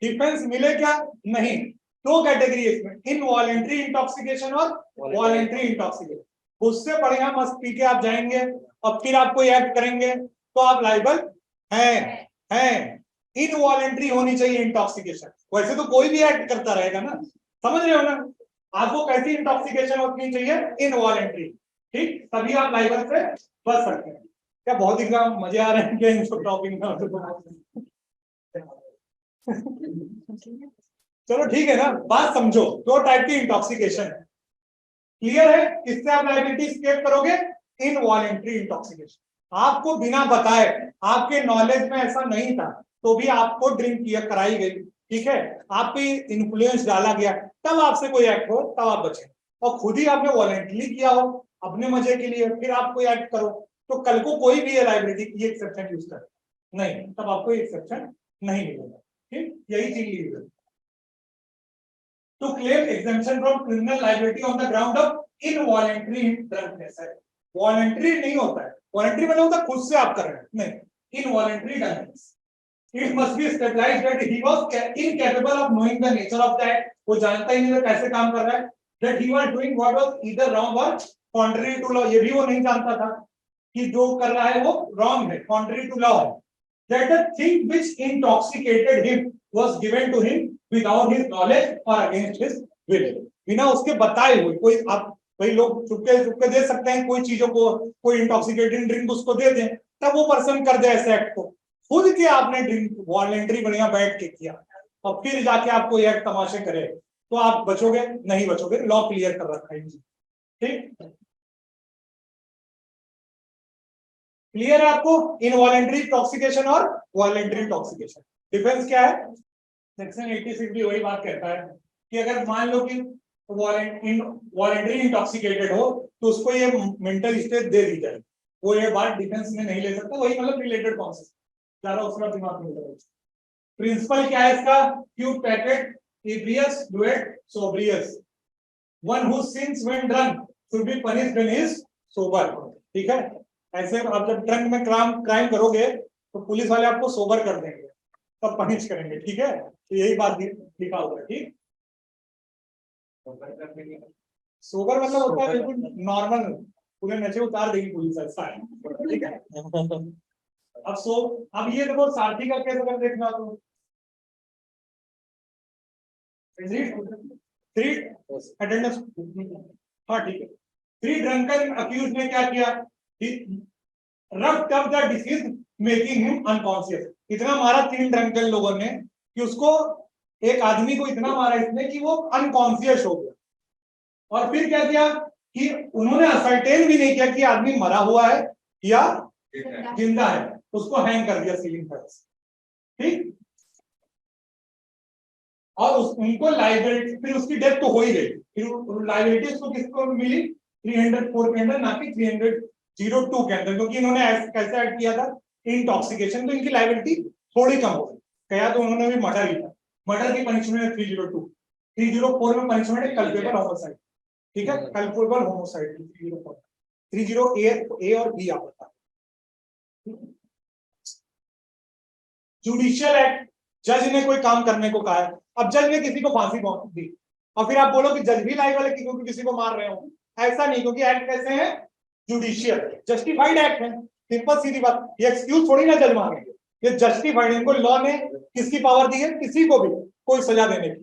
डिफेंस मिले क्या? नहीं। 2 कैटेगरी है इसमें, इनवॉलेंट्री इंटॉक्सिकेशन और वॉलेंट्री इंटॉक्सिकेशन। उससे बढ़िया मस्त पी के आप जाएंगे और फिर आप कोई एक्ट करेंगे तो आप लाइबल हैं। इनवॉलेंट्री होनी चाहिए इंटॉक्सिकेशन, वैसे तो कोई भी एक्ट करता रहेगा ना, समझ रहे हो ना। आपको कैसी इंटॉक्सिकेशन होनी चाहिए? इनवॉलेंट्री, ठीक, तभी आप लाइबल से बच सकते हैं। क्या बहुत एग्जाम मजे आ रहे हैं क्या इन सब टॉपिक में? चलो ठीक है ना, बात समझो। 2 टाइप की इंटॉक्सिकेशन है, क्लियर है। किससे आप लाइबिलिटी स्केप करोगे? Involuntary intoxication. आपको बिना बताए, आपके नॉलेज में ऐसा नहीं था तो भी आपको ड्रिंक किया कराई गई, ठीक है, आप पे इन्फ्लुएंस डाला गया, तब आपसे कोई एक्ट हो तब आप बचे। और खुद ही आपने वॉलेंटली किया हो अपने मजे के लिए, फिर आप कोई एक्ट करो, तो कल को कोई भी लाइबिलिटी की एक्सेप्शन यूज करे नहीं, तब आपको एक्सेप्शन नहीं मिलेगा, ठीक। यही चीज legal to claim exemption from criminal liability on the ground of involuntary drunkenness है। वॉलंटरी नहीं होता है, वॉलंटरी मतलब होता है खुद से आप कर रहे हैं, नहीं, involuntary drunkenness। It must be established that he was incapable of knowing the nature of that, वो जानता ही नहीं था कैसे काम कर रहा है, that he was doing what was either wrong or contrary to law, ये भी वो नहीं जानता था कि जो कर रहा है वो wrong है, contrary to law है, that the thing which intoxicated him was given to him without his knowledge or against his will, बिना उसके बताए हुए। कोई आप भाई लोग चुपके चुपके दे सकते हैं कोई चीजों को, कोई इंटॉक्सिकेटिंग ड्रिंक उसको दे दें, तब वो पर्सन कर दे ऐसे एक्ट को। खुद के आपने ड्रिंक वॉलेंटरी बढ़िया बैठ के किया और फिर जाके आपको ये तमाशे करे तो आप बचोगे नहीं, बचोगे, लॉ क्लियर कर रखा है, ठीक। क्लियर है आपको? इनवॉलेंट्री इंटॉक्सिकेशन और वॉलेंट्री इंटॉक्सिकेशन डिफरेंस क्या है? सेक्शन 86 भी वही बात कहता है कि अगर मान लो कि वॉलेंट्री इंटॉक्सिकेटेड हो तो उसको ये मेंटल स्टेट दे दी जाए, वो ये बात डिफेंस में नहीं ले सकता, वही मतलब रिलेटेड कॉन्सेप्ट, ज्यादा उसका दिमाग नहीं लगा। प्रिंसिपल क्या है इसका? क्यूब पैकेट इब्रियस डुएट सोब्रियस, one who sins when drunk should be punished when he is sober. ठीक है, ऐसे आप जब ड्रंक में क्राइम करोगे तो पुलिस वाले आपको सोबर कर देंगे, तब पनिश करेंगे। ठीक है, तो यही बात लिखा हुआ है। ठीक, सोबर मतलब होता है बिल्कुल नॉर्मल, पूरे नशे उतार देगी पुलिस, ऐसा है। ठीक है, अब ये देखो सारथी का केस अगर देखना तो थ्री अटेंडेंस, हाँ ठीक है। थ्री ड्रंकन अक्यूज ने क्या किया? Roughed up the deceased making him unconscious. इतना मारा तीन ड्रंकन लोगों ने कि उसको, एक आदमी को इतना मारा इसने कि वो अनकॉन्शियस हो गया। और फिर क्या किया कि उन्होंने असर्टेन भी नहीं किया कि आदमी मरा हुआ है या जिंदा है, उसको हैंग कर दिया सीलिंग पर। ठीक, और उनको लाइबिलिटी, फिर उसकी डेथ तो हो ही गई, फिर लाइबिलिटी उसको किसको मिली? 304 के अंदर, ना कि 302 के अंदर, क्योंकि इन्होंने कैसे ऐड किया था? इंटॉक्सिकेशन, तो इनकी लाइबिलिटी थोड़ी कम हो गई। कहा तो उन्होंने भी मर्डर ही था, मर्डर की पनिशमेंट है 302, 304 में पनिशमेंट है कल्पेबल होमोसाइड। ठीक है, कल्पेबल होमोसाइड 304, 30 ए और बी आप बता। जुडिशियल एक्ट, जज ने कोई काम करने को कहा है, अब जज ने किसी को फांसी दी और फिर आप बोलो कि जज भी लाइबल है क्योंकि किसी को मार रहे हो, ऐसा नहीं, क्योंकि एक्ट कैसे है? जुडिशियल, जस्टिफाइड एक्ट है, सिंपल सीधी बात। ये एक्सक्यूज थोड़ी ना जज मांगेंगे, ये जस्टिफाइड, इनको लॉ ने किसकी पावर दी है? किसी को भी कोई सजा देने की।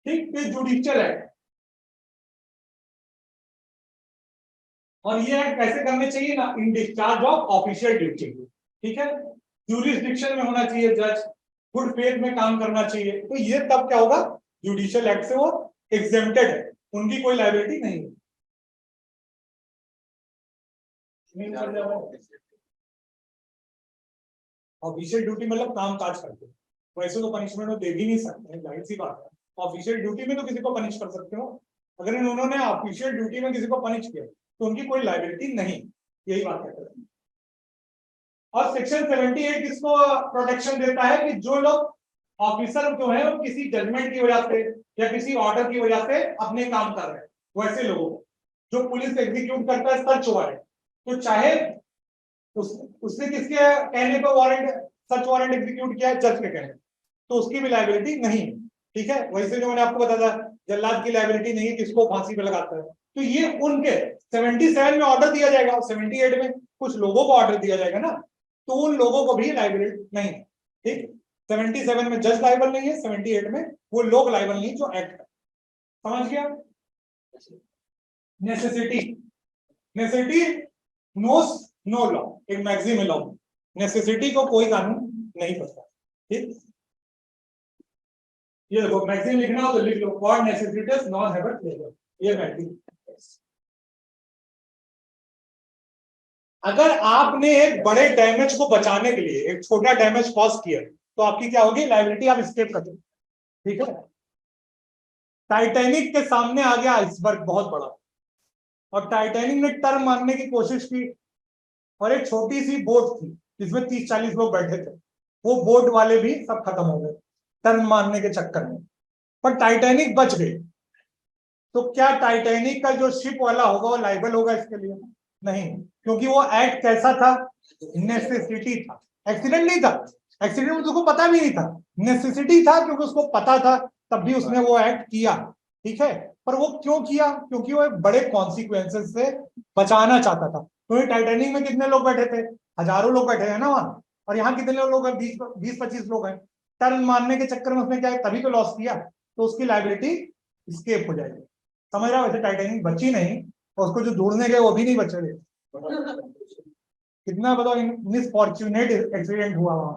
ठीक, ये जुडिशियल एक्ट। और ये एक्ट कैसे करने चाहिए ना? इन डिस्चार्ज ऑफ ऑफिशियल ड्यूटी। ठीक है, ज्यूरिसडिक्शन में होना चाहिए जज, गुड फेथ में काम करना चाहिए, तो ये तब क्या होगा? जुडिशियल एक्ट से वो एग्जेम्प्टेड है, उनकी कोई लायबिलिटी नहीं है। ऑफिशियल ड्यूटी मतलब काम काज करते हो, वैसे तो पनिशमेंट वो दे भी नहीं सकते, जाहिर सी बात है। ऑफिशियल ड्यूटी में तो किसी को पनिश कर सकते हो, अगर उन्होंने ऑफिशियल ड्यूटी में किसी को पनिश किया तो उनकी कोई लायबिलिटी नहीं, यही बात है। और सेक्शन 78 इसको प्रोटेक्शन देता है कि जो लोग ऑफिसर जो है वो किसी जजमेंट की वजह से या किसी ऑर्डर की वजह से अपने काम कर रहे हैं, वैसे लोगों को जो पुलिस एग्जीक्यूट करता है सर्च वारंट, तो चाहे उसने किसके कहने पर वारंट, सर्च वारंट एग्जीक्यूट किया है, जज के कहने, तो उसकी भी लायबिलिटी नहीं है। ठीक है, वैसे जो मैंने आपको बताया था जल्लाद की लायबिलिटी नहीं है, किसको फांसी पे लगाता है, तो ये उनके 77 में ऑर्डर दिया जाएगा और 78 में कुछ लोगों को ऑर्डर दिया जाएगा ना, तो उन लोगों को भी लायबिलिटी नहीं है। ठीक, 77 में जज लायबल नहीं है, 78 में वो लोग लायबल नहीं जो एक्ट कर। समझ गया? Necessity, necessity knows no law, एक मैक्सिम लॉ, नेसेसिटी को कोई कानून नहीं करता। ठीक, ये देखो मैक्सिम लिखना हो तो लिख लो, फॉर नेसेसिटीज नॉन हैबिट लेबर, ये मैक्सिम। अगर आपने एक बड़े डैमेज को बचाने के लिए एक छोटा डैमेज कॉज किया तो आपकी क्या होगी? लायबिलिटी, आप स्केप कर दो। ठीक है, टाइटैनिक के सामने आ गया आइसबर्ग बहुत बड़ा, और टाइटैनिक ने टर्न मारने की कोशिश की, और एक छोटी सी बोट थी जिसमें 30-40 लोग बैठे थे, वो बोट वाले भी सब खत्म हो गए टर्न मारने के चक्कर में, पर टाइटैनिक बच गई। तो क्या टाइटैनिक का जो शिप वाला होगा वो लाइबल होगा इसके लिए? नहीं, क्योंकि वो एक्ट कैसा था? नेसेसिटी था, एक्सीडेंट नहीं था। एक्सीडेंट उसको पता भी नहीं था, नेसेसिटी था, क्योंकि उसको पता था तब भी उसने वो एक्ट किया। ठीक है, पर वो क्यों किया? क्योंकि वो एक बड़े कॉन्सिक्वेंसेस से बचाना चाहता था। क्योंकि टाइटैनिक में कितने लोग बैठे थे? हजारों लोग बैठे हैं ना वहां, और यहाँ कितने लोग हैं? 20-25 लोग हैं। टर्न मारने के चक्कर में उसने क्या है, तभी तो लॉस किया, तो उसकी लायबिलिटी स्केप हो जाएगी। समझ रहा? वैसे टाइटैनिक बची नहीं, और उसको जो ढूंढने गए वो भी नहीं बचे थे। कितना बताओ मिसफॉर्चुनेट एक्सीडेंट हुआ वहां।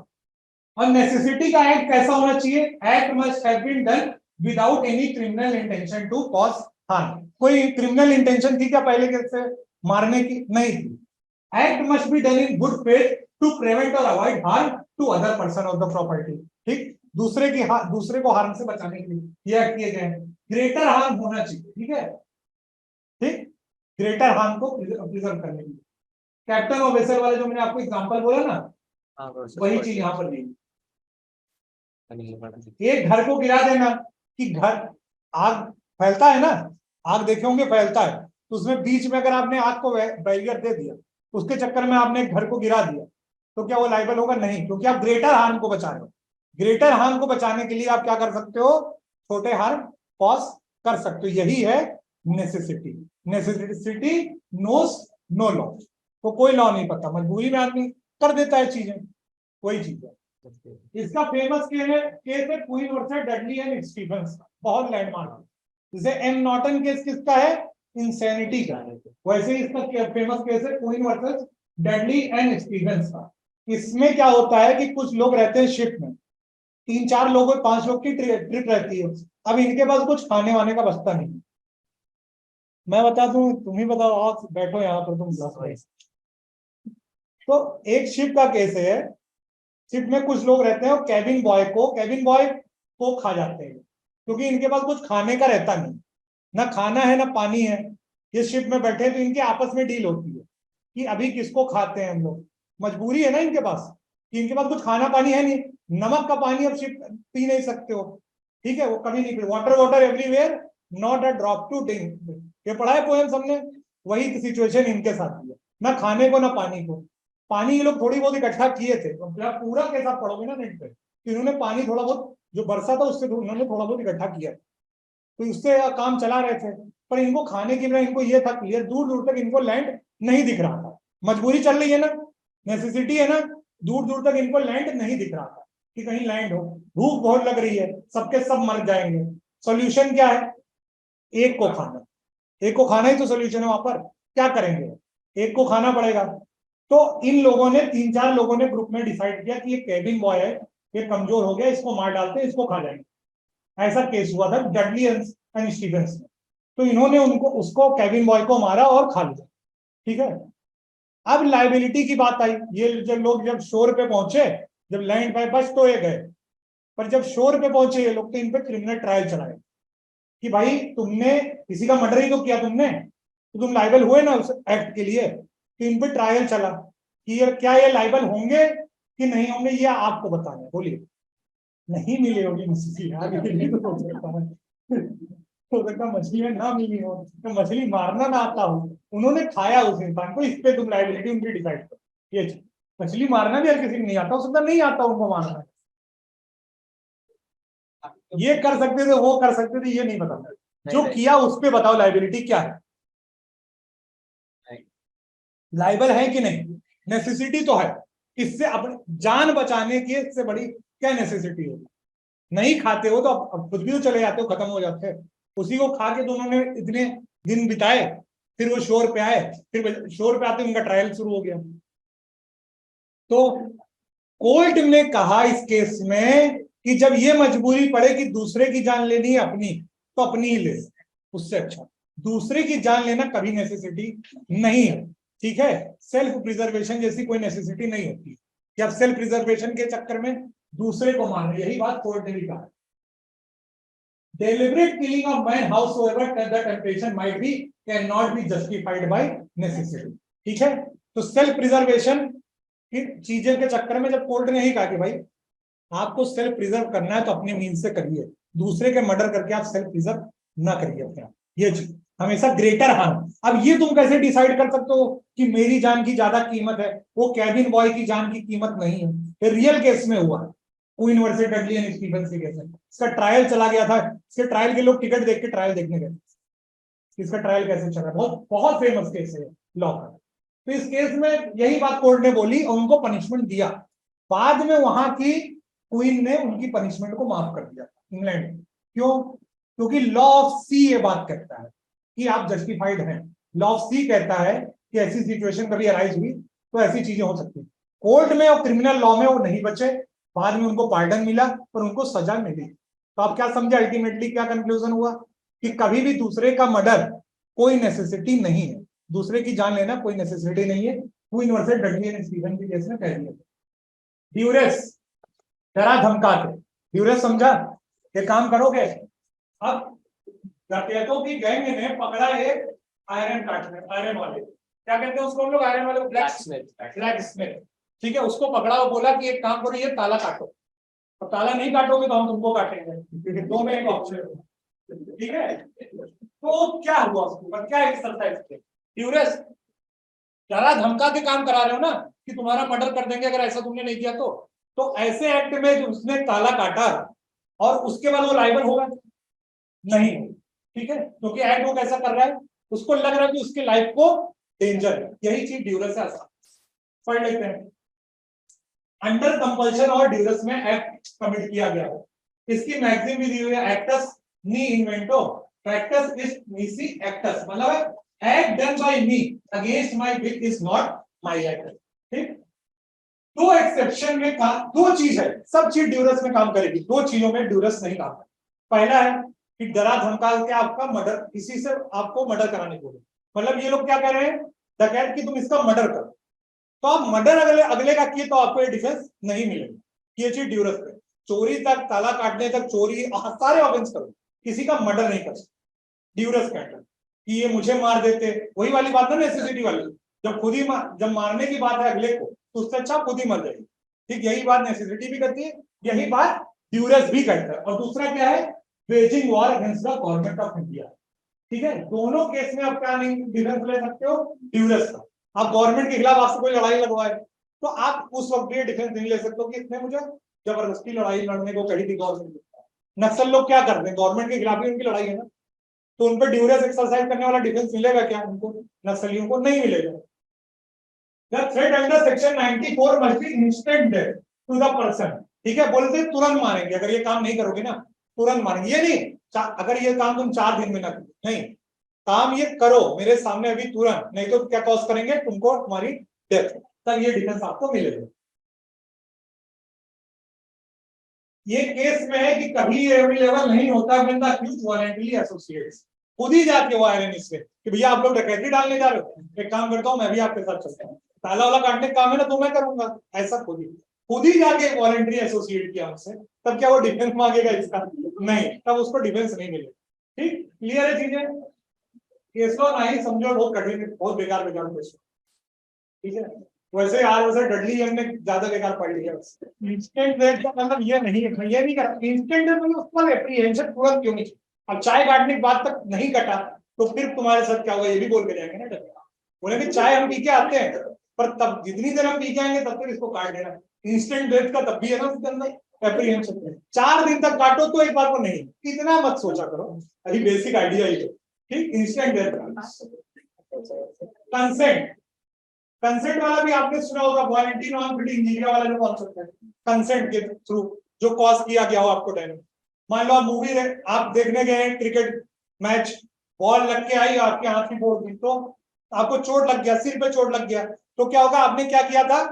और नेसेसिटी का एक्ट कैसा होना चाहिए? Act must have been done without any criminal intention to cause harm. कोई क्रिमिनल इंटेंशन थी क्या पहले के से मारने की? नहीं थी। Act must be done in good faith to prevent or avoid harm to other person of the property. ठीक, दूसरे को हार्म से बचाने के लिए ये एक्ट किए गए। ग्रेटर हार्म होना चाहिए, ठीक है, ठीक, ग्रेटर हार्म को प्रिजर्व करने के लिए। कैप्टन और वेसल वाले जो मैंने आपको एग्जांपल बोला ना, वही चीज यहाँ पर दी। एक घर को गिरा देना, कि घर, आग फैलता है ना, आग देखे होंगे फैलता है, तो उसमें बीच में अगर आपने आग को बैरियर दे दिया, उसके चक्कर में आपने एक घर को गिरा दिया, तो क्या वो लाइबल होगा? नहीं, क्योंकि आप ग्रेटर हार्म को बचा रहे हो। ग्रेटर हार्म को बचाने के लिए आप क्या कर सकते हो? छोटे हार्म कॉज कर सकते हो। यही है necessity. Necessity knows no law. तो कोई लॉ नहीं पता, मजबूरी में आदमी कर देता है चीजें, कोई चीज है। इसका फेमस केस है queen versus Dudley and Stephens, बहुत लैंडमार्क। जैसे एम नॉर्टन केस किसका है? इंसैनिटी का। वैसे इसका फेमस केस है queen versus Dudley and Stephens का। इसमें क्या होता है कि कुछ लोग रहते हैं शिप में, 3-4 लोग 5 लोग की ट्रिप रहती है। अब इनके पास कुछ खाने वाने का बचता नहीं। मैं बता दूं, तुम ही बताओ, आओ बैठो यहाँ पर तुम। तो एक शिप का केस है, शिप में कुछ लोग रहते हैं और कैबिन बॉय को खा जाते हैं, क्योंकि इनके पास कुछ खाने का रहता नहीं, ना खाना है ना पानी है। ये शिप में बैठे तो इनके आपस में डील होती है कि अभी किसको खाते हैं हम लोग। मजबूरी है ना इनके पास, कि इनके पास कुछ खाना पानी है नहीं, नमक का पानी अब शिप पी नहीं सकते हो, ठीक है, वो कभी नहीं पी। Water everywhere not a drop to drink, ये पढ़ा है पोएम हमने। वही सिचुएशन इनके साथ है, ना खाने को ना पानी को। पानी ये लोग थोड़ी बहुत इकट्ठा किए थे, तो पूरा कैसा पढ़ोगे ना नेट पे, तो इन्होंने पानी थोड़ा बहुत जो बरसा था उससे उन्होंने थोड़ा बहुत इकट्ठा किया, तो उससे काम चला रहे थे। पर इनको खाने की इनको ये था क्लियर, दूर दूर तक इनको लैंड नहीं दिख रहा था। मजबूरी चल रही है ना, नेसेसिटी है ना, दूर दूर तक इनको लैंड नहीं दिख रहा था कि कहीं लैंड हो। भूख बहुत लग रही है, सबके सब मर जाएंगे। सॉल्यूशन क्या है? एक को खाना। एक को खाना ही तो सोल्यूशन है। वहां पर क्या करेंगे? एक को खाना पड़ेगा। तो इन लोगों ने 3-4 लोगों ने ग्रुप में डिसाइड किया कि ये कैबिन बॉय है, ये कमजोर हो गया, इसको मार डालते हैं, इसको खा जाएंगे। ऐसा केस हुआ था डडली एंड स्टीफंस में। तो इन्होंने उसको कैबिन बॉय को मारा और खा लिया, ठीक है। अब लाइबिलिटी की बात आई। ये जब लोग जब शोर पे पहुंचे, जब लैंड पे बच तो ये गए, पर जब शोर पे पहुंचे ये लोग, तो इन पे क्रिमिनल ट्रायल चलाए कि भाई तुमने किसी का मर्डर ही तो किया तुमने, तो तुम लाइबल हुए ना उस एक्ट के लिए। तो इन पे ट्रायल चला कि ये क्या ये लाइबल होंगे कि नहीं होंगे, ये आपको बताना है। बोलिए। नहीं मिली होगी मछली यार, ये तो हो सकता है। हो सकता मछली ना मिली हो, तो मछली मारना ना आता हो, उन्होंने खाया उस इंसान को, इस पे तुम लाइबिलिटी उनकी डिसाइड करो। ये मछली मारना भी हर किसी को नहीं आता, हो सकता नहीं आता उनको मारना। ये कर सकते थे, वो कर सकते थे, ये नहीं पता। जो किया उस पे बताओ लाइबिलिटी क्या है। लाइबल है कि नहीं? नेसेसिटी तो है। इससे अपने जान बचाने की इससे बड़ी क्या नेसेसिटी होगी? नहीं खाते हो तो अब खुद भी तो चले जाते हो, खत्म हो जाते हैं। उसी को खा के तो उन्होंने इतने दिन बिताए, फिर वो शोर पे आए, फिर शोर पे आते उनका ट्रायल शुरू हो गया। तो कोर्ट ने कहा इस केस में कि जब ये मजबूरी पड़े कि दूसरे की जान लेनी है अपनी, तो अपनी ही ले, उससे अच्छा दूसरे की जान लेना कभी नेसेसिटी नहीं है, ठीक है। सेल्फ प्रिजर्वेशन जैसी कोई नेसेसिटी नहीं होती कि आप सेल्फ प्रिजर्वेशन के चक्कर में दूसरे को मार, यही बात कोर्ट ने भी कहा। Deliberate killing of man, howsoever the temptation might be, cannot be justified by necessity. ठीक है। तो सेल्फ प्रिजर्वेशन की चीजें के चक्कर में जब कोर्ट ने यही कहा कि भाई आपको सेल्फ प्रिजर्व करना है तो अपने मीन से करिए, दूसरे के मर्डर करके आप सेल्फ प्रिजर्व ना करिए अपने आप। ये चीज हमेशा ग्रेटर हार्म। अब ये तुम कैसे डिसाइड कर सकते हो कि मेरी जान की ज्यादा कीमत है, वो कैबिन बॉय की जान की कीमत नहीं है। ये रियल केस में हुआ, queen versus Dudley and Stephens के केस में। इसका ट्रायल चला गया था, इसके ट्रायल के लोग टिकट देख के ट्रायल देखने गए, इसका ट्रायल कैसे चला। बहुत बहुत फेमस केस है लॉ का। तो इस केस में यही बात कोर्ट ने बोली और उनको पनिशमेंट दिया। बाद में वहां की क्वीन ने उनकी पनिशमेंट को माफ कर दिया इंग्लैंड में। क्यों? क्योंकि लॉ ऑफ सी ये बात कहता है कि आप जस्टिफाइड हैं। लॉ ऑफ सी कहता है कि ऐसी सिचुएशन कभी अराइज हुई तो ऐसी चीजें हो सकती है। कोर्ट में और क्रिमिनल लॉ में वो नहीं बचे, बाद में उनको पार्डन मिला और उनको सजा मिली। तो आप क्या समझे अल्टीमेटली क्या कंक्लूजन हुआ कि कभी भी दूसरे का मर्डर कोई नेसेसिटी नहीं है, दूसरे की जान लेना कोई नेसेसिटी नहीं है। To inverses Dudley and Stephen के केस में कह दिया। ड्यूरेस, डरा धमका के, ड्यूरेस समझा? ये काम करोगे। अब डकैतों की गैंग ने पकड़ा एक आयरन काटने, आयरन वाले, क्या कहते हैं उसको हम लोग, आयरन वाले, ब्लैक स्मिथ। ठीक है, उसको पकड़ा और बोला कि एक काम करो, ये ताला काटो। तो ताला नहीं काटोगे तो हम तुमको काटेंगे, दो में एक ऑप्शन। ठीक है, तो क्या हुआ उसको, क्या एक्सरसाइज थे? ड्यूरेस, डरा धमका के काम करा रहे हो ना कि तुम्हारा मर्डर कर देंगे अगर ऐसा तुमने नहीं किया तो ऐसे एक्ट में जो उसने ताला काटा और उसके बाद वो लाइबल होगा नहीं। ठीक है, क्योंकि एक्ट वो कैसा कर रहा है, उसको लग रहा है कि उसके लाइफ को डेंजर है। यही चीज ड्यूरेस है। पढ़ लेते हैं। अंडर कंपल्शन और ड्यूरेस में एक्ट कमिट किया गया है। इसकी मैगजीन भी दी हुई है, एक्टस नी इन्वेंटो फैक्टस इज नीसी एक्टस, मतलब act done by me against my will is not my act. ठीक, दो एक्सेप्शन में काम, दो चीज है, सब चीज ड्यूरेस में काम करेगी, दो चीजों में ड्यूरेस नहीं काम करेगी। पहला है कि डरा धमका के आपका मर्डर, किसी से आपको मर्डर कराने को, मतलब ये लोग क्या कह रहे हैं डकैत कि तुम इसका मर्डर करो, तो आप मर्डर अगले का किए तो आपको ये डिफेंस नहीं मिलेगा। ये चीज ड्यूरेस पे, चोरी तक, ताला काटने तक, चोरी सारे ऑफेंस करो, किसी का मर्डर नहीं कर सकते ड्यूरेस के अंडर। कि ये मुझे मार देते, वही वाली बात है नेसेसिटी वाली, जब खुद ही जब मारने की बात है अगले को तो उससे अच्छा खुद ही मर जाएगी। ठीक, यही बात नेसेसिटी भी करती है, यही बात ड्यूरेस भी करता है। और दूसरा क्या है, waging war against the government of India. ठीक है, दोनों केस में आप क्या नहीं डिफेंस ले सकते हो, ड्यूरेस का। आप गवर्नमेंट के खिलाफ आपसे कोई लड़ाई लगवाए तो आप उस वक्त ये डिफेंस नहीं ले सकते हो कि इसने मुझे जबरदस्ती लड़ाई लड़ने को कही थी गवर्नमेंट। नक्सल लोग क्या करते हैं, गवर्नमेंट के खिलाफ ही उनकी लड़ाई है ना, तो उन पर ड्यूरेस एक्सरसाइज करने वाला डिफेंस मिलेगा क्या उनको? नक्सलियों को नहीं मिलेगा। The threat under section 94 must be instant death to the person। ठीक है, बोलते तुरंत मारेंगे, अगर ये काम नहीं करोगे ना तुरंत मारेंगे। ये नहीं अगर ये काम तुम 4 दिन में ना करो, नहीं, काम ये करो मेरे सामने अभी तुरंत, नहीं तो क्या कॉज करेंगे तुमको, तुम्हारी डेथ, तब ये डिफेंस आपको मिलेगा। ये केस में है कि कभी अवेलेबल नहीं होता when the accused voluntarily associates, खुद ही जाके वो आयरन इसमें कि भैया आप लोग डकैती डालने जा रहे हो, एक काम करता हूँ मैं भी आपके साथ चलता हूँ, ताला वाला काटने का काम है ना तो मैं करूंगा, ऐसा खुद ही जाके वॉलंटरी एसोसिएट किया हमसे, तब क्या वो डिफेंस मांगेगा इसका? नहीं, तब उसको डिफेंस नहीं मिलेगा। ठीक, क्लियर है चीजें? केस लॉ नहीं समझो, बहुत कठिन, बहुत बेकार क्वेश्चन। ठीक है, वैसे यार वैसे डडली हमने ज्यादा बेकार पढ़ लिया। इंस्टेंट डेथ का मतलब ये नहीं है, ये नहीं कर इंस्टेंट डेथ मतलब उसका एप्रीहेंशन तुरंत क्यों नहीं? अब चाय काटने के बाद तक नहीं कटा तो फिर तुम्हारे साथ क्या होगा, ये भी बोल के जाएंगे ना। बोले कि चाय हम पी के आते हैं पर तब जितनी देर हम पी के आएंगे तब तक इसको काट देना। इंस्टेंट डेथ का तब भी है ना उसके अंदर एप्रीहेंशन, 4 दिन तक काटो तो एक बार को नहीं, इतना मत सोचा करो, अभी बेसिक आइडिया ही है। ठीक, इंस्टेंट डेथ। कंसेंट, कंसेंट वाला भी आपने सुना होगा, वॉलंटरी नॉन फिटिंग इंजीनियर वाला जो कॉन्सेप्ट है, कंसेंट के थ्रू जो कॉज किया गया हो आपको डैमेज। मान लो मूवी आप देखने गए क्रिकेट मैच, बॉल लग के आई आपके हाथ की फोड़ दी, तो आपको चोट लग गया, सिर पे चोट लग गया, तो क्या होगा, आपने क्या किया था,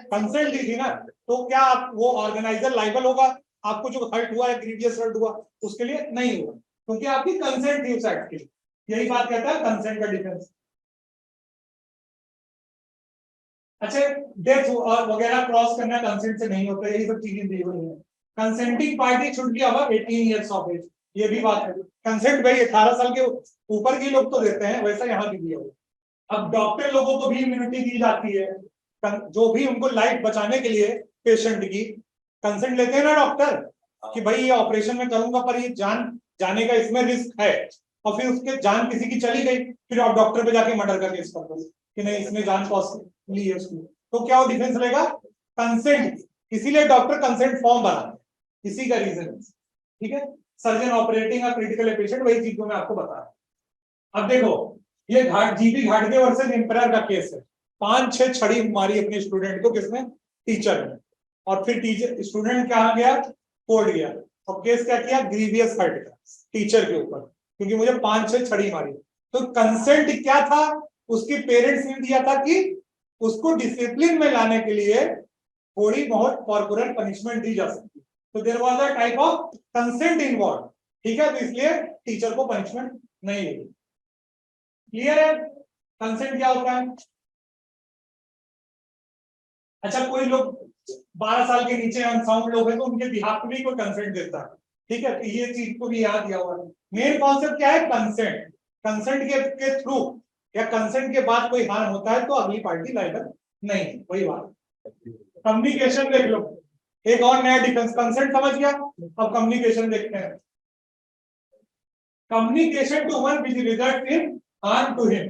कंसेंट दी थी ना, तो क्या आप वो ऑर्गेनाइजर लाइबल होगा? आपको जो हर्ट हुआ है, ग्रीवियस हर्ट हुआ, उसके लिए नहीं हुआ क्योंकि आपकी कंसेंट थी उस एक्ट के लिए। यही बात कहता है कंसेंट का डिफरेंस। अच्छा, डेथ और वगैरह क्रॉस करना कंसेंट से नहीं होता, यही सब चीजें दी हुई है। Consenting party should be above 18 years of age, ये भी बात है। कंसेंट भाई 18 साल के ऊपर के लोग तो देते हैं, वैसा यहाँ भी दिया हुआ। अब डॉक्टर लोगों को भी इम्यूनिटी दी जाती है, जो भी उनको लाइफ बचाने के लिए पेशेंट की कंसेंट लेते हैं ना डॉक्टर, कि भाई ये ऑपरेशन में करूंगा पर ये जान जाने का इसमें रिस्क है, और फिर उसके जान किसी की चली गई, फिर आप डॉक्टर पे जाके मर्डर करके इस पर कि नहीं इसमें जान पॉसिबल है उसकी, तो क्या वो डिफेंस लेगा? कंसेंट। इसीलिए डॉक्टर कंसेंट फॉर्म बनाते हैं, इसी का रीजन। ठीक है, सर्जन ऑपरेटिंग क्रिटिकल पेशेंट, वही चीज जो मैं आपको बता रहा हूं। अब देखो, ये जीबी घाटगे वर्सेस एम्पायर का केस है। 5-6 छड़ी मारी अपने स्टूडेंट को, किसने? टीचर ने, और फिर टीचर स्टूडेंट कहाँ गया? कोर्ट गया, और केस क्या किया? ग्रीवियस हर्ट का टीचर के ऊपर, क्योंकि मुझे 5-6 छड़ी मारी। तो कंसेंट क्या था? उसके पेरेंट्स ने दिया था कि उसको डिसिप्लिन में लाने के लिए थोड़ी बहुत कॉर्पोरल पनिशमेंट दी जा सकती है, तो there was a type of consent involve. ठीक है, तो इसलिए टीचर को पनिशमेंट नहीं मिली। क्लियर है कंसेंट क्या होता है? अच्छा कोई लोग 12 साल के नीचे अनसाउंड लोग हैं तो उनके बिहाफ में भी कोई कंसेंट देता है, ठीक है, तो ये चीज को भी याद दिया हुआ है। मेन कॉन्सेप्ट क्या है, कंसेंट। कंसेंट के थ्रू या कंसेंट के बाद कोई हार्म होता है तो अगली पार्टी लायबल नहीं है, वही बात। कम्युनिकेशन देख लो, एक और नया डिफेंस, कंसेंट समझ गया, अब कम्युनिकेशन देखते हैं। Communication to one which result in harm to him,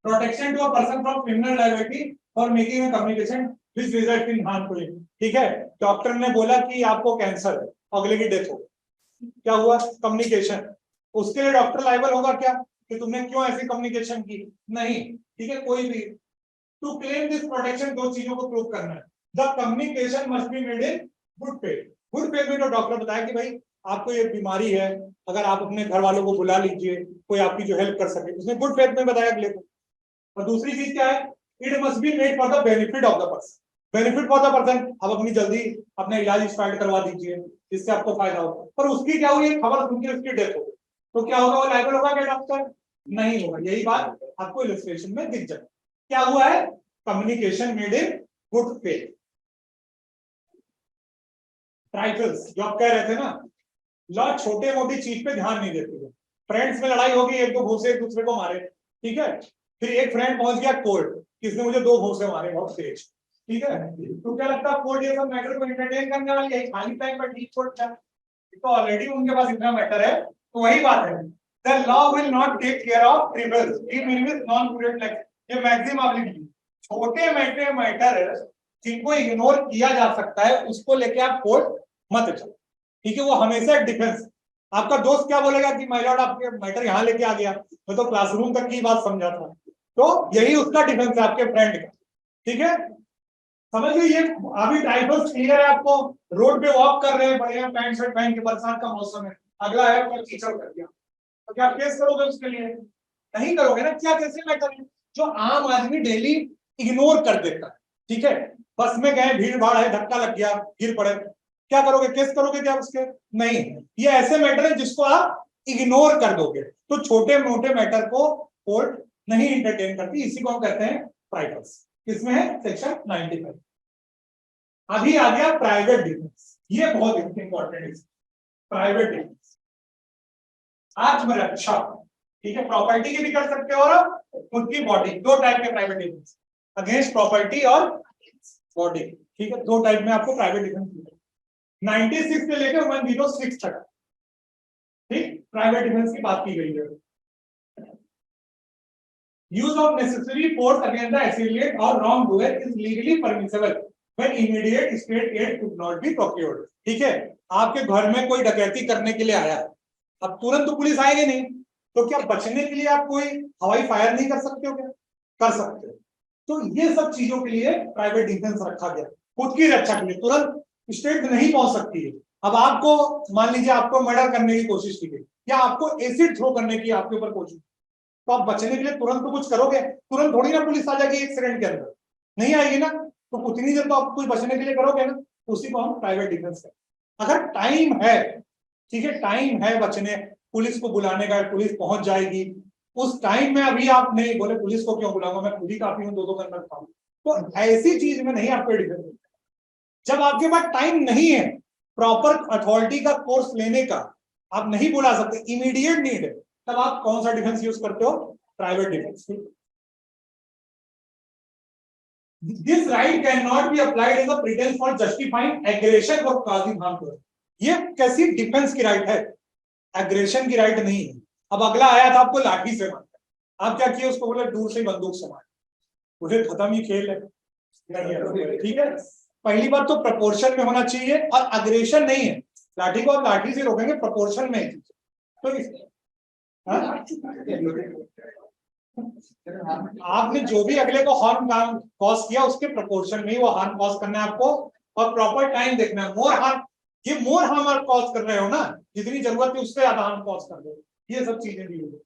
protection to a person from criminal liability for making a communication which result in harm to him. ठीक है, डॉक्टर ने बोला कि आपको कैंसर है, अगले की डेथ हो, क्या हुआ, कम्युनिकेशन, उसके लिए डॉक्टर लायबल होगा क्या कि तुमने क्यों ऐसी कम्युनिकेशन की, नहीं, ठीक है, कोई भी। टू क्लेम दिस प्रोटेक्शन दो चीजों को प्रूव करना है, the communication must be made in good faith. Good faith में तो डॉक्टर बताया कि भाई आपको ये बीमारी है, अगर आप अपने घर वालों को बुला लीजिए, कोई आपकी जो हेल्प कर सके, उसने गुड फेथ में बताया अगले को। और दूसरी चीज क्या है, it must be made for the benefit of the person, benefit for the person, आप अपनी जल्दी अपना इलाज स्टार्ट करवा दीजिए जिससे आपको फायदा हो, पर उसकी क्या हुई, खबर सुन के उसकी डेथ हो गई, तो क्या होगा, वो लायबल होगा क्या डॉक्टर, नहीं होगा। यही बात आपको इलस्ट्रेशन में दिख जाए, क्या हुआ है, communication made in good faith. Trifles जो आप कह रहे थे ना, लॉ छोटे मोटी चीज पे ध्यान नहीं देते, फ्रेंड्स में लड़ाई होगी, एक दो घूसे एक दूसरे को मारे, ठीक है, फिर एक फ्रेंड पहुंच गया कोर्ट, किसने मुझे 2 घूसे मारे बहुत तेज, ठीक है, तो क्या लगता है कोर्ट ये सब मैटर को एंटरटेन करने वाली है, खाली टाइम पर ठीक कोर्ट था, तो ऑलरेडी उनके पास इतना मैटर है, तो वही बात है, the law will not take care of trifles इफ मीनिंग नॉन प्रूडेंट लाइक, ये मैक्सिमम आपने लिखी, छोटे मैटर जिनको इग्नोर किया जा सकता है उसको लेके आप कोर्ट मत जाओ, ठीक है, वो हमेशा एक डिफेंस। आपका दोस्त क्या बोलेगा कि माय लॉर्ड आपके मैटर यहाँ लेके आ गया, मैं तो क्लासरूम तक की बात समझा था, तो यही उसका डिफेंस है आपके फ्रेंड का, ठीक है, समझ गए। ये अभी ट्राइबल्स क्लियर है आपको, रोड पे वॉक कर रहे हैं बढ़िया पैंट शर्ट पहन के, बरसात का मौसम है, अगला है पर कीचड़ कर दिया, तो क्या केस करोगे उसके लिए, नहीं करोगे ना, क्या कैसे मैटर है जो आम आदमी डेली इग्नोर कर देता है, ठीक है, बस में गए भीड़ भाड़ है, धक्का लग गया, गिर पड़े, क्या करोगे, केस करोगे क्या उसके, नहीं, ये ऐसे मैटर है जिसको आप इग्नोर कर दोगे, तो छोटे मोटे मैटर को कोर्ट नहीं इंटरटेन करती, इसी को हम कहते हैं प्राइवेट्स, किसमें है सेक्शन 95। अभी आ गया प्राइवेट डिफेंस, ये बहुत इंपॉर्टेंट है, प्राइवेट डिफेंस, आत्मरक्षा, ठीक है, प्रॉपर्टी की भी कर सकते हो और खुद की बॉडी, 2 टाइप के प्राइवेट डिफेंस, अगेंस्ट प्रॉपर्टी और बॉडी, ठीक है, 2 टाइप में आपको प्राइवेट डिफेंस मिलेगा, 96 से लेकर 106 तक, ठीक, प्राइवेट डिफेंस की बात की गई है। Use of necessary force against the assailant or wrongdoer is legally permissible when immediate state aid could not be procured, ठीक है, आपके घर में कोई डकैती करने के लिए आया, अब तुरंत तो पुलिस आएगी नहीं, तो क्या बचने के लिए आप कोई हवाई फायर नहीं कर सकते हो क्या, कर सकते हो, तो ये सब चीजों के लिए प्राइवेट डिफेंस रखा गया, खुद की रक्षा के लिए, तुरंत स्टेट नहीं पहुंच सकती है। अब आपको मान लीजिए आपको मर्डर करने की कोशिश की गई या आपको एसिड थ्रो करने की आपके ऊपर कोशिश, तो आप बचने के लिए तुरंत तो कुछ करोगे, तुरंत थोड़ी ना पुलिस आ जाएगी 1 सेकंड के अंदर, नहीं आएगी ना, तो उतनी देर तो आप कुछ बचने के लिए करोगे ना, उसी को हम प्राइवेट डिफेंस करें। अगर टाइम है, ठीक है, टाइम है बचने, पुलिस को बुलाने का, पुलिस पहुंच जाएगी, उस टाइम में अभी आप नहीं बोले पुलिस को क्यों बुलाऊंगा, मैं खुद ही काफी हूँ, 2 गन रखता हूँ, तो ऐसी चीज में नहीं आपको डिफेंस। जब आपके पास टाइम नहीं है प्रॉपर अथॉरिटी का कोर्स लेने का, आप नहीं बुला सकते, इमीडिएट नीड है, तब आप कौन सा डिफेंस यूज करते हो, private defence. This right can not be applied as a pretence for justifying aggression or causing harm to, ये कैसी डिफेंस की राइट है, एग्रेशन की राइट नहीं है। अब अगला आया था आपको लाठी से मारना, आप क्या किए, उसको बोले दूर से बंदूक से मार, मुझे खत्म ही खेल है, ठीक है, पहली बात तो प्रपोर्शन में होना चाहिए और अग्रेशन नहीं है, लाठी को आप लाठी से रोकेंगे प्रपोर्शन में, तो आपने जो भी अगले को हार्म कॉज किया उसके प्रोपोर्शन में ही वो हार्म कॉज करना है आपको, और प्रॉपर टाइम देखना है, मोर हार्म, ये मोर हार्म आप कॉज कर रहे हो ना, जितनी जरूरत है उससे ज्यादा हार्म कॉज कर रहे हो, ये सब चीजें भी होगी।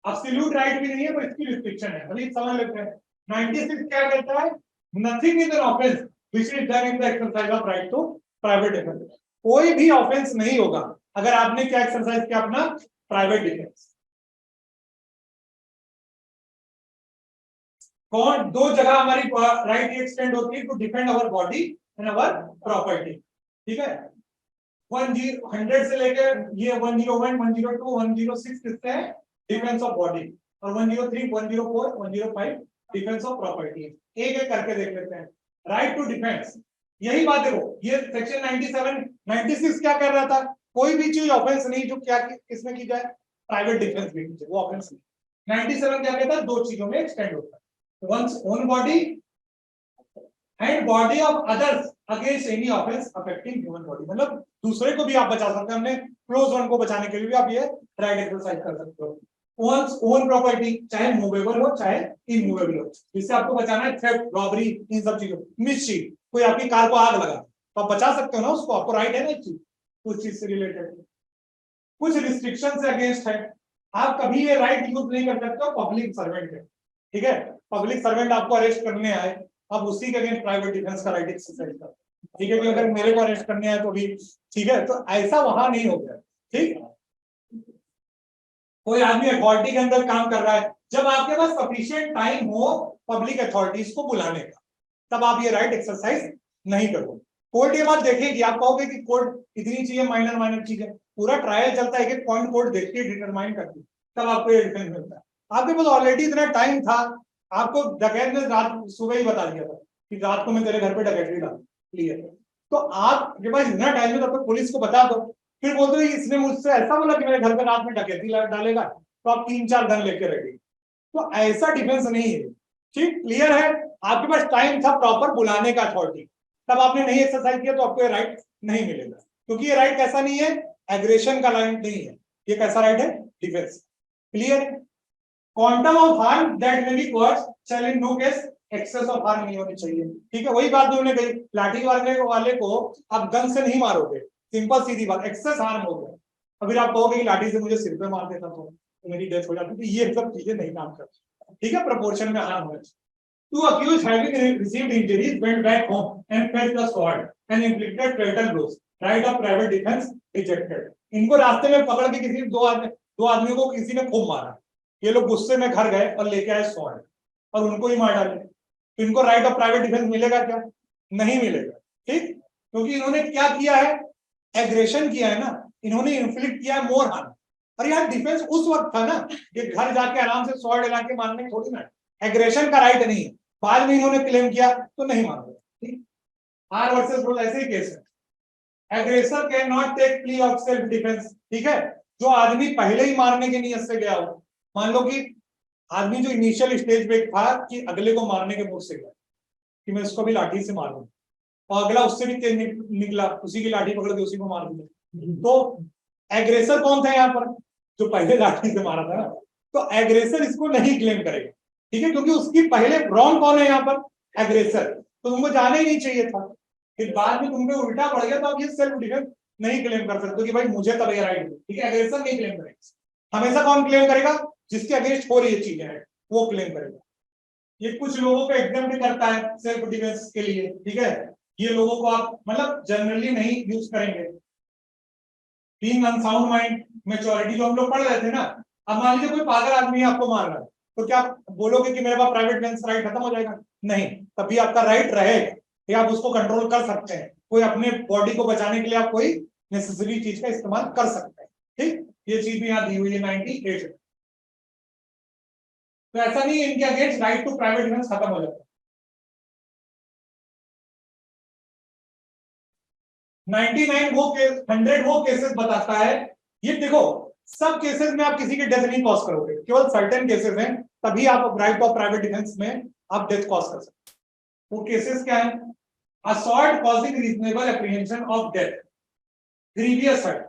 एब्सोल्यूट राइट भी नहीं है, पर इसकी रिस्ट्रिक्शन है, अभी समझ लेते हैं। 96 क्या कहता है, nothing is an offence which is done in the exercise of right to private defence, कोई भी ऑफेंस नहीं होगा अगर आपने क्या एक्सरसाइज किया, अपना प्राइवेट डिफेंस। कौन दो जगह हमारी राइट एक्सटेंड होती है to defend our body and our property, ठीक है। 100 से लेकर ये 101, 102, 106 किससे है? डिफेंस ऑफ बॉडी, और 103, 104, 105 डिफेंस ऑफ प्रॉपर्टी। एक एक करके देख लेते हैं। राइट टू डिफेंस, यही बात देखो, ये सेक्शन 97, 96 क्या कर रहा था? कोई भी चीज ऑफेंस नहीं जो क्या किसमें की जाए, प्राइवेट डिफेंस में की जाए, वो ऑफेंस नहीं। 97 क्या कहता है? दो चीजों में एक्सटेंड होता है, one's own body and body of others against any offense affecting human body। मतलब दूसरे को भी आप बचा सकते हैं, हमने क्लोज वन को बचाने के लिए भी आप ये राइट एक्सरसाइज कर सकते हो। one's own property, चाहे मूवेबल हो चाहे इमूवेबल हो, जिससे आपको बचाना है थेफ्ट, रॉबरी, इन सब चीजों। मिसचीफ, कोई आपकी कार को आग लगा तो आप बचा सकते हो ना उसको, आपको राइट है ना चीज, उस चीज से रिलेटेड। कुछ रिस्ट्रिक्शन से अगेंस्ट है, आप कभी ये राइट यूज नहीं कर सकते हो पब्लिक सर्वेंट है, ठीक है। पब्लिक सर्वेंट आपको अरेस्ट करने आए, अब उसी के अगेंस्ट प्राइवेट डिफेंस का राइट एक्सरसाइज कर, ठीक है। कि अगर मेरे को अरेस्ट करने आए तो भी ठीक है, तो ऐसा वहां नहीं हो गया, ठीक। कोई आदमी अथॉरिटी के अंदर काम कर रहा है, जब आपके पास सफिशिएंट टाइम हो पब्लिक अथॉरिटीज को बुलाने का, तब आप ये राइट एक्सरसाइज नहीं करोगे। कोर्ट ये बात देखेगी, आप कहोगे कि कोर्ट इतनी चीजें माइनर माइनर चीजें, पूरा ट्रायल चलता है, एक पॉइंट कोर्ट देख के डिटरमाइन करती है, तब आपको ये डिफेंस मिलता है। आपके पास ऑलरेडी इतना टाइम था, आपको डकैत ने रात सुबह ही बता दिया था कि रात को मैं तेरे घर पे डकैती डाल क्लियर, तो आपके पास इतना टाइम है, तब तक पुलिस को बता दो। फिर बोलते हो इसने मुझसे ऐसा बोला कि मेरे घर पे रात में डकैती डालेगा, तो आप 3-4 गन लेके रहिए, तो ऐसा डिफेंस नहीं है, ठीक। क्लियर है? आपके पास टाइम था प्रॉपर बुलाने का अथॉरिटी, तब आपने नहीं एक्सरसाइज किया, तो आपको ये राइट नहीं मिलेगा, क्योंकि ये राइट कैसा नहीं है, एग्रेशन का राइट नहीं है, ये कैसा राइट है? Defence. Clear? Quantum of harm that may be caused shall in no case excess of harm नहीं होनी चाहिए, ठीक है। वही बात जो उन्होंने कही, लाठी मारने वाले को आप गन से नहीं मारोगे, सिंपल सीधी बात, एक्सेस हार्म हो गया। अगर आप कहोगे कि लाठी से मुझे सिर पे मार देता तो मेरी डेथ हो जाती, तो ये सब चीजें नहीं काम करती, ठीक है। प्रोपोर्शन में हार्म होना चाहिए। Two accused having received injuries went back home and fetched the sword and inflicted fatal blows. Right of private defense rejected. इनको रास्ते में पकड़ के किसी दो आदमियों को किसी ने खूब मारा, ये लोग गुस्से में घर गए और लेके आए स्वॉर्ड और उनको ही मार डाले, तो इनको राइट ऑफ प्राइवेट डिफेंस मिलेगा क्या? नहीं मिलेगा, ठीक। क्योंकि इन्होंने क्या किया है? एग्रेशन किया है ना, इन्होंने इन्फ्लिक्ट किया है मोर हार्म। और यार डिफेंस उस वक्त था ना, ये घर जाके आराम से स्वॉर्ड लगा के मारने थोड़ी ना, एग्रेशन का राइट नहीं है। बाद में इन्होंने क्लेम किया तो नहीं मान रहे, ठीक। आर वर्सेस रूल ऐसे ही केस है, aggressor can not take plea of self defence, ठीक है। जो आदमी पहले ही मारने की नीयत से गया हो, मान लो कि आदमी जो इनिशियल स्टेज पे था कि अगले को मारने के मूड से गया कि मैं इसको भी लाठी से मारूं, और अगला उससे भी तेज निकला, उसी की लाठी पकड़ के उसी को मार दिया, तो एग्रेसर कौन था यहाँ पर? जो पहले लाठी से मारा था ना, तो एग्रेसर इसको नहीं क्लेम करेगा, ठीक है, क्योंकि उसकी पहले रॉन्ग कौन है यहाँ पर? एग्रेसर। तो तुमको जाना ही नहीं चाहिए था, फिर बाद में तुम पे उल्टा पड़ गया, तो आप ये सेल्फ डिफेंस नहीं क्लेम कर सकते कि भाई मुझे तब ये राइट, ठीक है। एग्रेसर नहीं क्लेम करेगा, हमेशा कौन क्लेम करेगा? जिसके अगेंस्ट हो रही है चीजें है वो क्लेम करेगा। ये कुछ लोगों को एग्जाम भी करता है सेल्फ डिफेंस के लिए, ठीक है। ये लोगों को आप मतलब जनरली नहीं यूज करेंगे। बीइंग अनसाउंड माइंड, मैच्योरिटी जो हम लोग पढ़ रहे थे ना, अब मान लीजिए कोई पागल आदमी आपको मार रहा है, तो क्या आप बोलोगे कि मेरे पास प्राइवेट डिफेंस राइट खत्म हो जाएगा? नहीं, तभी आपका राइट रहेगा, या आप उसको कंट्रोल कर सकते हैं। कोई अपने बॉडी को बचाने के लिए आप कोई नेसेसरी चीज का इस्तेमाल कर सकते हैं, ठीक। ये चीज भी यहाँ दी हुई है 98। तो ऐसा नहीं है इनके against right to private defence खत्म हो जाता है। 99 वो केस, 100 वो केसेस बताता है। ये देखो, सब केसेस में आप किसी की डेथ नहीं कॉज करोगे, केवल सर्टेन केसेस हैं तभी आप राइट ऑफ प्राइवेट डिफेंस में आप डेथ कॉज कर सकते हो। वो केसेस क्या है? Assault causing reasonable apprehension of death, grievous hurt,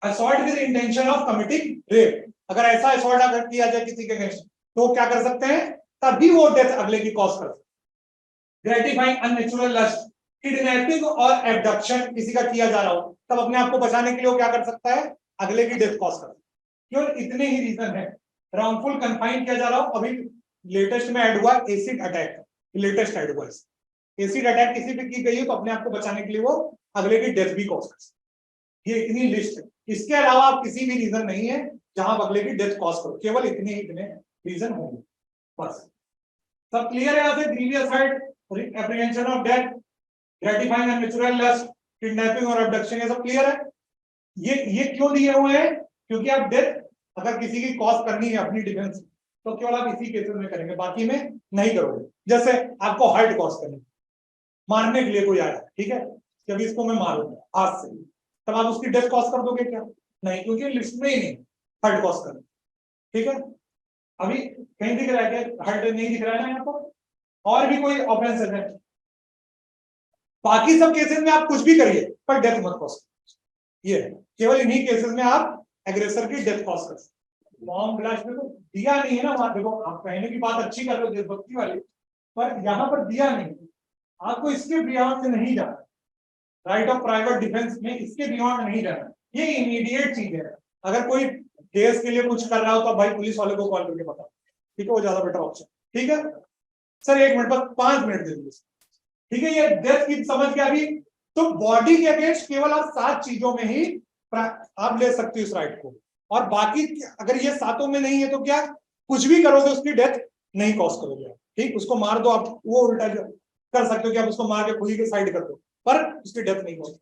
assault with intention of committing rape. अगर ऐसा असॉल्ट अगर किया जाए किसी के अगेंस्ट, तो क्या कर सकते हैं? तभी वो डेथ अगले की कॉज कर सकते हैं। ग्रेटिफाइंग अननेचुरल लस्ट, किडनैपिंग और एब्डक्शन किसी का किया जा रहा हो, तब अपने आप को बचाने के लिए वो क्या कर सकता है? अगले की डेथ कॉज कर सकता है। केवल इतने ही रीजन है। रॉन्गफुल कन्फाइन किया जा रहा हो, अभी लेटेस्ट में ऐड हुआ एसिड अटैक, लेटेस्ट ऐड हुआ, एसिड अटैक किसी पे की गई है तो अपने आप को बचाने के लिए वो अगले की डेथ भी कॉज कर सकता है। ये इतनी लिस्ट है, इसके अलावा आप किसी भी रीजन नहीं है जहां अगले की डेथ कॉज करो, केवल इतने ही इतने रीजन होंगे बस। सब क्लियर है? यहाँ से grievous hurt, apprehension of death, gratifying unnatural lust, kidnapping और अबडक्शन, ये सब क्लियर है? ये क्यों दिए हुए हैं? क्योंकि आप डेथ अगर किसी की कॉज करनी है अपनी डिफेंस तो केवल आप इसी केसेस में करेंगे, बाकी में नहीं करोगे। जैसे आपको हर्ट कॉज करनी, मारने के लिए कोई आया, ठीक है, कि अभी इसको मैं मारूंगा हाथ से, तब आप उसकी डेथ कॉज कर दोगे क्या? नहीं, क्योंकि लिस्ट में ही नहीं हर्ट कॉज करना। ठीक है, अभी कहीं दिख रहा है क्या हर्ट? नहीं दिख रहा है ना यहाँ पर। और भी कोई ऑफेंस है? बाकी सब केसेस में आप कुछ भी करिए पर डेथ मत कॉज। ये केवल इन्हीं केसेस में आप एग्रेसर की डेथ कॉज कर सकते। बॉम्ब ब्लास्ट में तो दिया नहीं है ना वहां, देखो आप कहने की बात अच्छी कर रहे हो देशभक्ति वाली, पर यहाँ पर दिया नहीं, आपको इसके बियॉन्ड में नहीं जाना। राइट ऑफ प्राइवेट डिफेंस में इसके बियॉन्ड नहीं जाना, ये इमीडिएट चीज है। अगर कोई देश के लिए कुछ कर रहा हो तो भाई पुलिस वाले को कॉल करके बताओ, ठीक है, वो ज्यादा बेटर ऑप्शन। ठीक है सर, 1 मिनट बस, 5 मिनट दे दीजिए। ठीक है, ये डेथ की समझ के अभी तो बॉडी के अगेंस्ट केवल आप 7 चीजों में ही आप ले सकते हो इस राइट को, और बाकी अगर ये 7 में नहीं है तो क्या कुछ भी करोगे उसकी डेथ नहीं कॉज करोगे। ठीक, उसको मार दो आप, वो उल्टा कर सकते हो कि आप उसको मार के खुद ही के साइड कर दो, पर उसकी डेथ नहीं कॉज।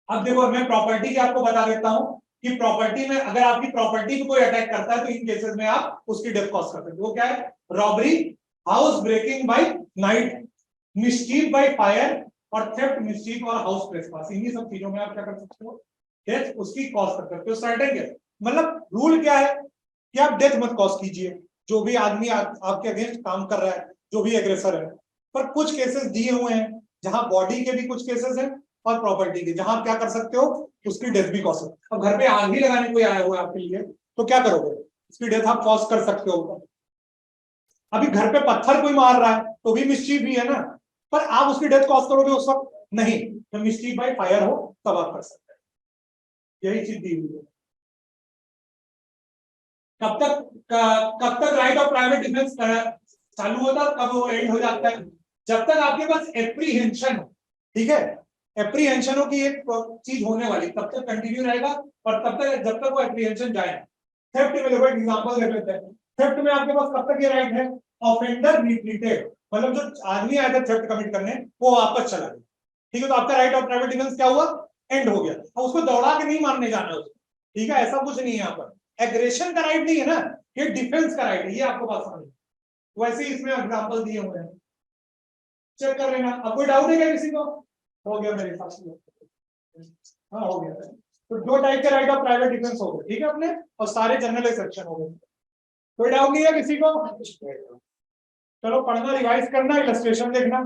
अब देखो मैं प्रॉपर्टी की आपको बता देता हूं कि प्रॉपर्टी में अगर आपकी प्रॉपर्टी को कोई अटैक करता है तो इन केसेस में आप उसकी डेथ कॉज कर सकते हो। वो क्या है? Robbery, house breaking by night, mischief by fire और थेफ्ट, मिस्चीफ और हाउस ट्रेसपास। इन्हीं सब चीजों में आप क्या कर सकते हो? डेथ उसकी कॉज कर सकते हो। सर्टेन डेथ मतलब रूल क्या है कि आप डेथ मत कॉज कीजिए जो भी आदमी आपके अगेंस्ट काम कर रहा है, जो भी एग्रेसर है। पर कुछ केसेस दिए हुए हैं जहां बॉडी के भी कुछ केसेस हैं और प्रॉपर्टी के, जहां आप क्या कर सकते हो? उसकी डेथ भी कॉज सकते हो। अब घर पे आग ही लगाने कोई आया हुआ है आपके लिए तो क्या करोगे? उसकी डेथ आप कॉज कर सकते हो। अभी घर पे पत्थर कोई मार रहा है तो भी मिस्चीफ भी है ना, पर आप उसकी डेथ कॉज करोगे उस वक्त? नहीं, तो मिस्चीफ बाय फायर हो तब आप कर सकते हैं। यही चीज दी हुई है। कब तक राइट ऑफ प्राइवेट डिफेंस चालू होता है, कब वो एंड हो जाता है? जब तक आपके पास एप्रीहेंशन हो। ठीक है, एप्रीहेंशन हो कि एक चीज होने वाली, तब तक कंटिन्यू रहेगा, और तब तक जब तक वो एप्रीहेंशन जाए। थेफ्ट में देखो एग्जांपल देख लेते हैं। थेफ्ट में आपके पास कब तक ये राइट है? ऑफेंडर रिट्रीटेड, मतलब जो आदमी आया था थेफ्ट कमिट करने वो वापस चला गया। ठीक है, तो आपका राइट ऑफ प्राइवेट डिफेंस क्या हुआ? एंड हो गया। अब उसको दौड़ा के नहीं मारने जाना उसको। ठीक है, ऐसा कुछ नहीं है यहाँ पर। एग्रेशन का राइट नहीं है ना, ये डिफेंस का राइट है, ये आपको बात समझ। वैसे ही इसमें एग्जांपल दिए हुए हैं, चेक कर लेना। अब कोई डाउट है क्या किसी को? हो गया मेरे हिसाब से। हाँ हो गया। तो 2 टाइप के राइट ऑफ प्राइवेट डिफेंस हो गए, ठीक है अपने, और सारे जनरल एक्सेप्शन हो गए। कोई डाउट नहीं है किसी को? चलो पढ़ना, रिवाइज करना, इलस्ट्रेशन देखना।